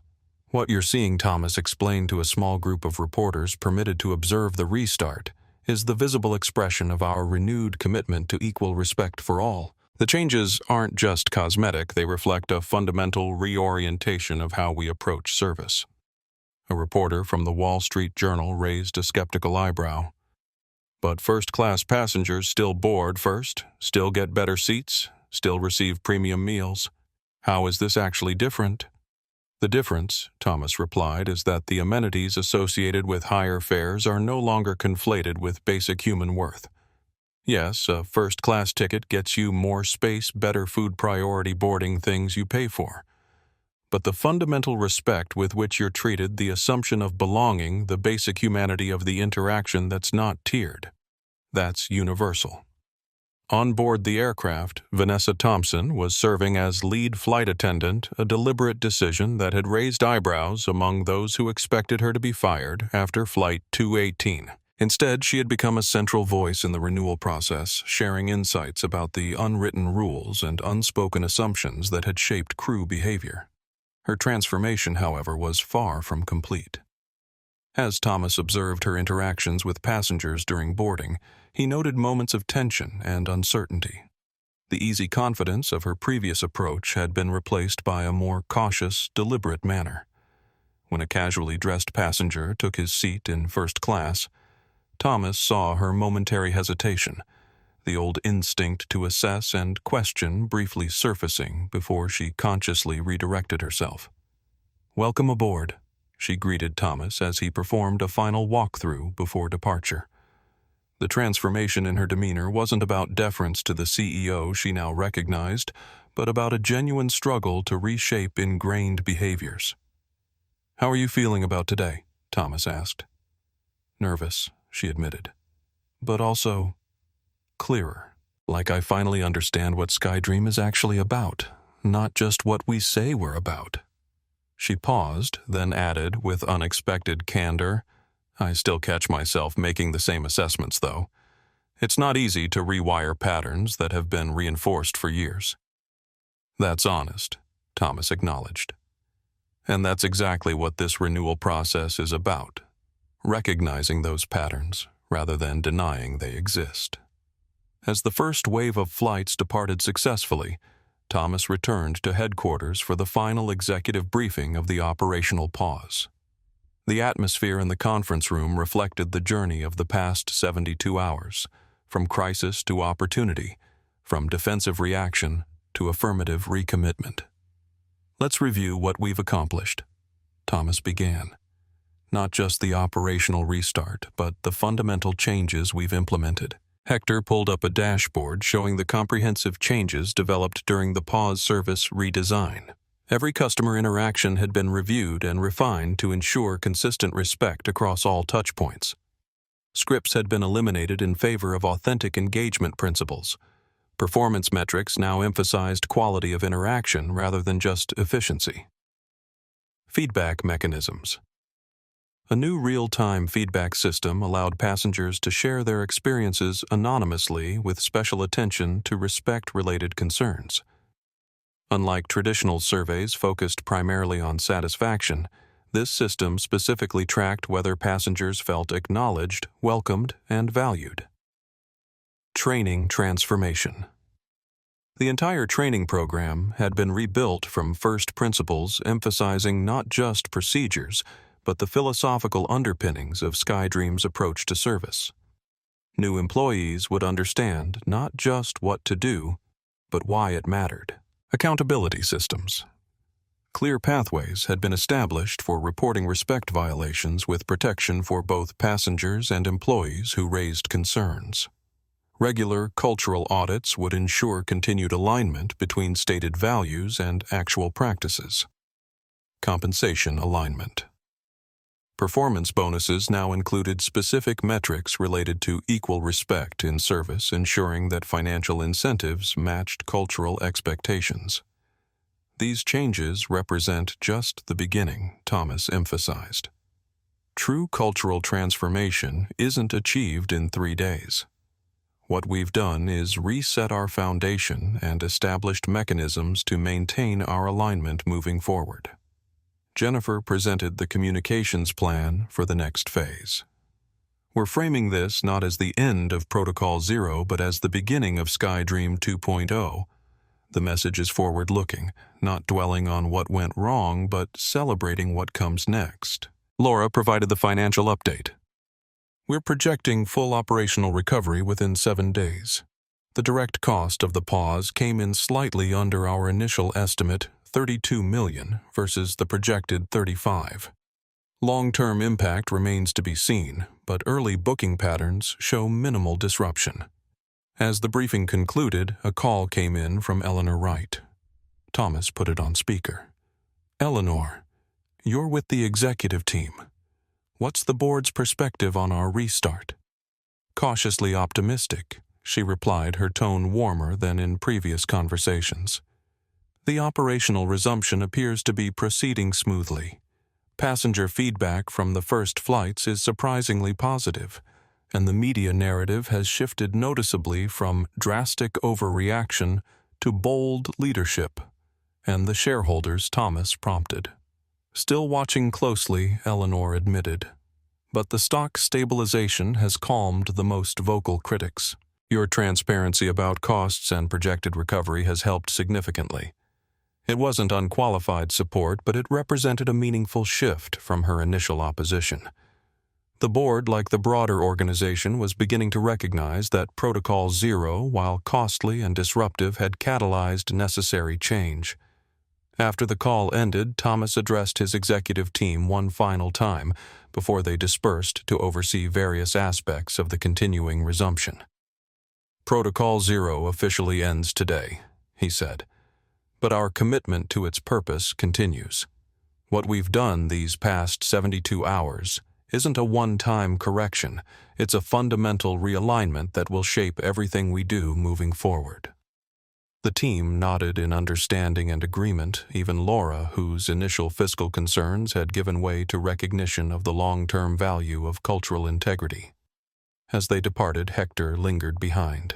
What you're seeing, Thomas explained to a small group of reporters permitted to observe the restart, is the visible expression of our renewed commitment to equal respect for all. The changes aren't just cosmetic, they reflect a fundamental reorientation of how we approach service. A reporter from the Wall Street Journal raised a skeptical eyebrow. But first-class passengers still board first, still get better seats, still receive premium meals. How is this actually different? The difference, Thomas replied, is that the amenities associated with higher fares are no longer conflated with basic human worth. Yes, a first-class ticket gets you more space, better food, priority boarding, things you pay for. but the fundamental respect with which you're treated, the assumption of belonging, the basic humanity of the interaction that's not tiered. That's universal. On board the aircraft, Vanessa Thompson was serving as lead flight attendant, a deliberate decision that had raised eyebrows among those who expected her to be fired after Flight 218. Instead, she had become a central voice in the renewal process, sharing insights about the unwritten rules and unspoken assumptions that had shaped crew behavior. Her transformation, however, was far from complete. As Thomas observed her interactions with passengers during boarding, he noted moments of tension and uncertainty. The easy confidence of her previous approach had been replaced by a more cautious, deliberate manner. When a casually dressed passenger took his seat in first class, Thomas saw her momentary hesitation, the old instinct to assess and question briefly surfacing before she consciously redirected herself. "Welcome aboard," she greeted Thomas as he performed a final walkthrough before departure. The transformation in her demeanor wasn't about deference to the CEO she now recognized, but about a genuine struggle to reshape ingrained behaviors. "How are you feeling about today?" Thomas asked. "Nervous," she admitted, "but also clearer. Like I finally understand what SkyDream is actually about, not just what we say we're about." She paused, then added with unexpected candor, "I still catch myself making the same assessments, though. It's not easy to rewire patterns that have been reinforced for years." "That's honest," Thomas acknowledged. "And that's exactly what this renewal process is about, recognizing those patterns rather than denying they exist." As the first wave of flights departed successfully, Thomas returned to headquarters for the final executive briefing of the operational pause. The atmosphere in the conference room reflected the journey of the past 72 hours, from crisis to opportunity, from defensive reaction to affirmative recommitment. "Let's review what we've accomplished," Thomas began. "Not just the operational restart, but the fundamental changes we've implemented." Hector pulled up a dashboard showing the comprehensive changes developed during the pause service redesign. Every customer interaction had been reviewed and refined to ensure consistent respect across all touchpoints. Scripts had been eliminated in favor of authentic engagement principles. Performance metrics now emphasized quality of interaction rather than just efficiency. Feedback mechanisms. A new real-time feedback system allowed passengers to share their experiences anonymously with special attention to respect-related concerns. Unlike traditional surveys focused primarily on satisfaction, this system specifically tracked whether passengers felt acknowledged, welcomed, and valued. Training transformation. The entire training program had been rebuilt from first principles, emphasizing not just procedures, but the philosophical underpinnings of SkyDream's approach to service. New employees would understand not just what to do, but why it mattered. Accountability systems. Clear pathways had been established for reporting respect violations with protection for both passengers and employees who raised concerns. Regular cultural audits would ensure continued alignment between stated values and actual practices. Compensation alignment. Performance bonuses now included specific metrics related to equal respect in service, ensuring that financial incentives matched cultural expectations. These changes represent just the beginning, Thomas emphasized. True cultural transformation isn't achieved in 3 days. What we've done is reset our foundation and established mechanisms to maintain our alignment moving forward. Jennifer presented the communications plan for the next phase. "We're framing this not as the end of Protocol Zero, but as the beginning of SkyDream 2.0. The message is forward-looking, not dwelling on what went wrong, but celebrating what comes next." Laura provided the financial update. "We're projecting full operational recovery within 7 days. The direct cost of the pause came in slightly under our initial estimate, $32 million versus the projected $35. Long-term impact remains to be seen, but early booking patterns show minimal disruption." As the briefing concluded, a call came in from Eleanor Wright. Thomas put it on speaker. Eleanor, you're with the executive team. What's the board's perspective on our restart? Cautiously optimistic, she replied, her tone warmer than in previous conversations. The operational resumption appears to be proceeding smoothly. Passenger feedback from the first flights is surprisingly positive, and the media narrative has shifted noticeably from drastic overreaction to bold leadership, and the shareholders Thomas prompted. Still watching closely, Eleanor admitted, but the stock stabilization has calmed the most vocal critics. Your transparency about costs and projected recovery has helped significantly. It wasn't unqualified support, but it represented a meaningful shift from her initial opposition. The board, like the broader organization, was beginning to recognize that Protocol Zero, while costly and disruptive, had catalyzed necessary change. After the call ended, Thomas addressed his executive team one final time before they dispersed to oversee various aspects of the continuing resumption. Protocol Zero officially ends today, he said, but our commitment to its purpose continues. What we've done these past 72 hours isn't a one-time correction, it's a fundamental realignment that will shape everything we do moving forward. The team nodded in understanding and agreement, even Laura, whose initial fiscal concerns had given way to recognition of the long-term value of cultural integrity. As they departed, Hector lingered behind.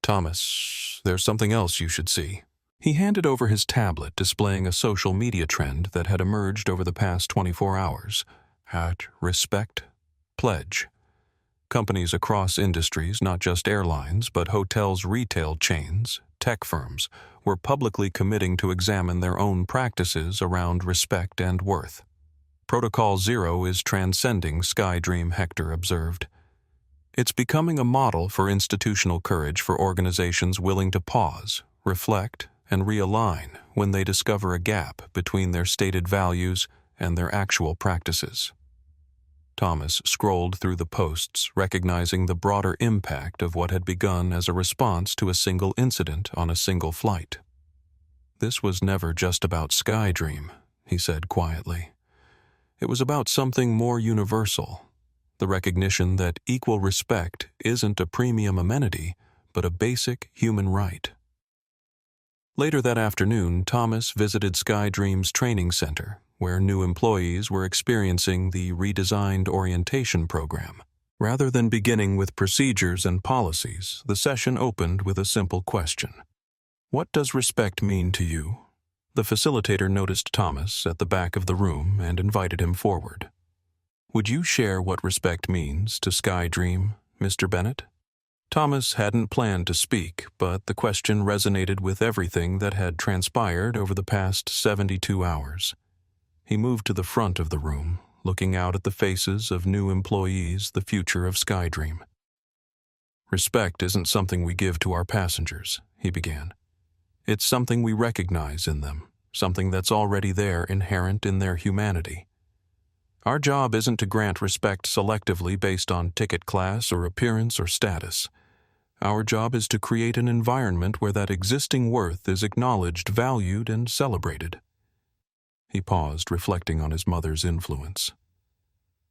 Thomas, there's something else you should see. He handed over his tablet, displaying a social media trend that had emerged over the past 24 hours. Respect, pledge. Companies across industries, not just airlines, but hotels, retail chains, tech firms, were publicly committing to examine their own practices around respect and worth. Protocol Zero is transcending SkyDream, Hector observed. It's becoming a model for institutional courage for organizations willing to pause, reflect, and realign when they discover a gap between their stated values and their actual practices. Thomas scrolled through the posts, recognizing the broader impact of what had begun as a response to a single incident on a single flight. This was never just about SkyDream, he said quietly. It was about something more universal, the recognition that equal respect isn't a premium amenity, but a basic human right. Later that afternoon, Thomas visited SkyDream's training center, where new employees were experiencing the redesigned orientation program. Rather than beginning with procedures and policies, the session opened with a simple question. What does respect mean to you? The facilitator noticed Thomas at the back of the room and invited him forward. Would you share what respect means to SkyDream, Mr. Bennett? Thomas hadn't planned to speak, but the question resonated with everything that had transpired over the past 72 hours. He moved to the front of the room, looking out at the faces of new employees, the future of SkyDream. Respect isn't something we give to our passengers, he began. It's something we recognize in them, something that's already there, inherent in their humanity. Our job isn't to grant respect selectively based on ticket class or appearance or status. Our job is to create an environment where that existing worth is acknowledged, valued, and celebrated. He paused, reflecting on his mother's influence.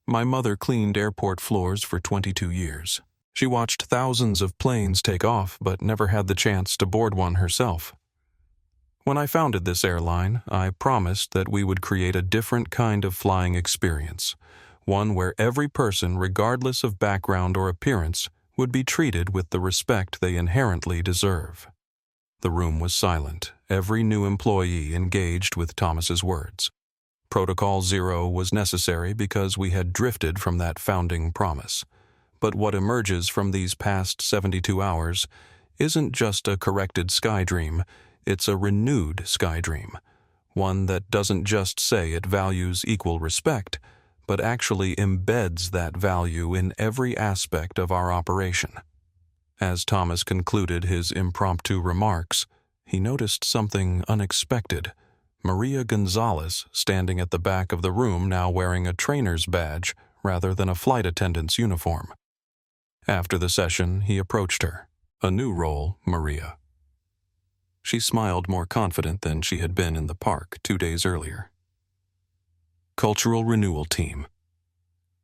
My mother cleaned airport floors for 22 years. She watched thousands of planes take off, but never had the chance to board one herself. When I founded this airline, I promised that we would create a different kind of flying experience, one where every person, regardless of background or appearance, would be treated with the respect they inherently deserve. The room was silent, every new employee engaged with Thomas's words. Protocol Zero was necessary because we had drifted from that founding promise. But what emerges from these past 72 hours isn't just a corrected SkyDream, it's a renewed SkyDream, one that doesn't just say it values equal respect, but actually embeds that value in every aspect of our operation. As Thomas concluded his impromptu remarks, he noticed something unexpected. Maria Gonzalez, standing at the back of the room, now wearing a trainer's badge rather than a flight attendant's uniform. After the session, he approached her. A new role, Maria. She smiled more confident than she had been in the park 2 days earlier. Cultural Renewal Team.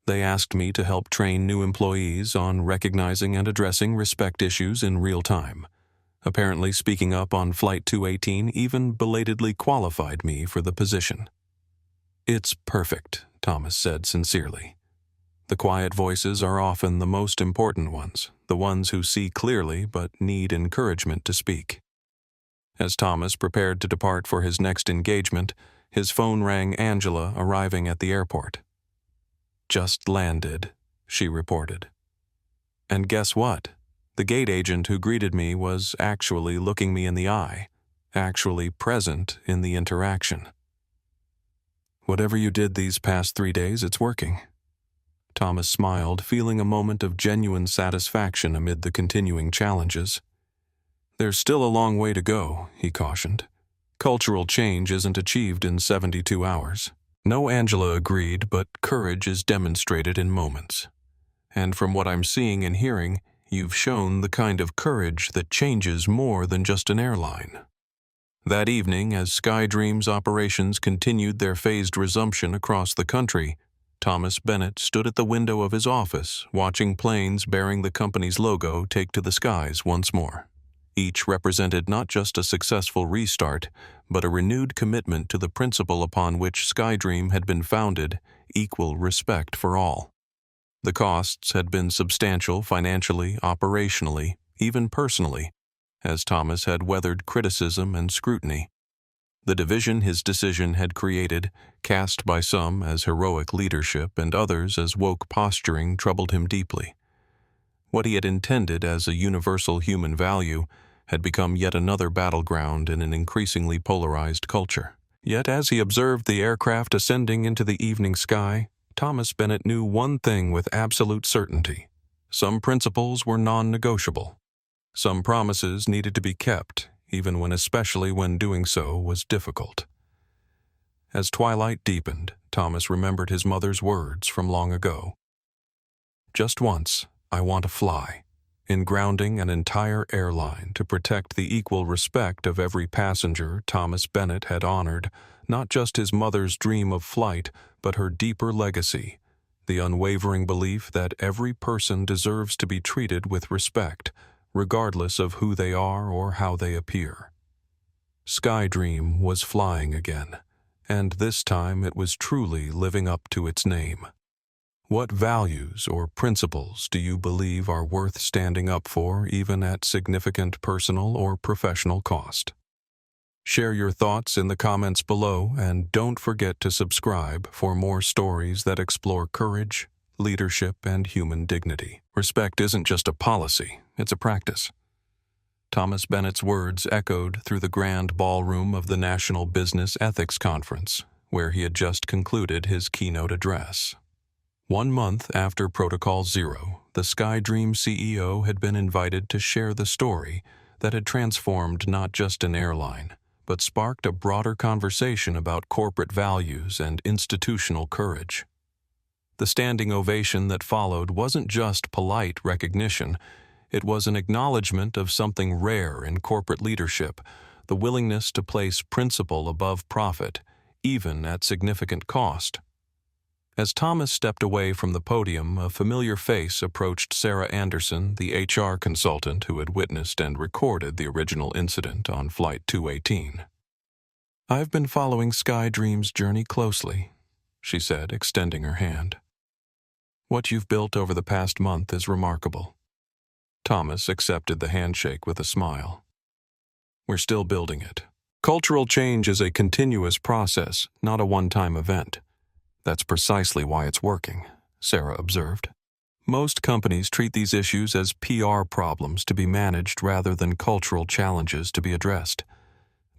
They asked me to help train new employees on recognizing and addressing respect issues in real time. Apparently, speaking up on Flight 218 even belatedly qualified me for the position. "It's perfect," Thomas said sincerely. The quiet voices are often the most important ones, the ones who see clearly but need encouragement to speak. As Thomas prepared to depart for his next engagement, his phone rang Angela arriving at the airport. "Just landed," she reported. And guess what? The gate agent who greeted me was actually looking me in the eye, actually present in the interaction. "Whatever you did these past 3 days, it's working." Thomas smiled, feeling a moment of genuine satisfaction amid the continuing challenges. "There's still a long way to go," he cautioned. "Cultural change isn't achieved in 72 hours. No, Angela agreed, but courage is demonstrated in moments. And from what I'm seeing and hearing, you've shown the kind of courage that changes more than just an airline." That evening, as SkyDream's operations continued their phased resumption across the country, Thomas Bennett stood at the window of his office, watching planes bearing the company's logo take to the skies once more. Each represented not just a successful restart, but a renewed commitment to the principle upon which SkyDream had been founded: equal respect for all. The costs had been substantial financially, operationally, even personally, as Thomas had weathered criticism and scrutiny. The division his decision had created, cast by some as heroic leadership and others as woke posturing, troubled him deeply. What he had intended as a universal human value had become yet another battleground in an increasingly polarized culture. Yet as he observed the aircraft ascending into the evening sky, Thomas Bennett knew one thing with absolute certainty: some principles were non-negotiable. Some promises needed to be kept, especially when doing so was difficult. As twilight deepened, Thomas remembered his mother's words from long ago. "Just once, I want to fly," in grounding an entire airline to protect the equal respect of every passenger. Thomas Bennett had honored not just his mother's dream of flight, but her deeper legacy, the unwavering belief that every person deserves to be treated with respect, regardless of who they are or how they appear. SkyDream was flying again, and this time it was truly living up to its name. What values or principles do you believe are worth standing up for, even at significant personal or professional cost? Share your thoughts in the comments below, and don't forget to subscribe for more stories that explore courage, leadership, and human dignity. Respect isn't just a policy, it's a practice. Thomas Bennett's words echoed through the grand ballroom of the National Business Ethics Conference, where he had just concluded his keynote address. 1 month after Protocol Zero, the SkyDream CEO had been invited to share the story that had transformed not just an airline, but sparked a broader conversation about corporate values and institutional courage. The standing ovation that followed wasn't just polite recognition, it was an acknowledgement of something rare in corporate leadership: the willingness to place principle above profit, even at significant cost. As Thomas stepped away from the podium, a familiar face approached Sarah Anderson, the HR consultant who had witnessed and recorded the original incident on Flight 218. "I've been following SkyDream's journey closely," she said, extending her hand. "What you've built over the past month is remarkable." Thomas accepted the handshake with a smile. "We're still building it. Cultural change is a continuous process, not a one-time event. That's precisely why it's working," Sarah observed. "Most companies treat these issues as PR problems to be managed rather than cultural challenges to be addressed.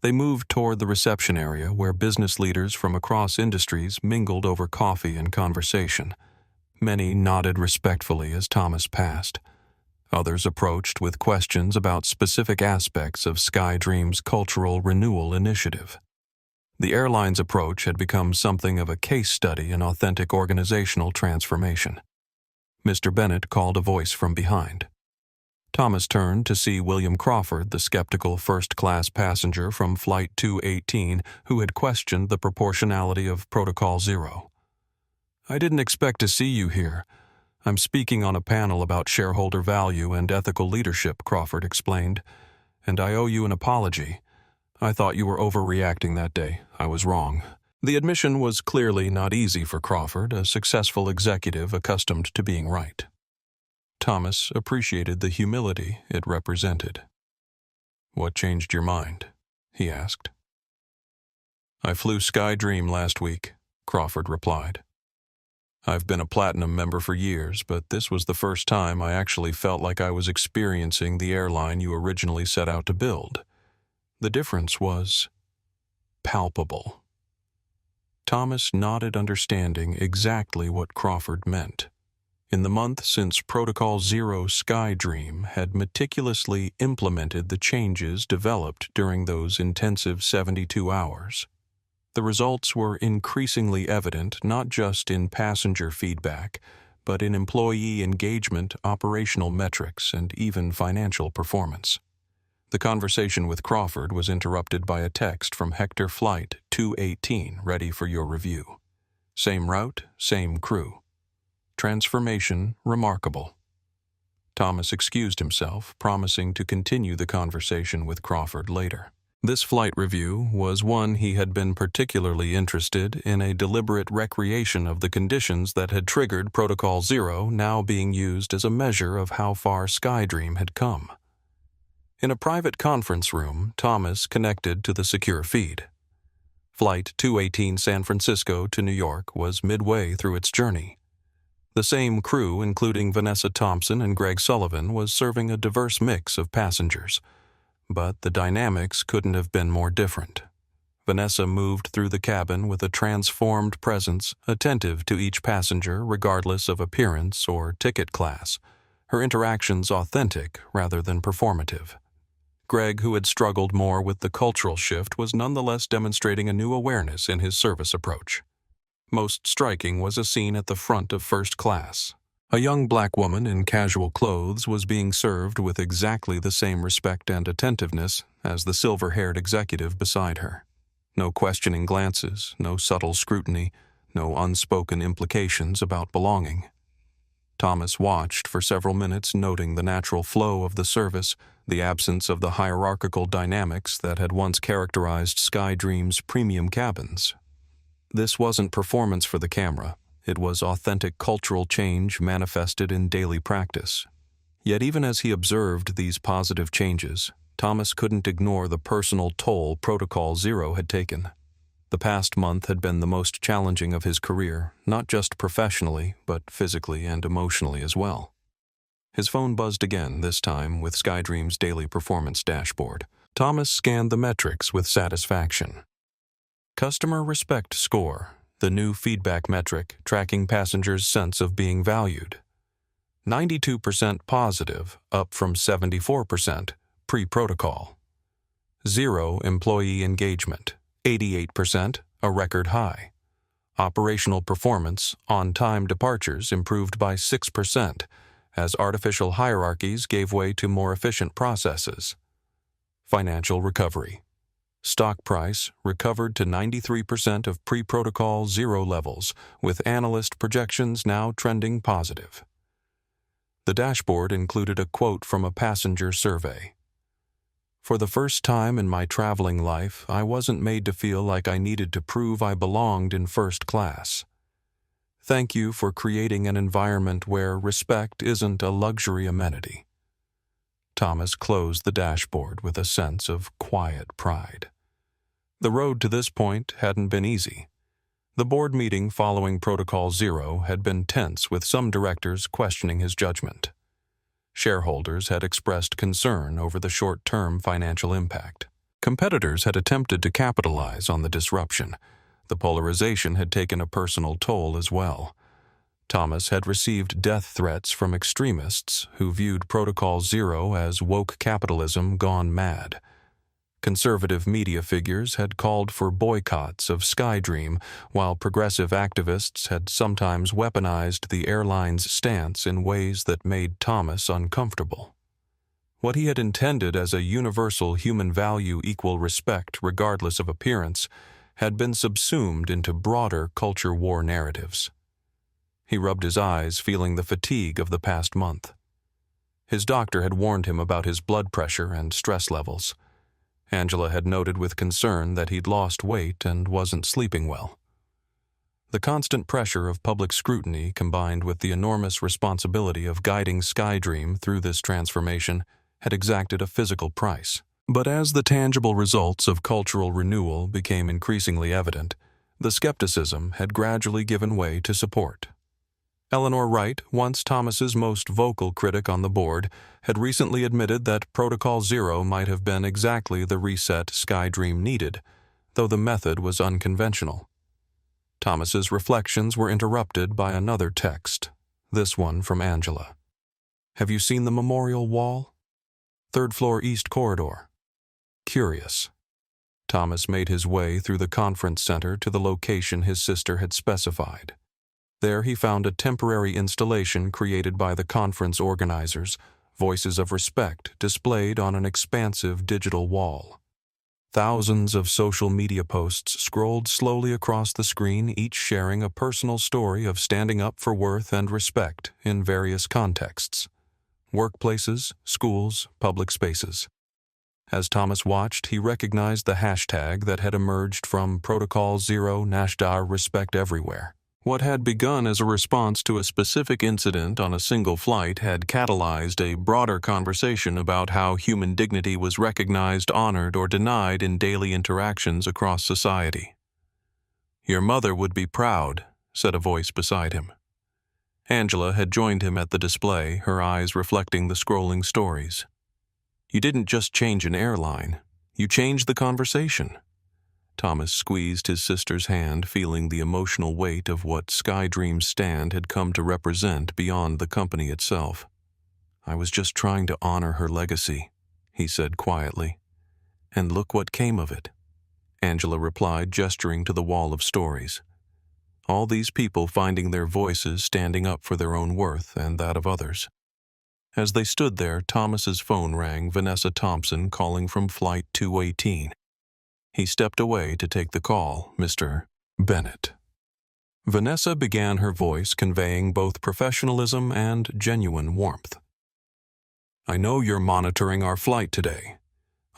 They moved toward the reception area where business leaders from across industries mingled over coffee and conversation. Many nodded respectfully as Thomas passed. Others approached with questions about specific aspects of SkyDream's cultural renewal initiative. The airline's approach had become something of a case study in authentic organizational transformation. Mr. Bennett called a voice from behind. Thomas turned to see William Crawford, the skeptical first-class passenger from Flight 218 who had questioned the proportionality of Protocol Zero. "I didn't expect to see you here. I'm speaking on a panel about shareholder value and ethical leadership," Crawford explained, "and I owe you an apology. I thought you were overreacting that day. I was wrong." The admission was clearly not easy for Crawford, a successful executive accustomed to being right. Thomas appreciated the humility it represented. "What changed your mind?" he asked. "I flew SkyDream last week," Crawford replied. "I've been a platinum member for years, but this was the first time I actually felt like I was experiencing the airline you originally set out to build. The difference was palpable." Thomas nodded, understanding exactly what Crawford meant. In the month since Protocol Zero, SkyDream had meticulously implemented the changes developed during those intensive 72 hours. The results were increasingly evident not just in passenger feedback, but in employee engagement, operational metrics, and even financial performance. The conversation with Crawford was interrupted by a text from Hector Flight 218, ready for your review. Same route, same crew. Transformation remarkable. Thomas excused himself, promising to continue the conversation with Crawford later. This flight review was one he had been particularly interested in, a deliberate recreation of the conditions that had triggered Protocol Zero, now being used as a measure of how far SkyDream had come. In a private conference room, Thomas connected to the secure feed. Flight 218 San Francisco to New York was midway through its journey. The same crew, including Vanessa Thompson and Greg Sullivan, was serving a diverse mix of passengers. But the dynamics couldn't have been more different. Vanessa moved through the cabin with a transformed presence, attentive to each passenger regardless of appearance or ticket class, her interactions authentic rather than performative. Greg, who had struggled more with the cultural shift, was nonetheless demonstrating a new awareness in his service approach. Most striking was a scene at the front of first class. A young black woman in casual clothes was being served with exactly the same respect and attentiveness as the silver-haired executive beside her. No questioning glances, no subtle scrutiny, no unspoken implications about belonging. Thomas watched for several minutes, noting the natural flow of the service, the absence of the hierarchical dynamics that had once characterized SkyDream's premium cabins. This wasn't performance for the camera. It was authentic cultural change manifested in daily practice. Yet even as he observed these positive changes, Thomas couldn't ignore the personal toll Protocol Zero had taken. The past month had been the most challenging of his career, not just professionally, but physically and emotionally as well. His phone buzzed again, this time with SkyDream's daily performance dashboard. Thomas scanned the metrics with satisfaction. Customer Respect Score, the new feedback metric tracking passengers' sense of being valued. 92% positive, up from 74% pre-protocol. 0 employee engagement, 88%, a record high. Operational performance, on-time departures improved by 6%, as artificial hierarchies gave way to more efficient processes. Financial recovery. Stock price recovered to 93% of pre-protocol Zero levels, with analyst projections now trending positive. The dashboard included a quote from a passenger survey. "For the first time in my traveling life, I wasn't made to feel like I needed to prove I belonged in first class. Thank you for creating an environment where respect isn't a luxury amenity." Thomas closed the dashboard with a sense of quiet pride. The road to this point hadn't been easy. The board meeting following Protocol Zero had been tense, with some directors questioning his judgment. Shareholders had expressed concern over the short-term financial impact. Competitors had attempted to capitalize on the disruption. The polarization had taken a personal toll as well. Thomas had received death threats from extremists who viewed Protocol Zero as woke capitalism gone mad. Conservative media figures had called for boycotts of SkyDream, while progressive activists had sometimes weaponized the airline's stance in ways that made Thomas uncomfortable. What he had intended as a universal human value equal respect regardless of appearance had been subsumed into broader culture war narratives. He rubbed his eyes, feeling the fatigue of the past month. His doctor had warned him about his blood pressure and stress levels. Angela had noted with concern that he'd lost weight and wasn't sleeping well. The constant pressure of public scrutiny, combined with the enormous responsibility of guiding SkyDream through this transformation, had exacted a physical price. But as the tangible results of cultural renewal became increasingly evident, the skepticism had gradually given way to support. Eleanor Wright, once Thomas's most vocal critic on the board, had recently admitted that Protocol Zero might have been exactly the reset SkyDream needed, though the method was unconventional. Thomas's reflections were interrupted by another text, this one from Angela. "Have you seen the memorial wall? Third floor east corridor." Curious. Thomas made his way through the conference center to the location his sister had specified. There he found a temporary installation created by the conference organizers, voices of respect displayed on an expansive digital wall. Thousands of social media posts scrolled slowly across the screen, each sharing a personal story of standing up for worth and respect in various contexts: workplaces, schools, public spaces. As Thomas watched, he recognized the hashtag that had emerged from Protocol Zero #, Respect Everywhere. What had begun as a response to a specific incident on a single flight had catalyzed a broader conversation about how human dignity was recognized, honored, or denied in daily interactions across society. "Your mother would be proud," said a voice beside him. Angela had joined him at the display, her eyes reflecting the scrolling stories. "You didn't just change an airline, you changed the conversation." Thomas squeezed his sister's hand, feeling the emotional weight of what SkyDream's stand had come to represent beyond the company itself. "I was just trying to honor her legacy," he said quietly. "And look what came of it," Angela replied, gesturing to the wall of stories. All these people finding their voices, standing up for their own worth and that of others. As they stood there, Thomas's phone rang, Vanessa Thompson calling from Flight 218. He stepped away to take the call. "Mr. Bennett." Vanessa began, her voice conveying both professionalism and genuine warmth. "I know you're monitoring our flight today.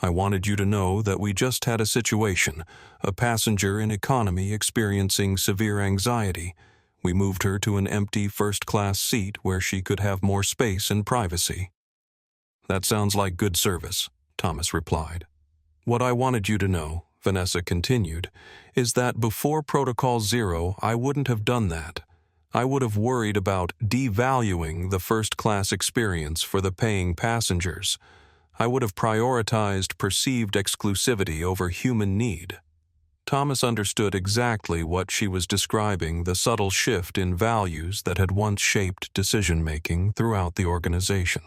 I wanted you to know that we just had a situation, a passenger in economy experiencing severe anxiety. We moved her to an empty first-class seat where she could have more space and privacy." "That sounds like good service," Thomas replied. "What I wanted you to know," Vanessa continued, "is that before Protocol Zero, I wouldn't have done that. I would have worried about devaluing the first-class experience for the paying passengers. I would have prioritized perceived exclusivity over human need." Thomas understood exactly what she was describing, the subtle shift in values that had once shaped decision-making throughout the organization.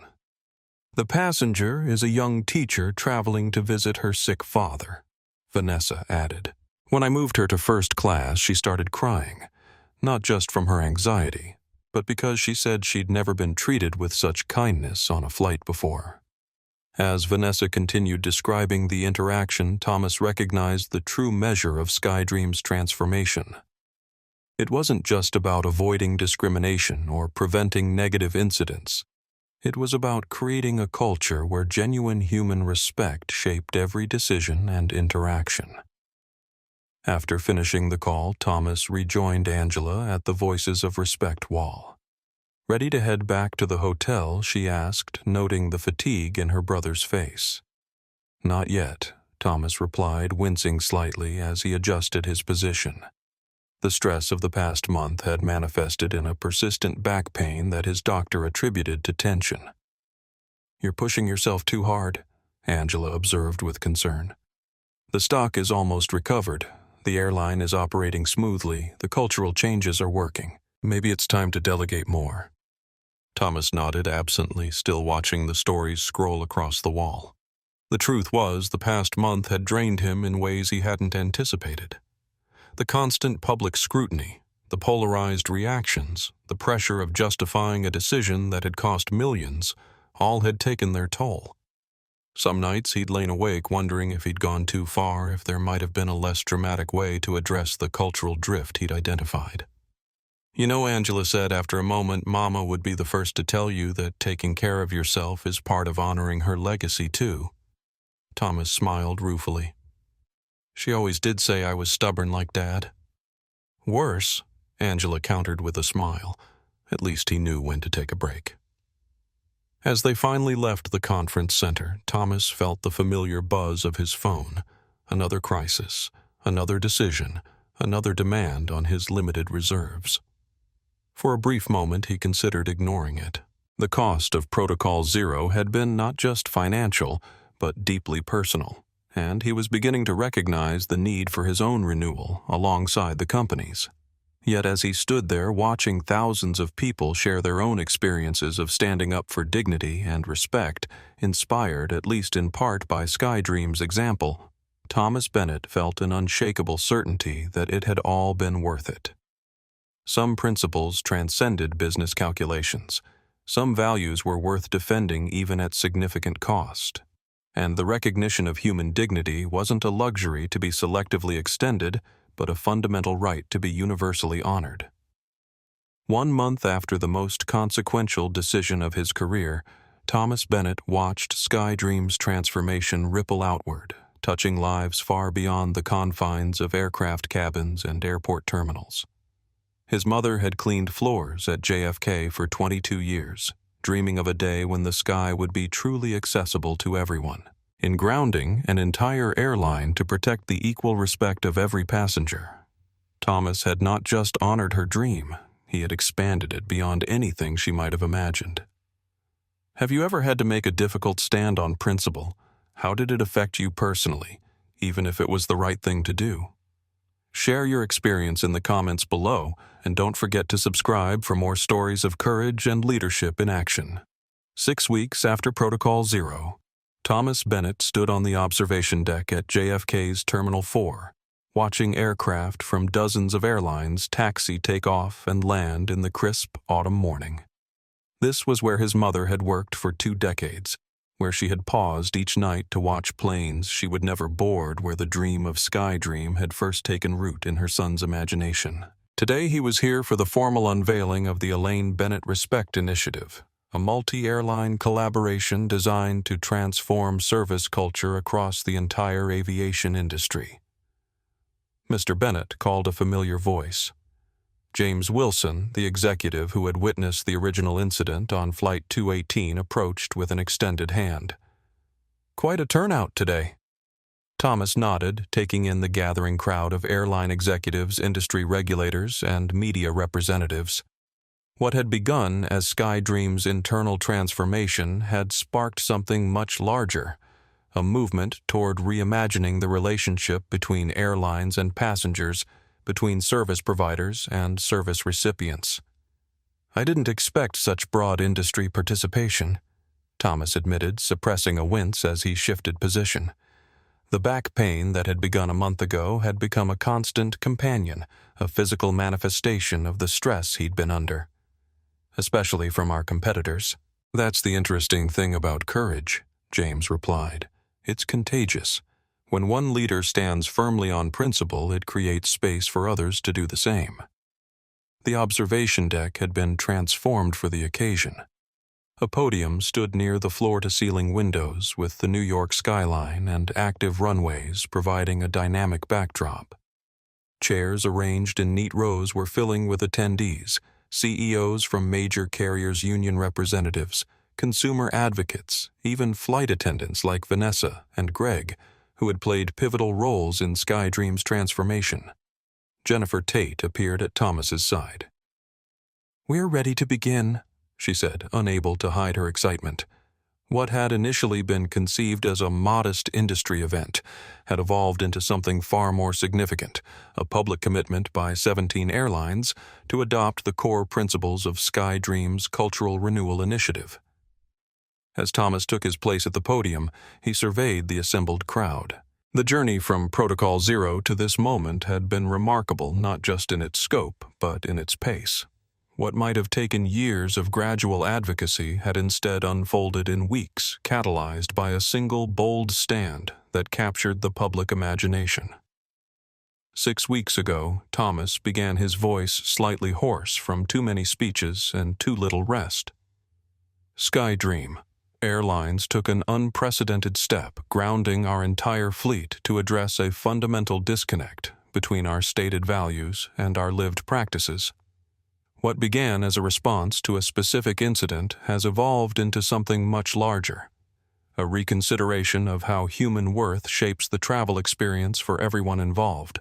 "The passenger is a young teacher traveling to visit her sick father," Vanessa added. "When I moved her to first class, she started crying, not just from her anxiety, but because she said she'd never been treated with such kindness on a flight before." As Vanessa continued describing the interaction, Thomas recognized the true measure of SkyDream's transformation. It wasn't just about avoiding discrimination or preventing negative incidents. It was about creating a culture where genuine human respect shaped every decision and interaction. After finishing the call, Thomas rejoined Angela at the Voices of Respect wall. Ready to head back to the hotel, she asked, noting the fatigue in her brother's face. "Not yet," Thomas replied, wincing slightly as he adjusted his position. The stress of the past month had manifested in a persistent back pain that his doctor attributed to tension. "You're pushing yourself too hard," Angela observed with concern. "The stock is almost recovered. The airline is operating smoothly. The cultural changes are working. Maybe it's time to delegate more." Thomas nodded absently, still watching the stories scroll across the wall. The truth was, the past month had drained him in ways he hadn't anticipated. The constant public scrutiny, the polarized reactions, the pressure of justifying a decision that had cost millions, all had taken their toll. Some nights he'd lain awake wondering if he'd gone too far, if there might have been a less dramatic way to address the cultural drift he'd identified. "You know," Angela said after a moment, "Mama would be the first to tell you that taking care of yourself is part of honoring her legacy, too." Thomas smiled ruefully. "She always did say I was stubborn like Dad." "Worse," Angela countered with a smile. At least he knew when to take a break. As they finally left the conference center, Thomas felt the familiar buzz of his phone. Another crisis, another decision, another demand on his limited reserves. For a brief moment, he considered ignoring it. The cost of Protocol Zero had been not just financial, but deeply personal, and he was beginning to recognize the need for his own renewal alongside the company's. Yet as he stood there watching thousands of people share their own experiences of standing up for dignity and respect, inspired at least in part by SkyDream's example, Thomas Bennett felt an unshakable certainty that it had all been worth it. Some principles transcended business calculations. Some values were worth defending even at significant cost. And the recognition of human dignity wasn't a luxury to be selectively extended, but a fundamental right to be universally honored. 1 month after the most consequential decision of his career, Thomas Bennett watched SkyDream's transformation ripple outward, touching lives far beyond the confines of aircraft cabins and airport terminals. His mother had cleaned floors at JFK for 22 years, dreaming of a day when the sky would be truly accessible to everyone. In grounding an entire airline to protect the equal respect of every passenger, Thomas had not just honored her dream, he had expanded it beyond anything she might have imagined. Have you ever had to make a difficult stand on principle? How did it affect you personally, even if it was the right thing to do? Share your experience in the comments below, and don't forget to subscribe for more stories of courage and leadership in action. 6 weeks after Protocol Zero, Thomas Bennett stood on the observation deck at JFK's Terminal 4, watching aircraft from dozens of airlines taxi, take off, and land in the crisp autumn morning. This was where his mother had worked for 2 decades, where she had paused each night to watch planes she would never board, where the dream of SkyDream had first taken root in her son's imagination. Today he was here for the formal unveiling of the Elaine Bennett Respect Initiative, a multi-airline collaboration designed to transform service culture across the entire aviation industry. Mr. Bennett called a familiar voice. James Wilson, the executive who had witnessed the original incident on Flight 218, approached with an extended hand. "Quite a turnout today." Thomas nodded, taking in the gathering crowd of airline executives, industry regulators, and media representatives. What had begun as SkyDream's internal transformation had sparked something much larger, a movement toward reimagining the relationship between airlines and passengers, between service providers and service recipients. "I didn't expect such broad industry participation," Thomas admitted, suppressing a wince as he shifted position. The back pain that had begun a month ago had become a constant companion, a physical manifestation of the stress he'd been under. "Especially from our competitors." "That's the interesting thing about courage," James replied. "It's contagious. When one leader stands firmly on principle, it creates space for others to do the same." The observation deck had been transformed for the occasion. A podium stood near the floor-to-ceiling windows, with the New York skyline and active runways providing a dynamic backdrop. Chairs arranged in neat rows were filling with attendees, CEOs from major carriers' union representatives, consumer advocates, even flight attendants like Vanessa and Greg, who had played pivotal roles in SkyDream's transformation. Jennifer Tate appeared at Thomas's side. "We're ready to begin," she said, unable to hide her excitement. What had initially been conceived as a modest industry event had evolved into something far more significant, a public commitment by 17 airlines to adopt the core principles of SkyDream's Cultural Renewal Initiative. As Thomas took his place at the podium, he surveyed the assembled crowd. The journey from Protocol Zero to this moment had been remarkable, not just in its scope, but in its pace. What might have taken years of gradual advocacy had instead unfolded in weeks, catalyzed by a single bold stand that captured the public imagination. 6 weeks ago, Thomas began his voice slightly hoarse from too many speeches and too little rest. SkyDream Airlines took an unprecedented step, grounding our entire fleet to address a fundamental disconnect between our stated values and our lived practices. What began as a response to a specific incident has evolved into something much larger, a reconsideration of how human worth shapes the travel experience for everyone involved.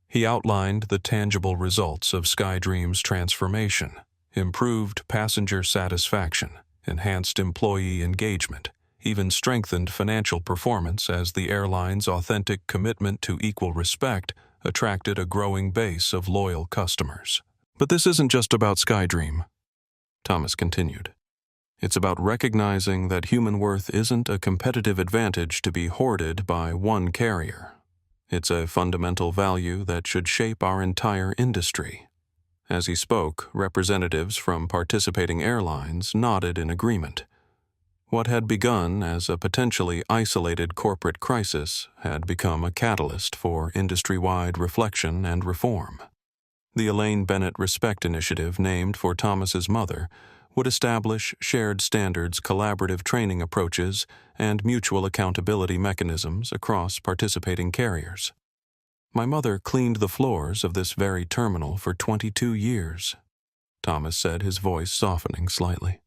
He outlined the tangible results of SkyDream's transformation: improved passenger satisfaction, enhanced employee engagement, even strengthened financial performance as the airline's authentic commitment to equal respect attracted a growing base of loyal customers. But this isn't just about SkyDream, Thomas continued. It's about recognizing that human worth isn't a competitive advantage to be hoarded by one carrier. It's a fundamental value that should shape our entire industry. As he spoke, representatives from participating airlines nodded in agreement. What had begun as a potentially isolated corporate crisis had become a catalyst for industry-wide reflection and reform. The Elaine Bennett Respect Initiative, named for Thomas's mother, would establish shared standards, collaborative training approaches, and mutual accountability mechanisms across participating carriers. My mother cleaned the floors of this very terminal for 22 years, Thomas said, his voice softening slightly.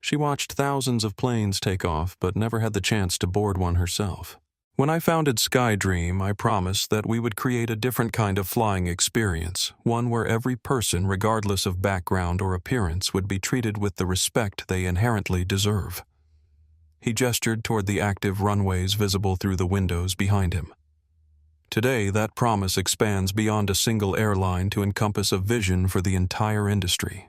She watched thousands of planes take off, but never had the chance to board one herself. When I founded SkyDream, I promised that we would create a different kind of flying experience, one where every person, regardless of background or appearance, would be treated with the respect they inherently deserve. He gestured toward the active runways visible through the windows behind him. Today, that promise expands beyond a single airline to encompass a vision for the entire industry.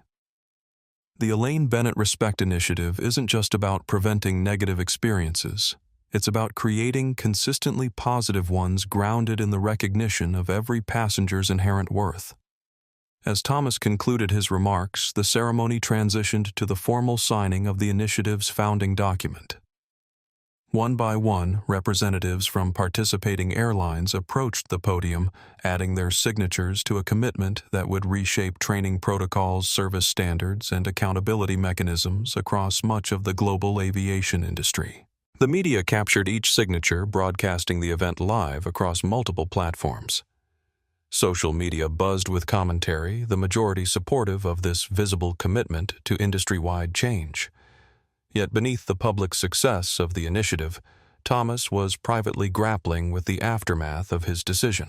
The Elaine Bennett Respect Initiative isn't just about preventing negative experiences. It's about creating consistently positive ones grounded in the recognition of every passenger's inherent worth. As Thomas concluded his remarks, the ceremony transitioned to the formal signing of the initiative's founding document. One by one, representatives from participating airlines approached the podium, adding their signatures to a commitment that would reshape training protocols, service standards, and accountability mechanisms across much of the global aviation industry. The media captured each signature, broadcasting the event live across multiple platforms. Social media buzzed with commentary, the majority supportive of this visible commitment to industry-wide change. Yet beneath the public success of the initiative, Thomas was privately grappling with the aftermath of his decision.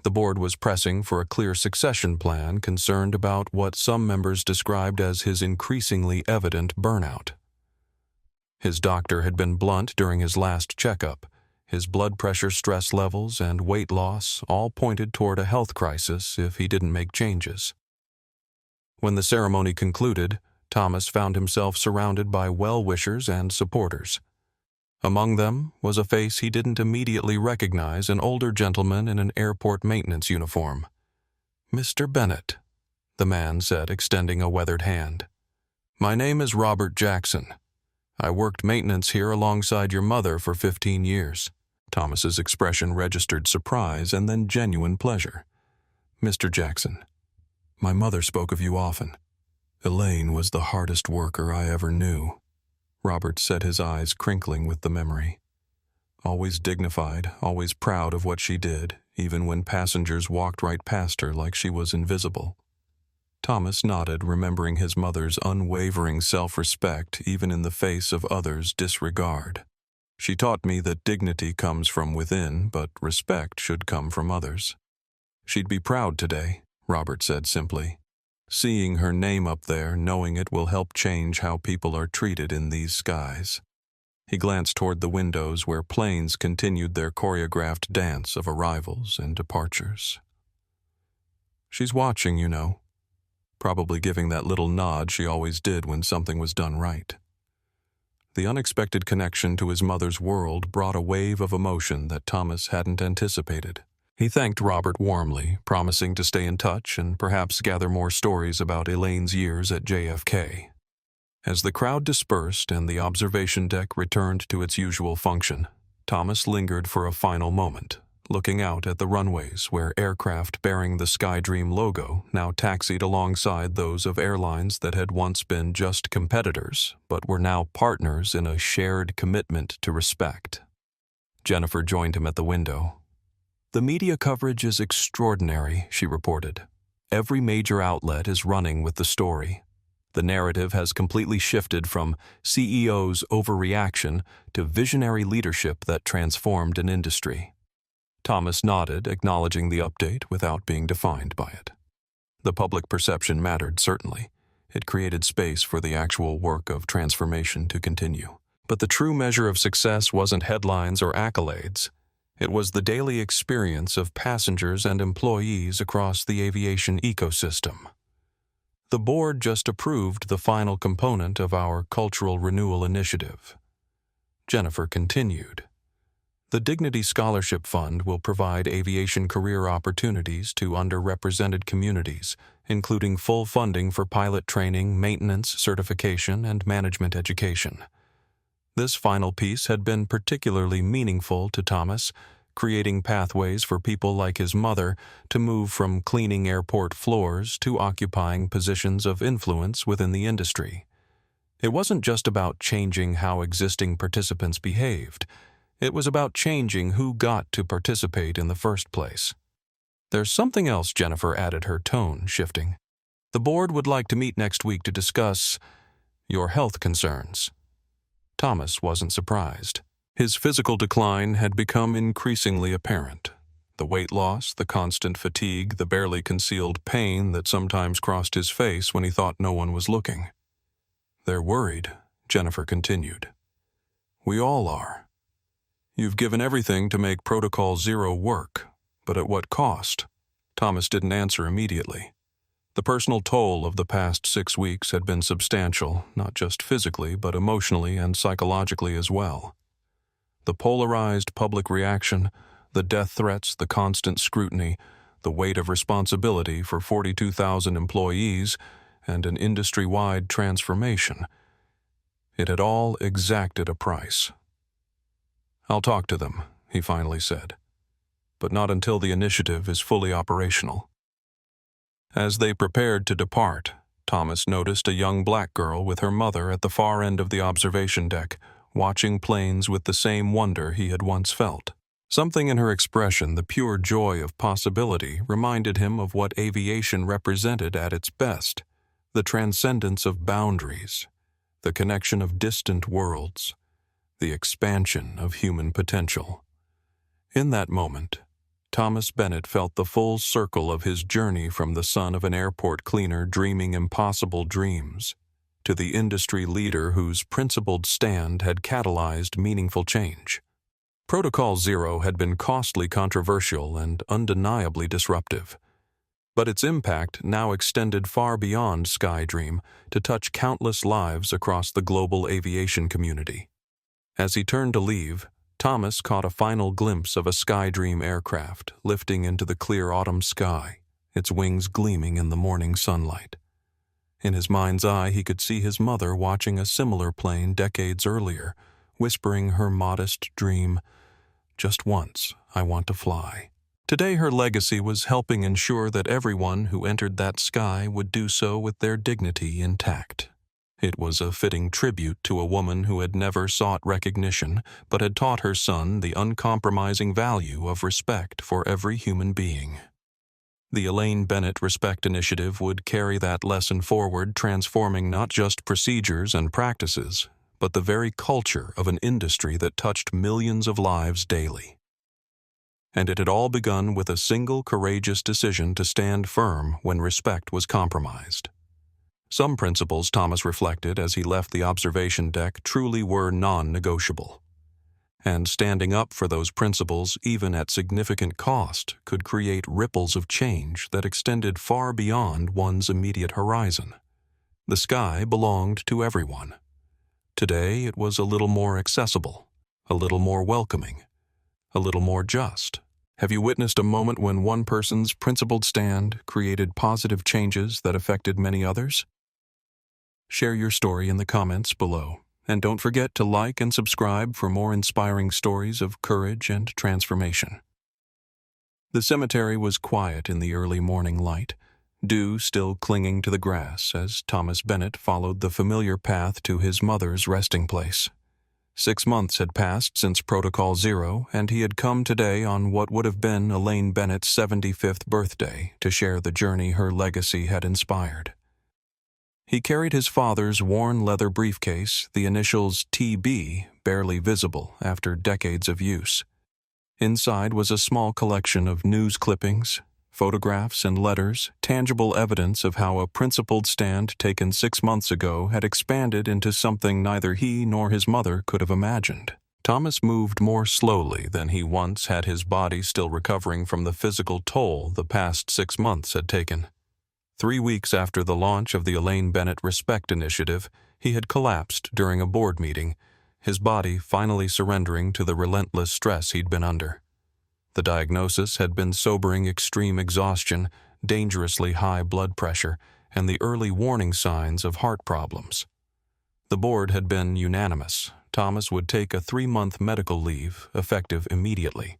The board was pressing for a clear succession plan, concerned about what some members described as his increasingly evident burnout. His doctor had been blunt during his last checkup. His blood pressure, stress levels, and weight loss all pointed toward a health crisis if he didn't make changes. When the ceremony concluded, Thomas found himself surrounded by well-wishers and supporters. Among them was a face he didn't immediately recognize, an older gentleman in an airport maintenance uniform. "Mr. Bennett," the man said, extending a weathered hand. "My name is Robert Jackson. I worked maintenance here alongside your mother for 15 years. Thomas's expression registered surprise and then genuine pleasure. "Mr. Jackson, my mother spoke of you often. Elaine was the hardest worker I ever knew," Robert said, his eyes crinkling with the memory. "Always dignified, always proud of what she did, even when passengers walked right past her like she was invisible." Thomas nodded, remembering his mother's unwavering self-respect even in the face of others' disregard. "She taught me that dignity comes from within, but respect should come from others." "She'd be proud today," Robert said simply. "Seeing her name up there, knowing it will help change how people are treated in these skies." He glanced toward the windows where planes continued their choreographed dance of arrivals and departures. "She's watching, you know. Probably giving that little nod she always did when something was done right." The unexpected connection to his mother's world brought a wave of emotion that Thomas hadn't anticipated. He thanked Robert warmly, promising to stay in touch and perhaps gather more stories about Elaine's years at JFK. As the crowd dispersed and the observation deck returned to its usual function, Thomas lingered for a final moment, looking out at the runways where aircraft bearing the SkyDream logo now taxied alongside those of airlines that had once been just competitors, but were now partners in a shared commitment to respect. Jennifer joined him at the window. "The media coverage is extraordinary," she reported. "Every major outlet is running with the story. The narrative has completely shifted from CEO's overreaction to visionary leadership that transformed an industry." Thomas nodded, acknowledging the update without being defined by it. The public perception mattered, certainly. It created space for the actual work of transformation to continue. But the true measure of success wasn't headlines or accolades. It was the daily experience of passengers and employees across the aviation ecosystem. "The board just approved the final component of our cultural renewal initiative." Jennifer continued. "The Dignity Scholarship Fund will provide aviation career opportunities to underrepresented communities, including full funding for pilot training, maintenance, certification, and management education." This final piece had been particularly meaningful to Thomas, creating pathways for people like his mother to move from cleaning airport floors to occupying positions of influence within the industry. It wasn't just about changing how existing participants behaved. It was about changing who got to participate in the first place. "There's something else," Jennifer added, her tone shifting. "The board would like to meet next week to discuss your health concerns." Thomas wasn't surprised. His physical decline had become increasingly apparent. The weight loss, the constant fatigue, the barely concealed pain that sometimes crossed his face when he thought no one was looking. "They're worried," Jennifer continued. "We all are. You've given everything to make Protocol Zero work, but at what cost?" Thomas didn't answer immediately. The personal toll of the past 6 weeks had been substantial, not just physically, but emotionally and psychologically as well. The polarized public reaction, the death threats, the constant scrutiny, the weight of responsibility for 42,000 employees, and an industry-wide transformation. It had all exacted a price. "I'll talk to them," he finally said, "but not until the initiative is fully operational." As they prepared to depart, Thomas noticed a young black girl with her mother at the far end of the observation deck, watching planes with the same wonder he had once felt. Something in her expression, the pure joy of possibility, reminded him of what aviation represented at its best: the transcendence of boundaries, the connection of distant worlds, the expansion of human potential. In that moment, Thomas Bennett felt the full circle of his journey from the son of an airport cleaner dreaming impossible dreams to the industry leader whose principled stand had catalyzed meaningful change. Protocol Zero had been costly, controversial, and undeniably disruptive, but its impact now extended far beyond SkyDream to touch countless lives across the global aviation community. As he turned to leave, Thomas caught a final glimpse of a SkyDream aircraft lifting into the clear autumn sky, its wings gleaming in the morning sunlight. In his mind's eye, he could see his mother watching a similar plane decades earlier, whispering her modest dream, "Just once, I want to fly." Today, her legacy was helping ensure that everyone who entered that sky would do so with their dignity intact. It was a fitting tribute to a woman who had never sought recognition, but had taught her son the uncompromising value of respect for every human being. The Elaine Bennett Respect Initiative would carry that lesson forward, transforming not just procedures and practices, but the very culture of an industry that touched millions of lives daily. And it had all begun with a single courageous decision to stand firm when respect was compromised. Some principles, Thomas reflected as he left the observation deck, truly were non-negotiable. And standing up for those principles, even at significant cost, could create ripples of change that extended far beyond one's immediate horizon. The sky belonged to everyone. Today it was a little more accessible, a little more welcoming, a little more just. Have you witnessed a moment when one person's principled stand created positive changes that affected many others? Share your story in the comments below, and don't forget to like and subscribe for more inspiring stories of courage and transformation. The cemetery was quiet in the early morning light, dew still clinging to the grass as Thomas Bennett followed the familiar path to his mother's resting place. 6 months had passed since Protocol Zero, and he had come today on what would have been Elaine Bennett's 75th birthday to share the journey her legacy had inspired. He carried his father's worn leather briefcase, the initials TB barely visible after decades of use. Inside was a small collection of news clippings, photographs and letters, tangible evidence of how a principled stand taken 6 months ago had expanded into something neither he nor his mother could have imagined. Thomas moved more slowly than he once had, his body still recovering from the physical toll the past 6 months had taken. 3 weeks after the launch of the Elaine Bennett Respect Initiative, he had collapsed during a board meeting, his body finally surrendering to the relentless stress he'd been under. The diagnosis had been sobering extreme exhaustion, dangerously high blood pressure, and the early warning signs of heart problems. The board had been unanimous. Thomas would take a 3-month medical leave, effective immediately.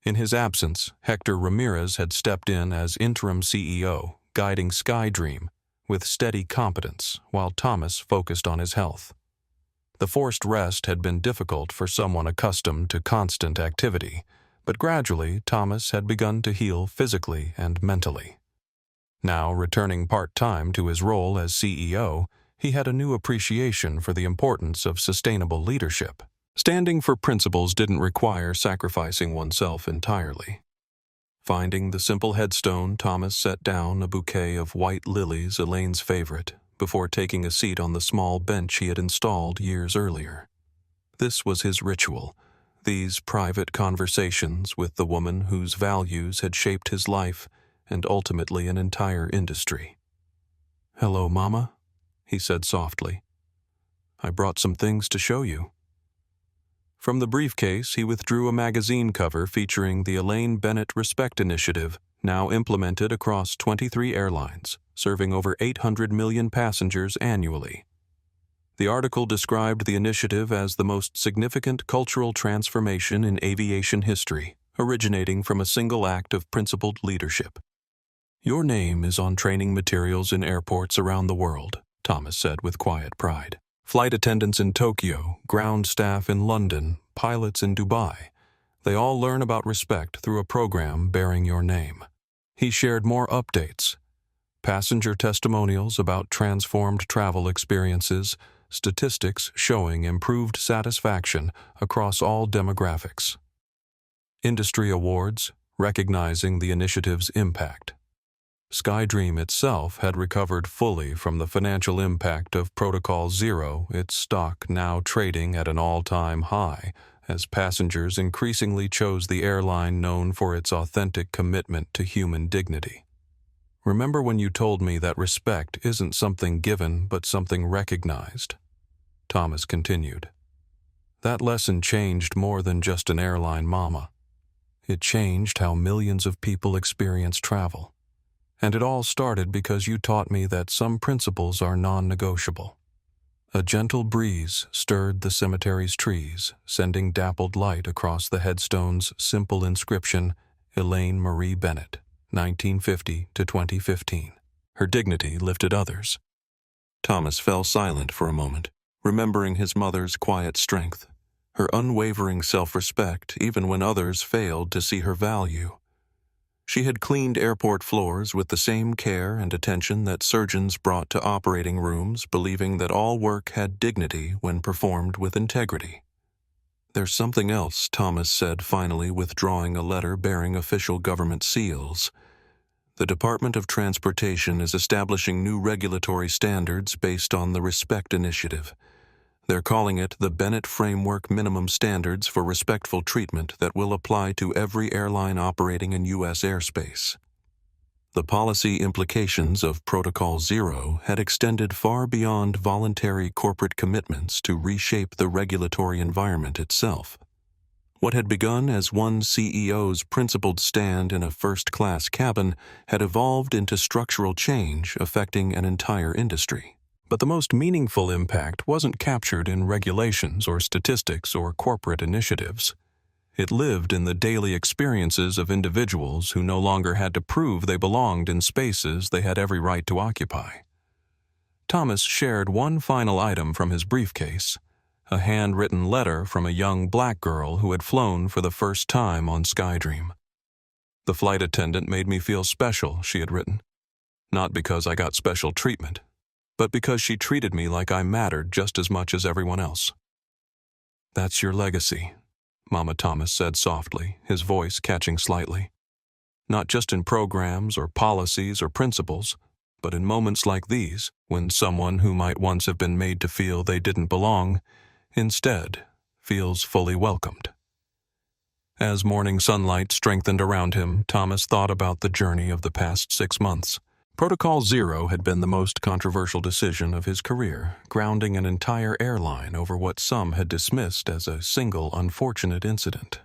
In his absence, Hector Ramirez had stepped in as interim CEO, guiding SkyDream with steady competence while Thomas focused on his health. The forced rest had been difficult for someone accustomed to constant activity, but gradually Thomas had begun to heal physically and mentally. Now, returning part-time to his role as CEO, he had a new appreciation for the importance of sustainable leadership. Standing for principles didn't require sacrificing oneself entirely. Finding the simple headstone, Thomas set down a bouquet of white lilies, Elaine's favorite, before taking a seat on the small bench he had installed years earlier. This was his ritual, these private conversations with the woman whose values had shaped his life and ultimately an entire industry. "Hello, Mama," he said softly. "I brought some things to show you." From the briefcase, he withdrew a magazine cover featuring the Elaine Bennett Respect Initiative, now implemented across 23 airlines, serving over 800 million passengers annually. The article described the initiative as the most significant cultural transformation in aviation history, originating from a single act of principled leadership. "Your name is on training materials in airports around the world," Thomas said with quiet pride. "Flight attendants in Tokyo, ground staff in London, pilots in Dubai. They all learn about respect through a program bearing your name." He shared more updates, passenger testimonials about transformed travel experiences, statistics showing improved satisfaction across all demographics. Industry awards recognizing the initiative's impact. SkyDream itself had recovered fully from the financial impact of Protocol Zero, its stock now trading at an all-time high, as passengers increasingly chose the airline known for its authentic commitment to human dignity. "Remember when you told me that respect isn't something given but something recognized?" Thomas continued. "That lesson changed more than just an airline mama. It changed how millions of people experience travel. And it all started because you taught me that some principles are non-negotiable." A gentle breeze stirred the cemetery's trees, sending dappled light across the headstone's simple inscription, "Elaine Marie Bennett, 1950 to 2015. Her dignity lifted others." Thomas fell silent for a moment, remembering his mother's quiet strength, her unwavering self-respect even when others failed to see her value. She had cleaned airport floors with the same care and attention that surgeons brought to operating rooms, believing that all work had dignity when performed with integrity. "There's something else," Thomas said, finally withdrawing a letter bearing official government seals. "The Department of Transportation is establishing new regulatory standards based on the Respect Initiative. They're calling it the Bennett Framework Minimum Standards for Respectful Treatment that will apply to every airline operating in U.S. airspace." The policy implications of Protocol Zero had extended far beyond voluntary corporate commitments to reshape the regulatory environment itself. What had begun as one CEO's principled stand in a first-class cabin had evolved into structural change affecting an entire industry. But the most meaningful impact wasn't captured in regulations or statistics or corporate initiatives. It lived in the daily experiences of individuals who no longer had to prove they belonged in spaces they had every right to occupy. Thomas shared one final item from his briefcase, a handwritten letter from a young black girl who had flown for the first time on SkyDream. "The flight attendant made me feel special," she had written. "Not because I got special treatment, but because she treated me like I mattered just as much as everyone else." "That's your legacy," Mama Thomas said softly, his voice catching slightly. "Not just in programs or policies or principles, but in moments like these, when someone who might once have been made to feel they didn't belong, instead feels fully welcomed." As morning sunlight strengthened around him, Thomas thought about the journey of the past 6 months. Protocol Zero had been the most controversial decision of his career, grounding an entire airline over what some had dismissed as a single unfortunate incident.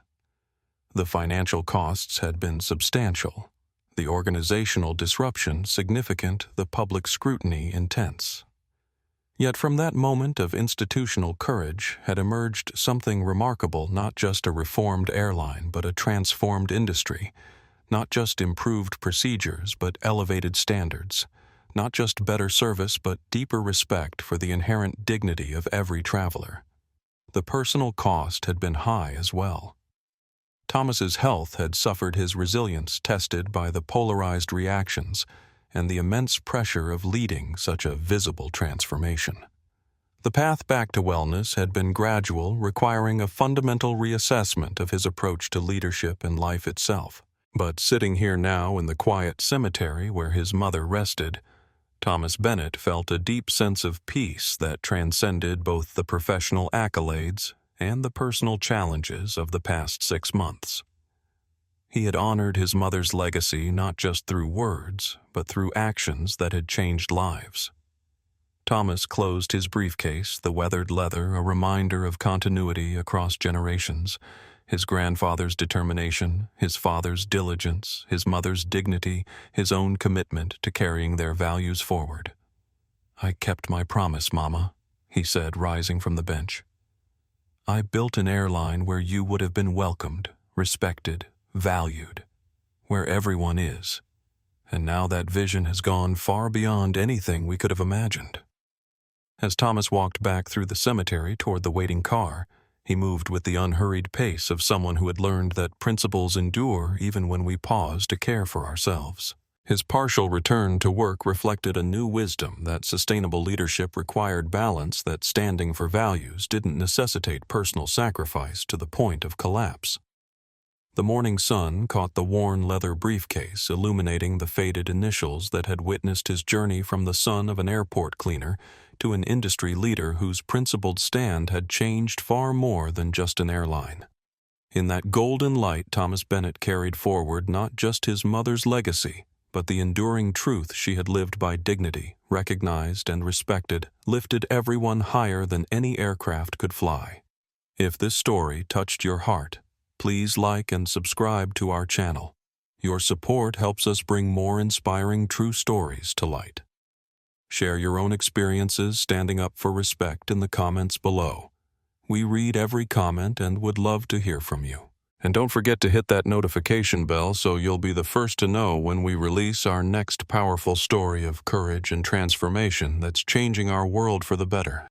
The financial costs had been substantial, the organizational disruption significant, the public scrutiny intense. Yet from that moment of institutional courage had emerged something remarkable, not just a reformed airline, but a transformed industry. Not just improved procedures, but elevated standards. Not just better service, but deeper respect for the inherent dignity of every traveler. The personal cost had been high as well. Thomas's health had suffered his resilience tested by the polarized reactions and the immense pressure of leading such a visible transformation. The path back to wellness had been gradual, requiring a fundamental reassessment of his approach to leadership and life itself. But sitting here now in the quiet cemetery where his mother rested, Thomas Bennett felt a deep sense of peace that transcended both the professional accolades and the personal challenges of the past 6 months. He had honored his mother's legacy not just through words, but through actions that had changed lives. Thomas closed his briefcase, the weathered leather a reminder of continuity across generations. His grandfather's determination, his father's diligence, his mother's dignity, his own commitment to carrying their values forward. "I kept my promise, Mama," he said, rising from the bench. "I built an airline where you would have been welcomed, respected, valued, where everyone is. And now that vision has gone far beyond anything we could have imagined." As Thomas walked back through the cemetery toward the waiting car, he moved with the unhurried pace of someone who had learned that principles endure even when we pause to care for ourselves. His partial return to work reflected a new wisdom that sustainable leadership required balance, that standing for values didn't necessitate personal sacrifice to the point of collapse. The morning sun caught the worn leather briefcase, illuminating the faded initials that had witnessed his journey from the son of an airport cleaner to an industry leader whose principled stand had changed far more than just an airline. In that golden light, Thomas Bennett carried forward not just his mother's legacy, but the enduring truth she had lived by: dignity, recognized and respected, lifted everyone higher than any aircraft could fly. If this story touched your heart, please like and subscribe to our channel. Your support helps us bring more inspiring true stories to light. Share your own experiences standing up for respect in the comments below. We read every comment and would love to hear from you. And don't forget to hit that notification bell so you'll be the first to know when we release our next powerful story of courage and transformation that's changing our world for the better.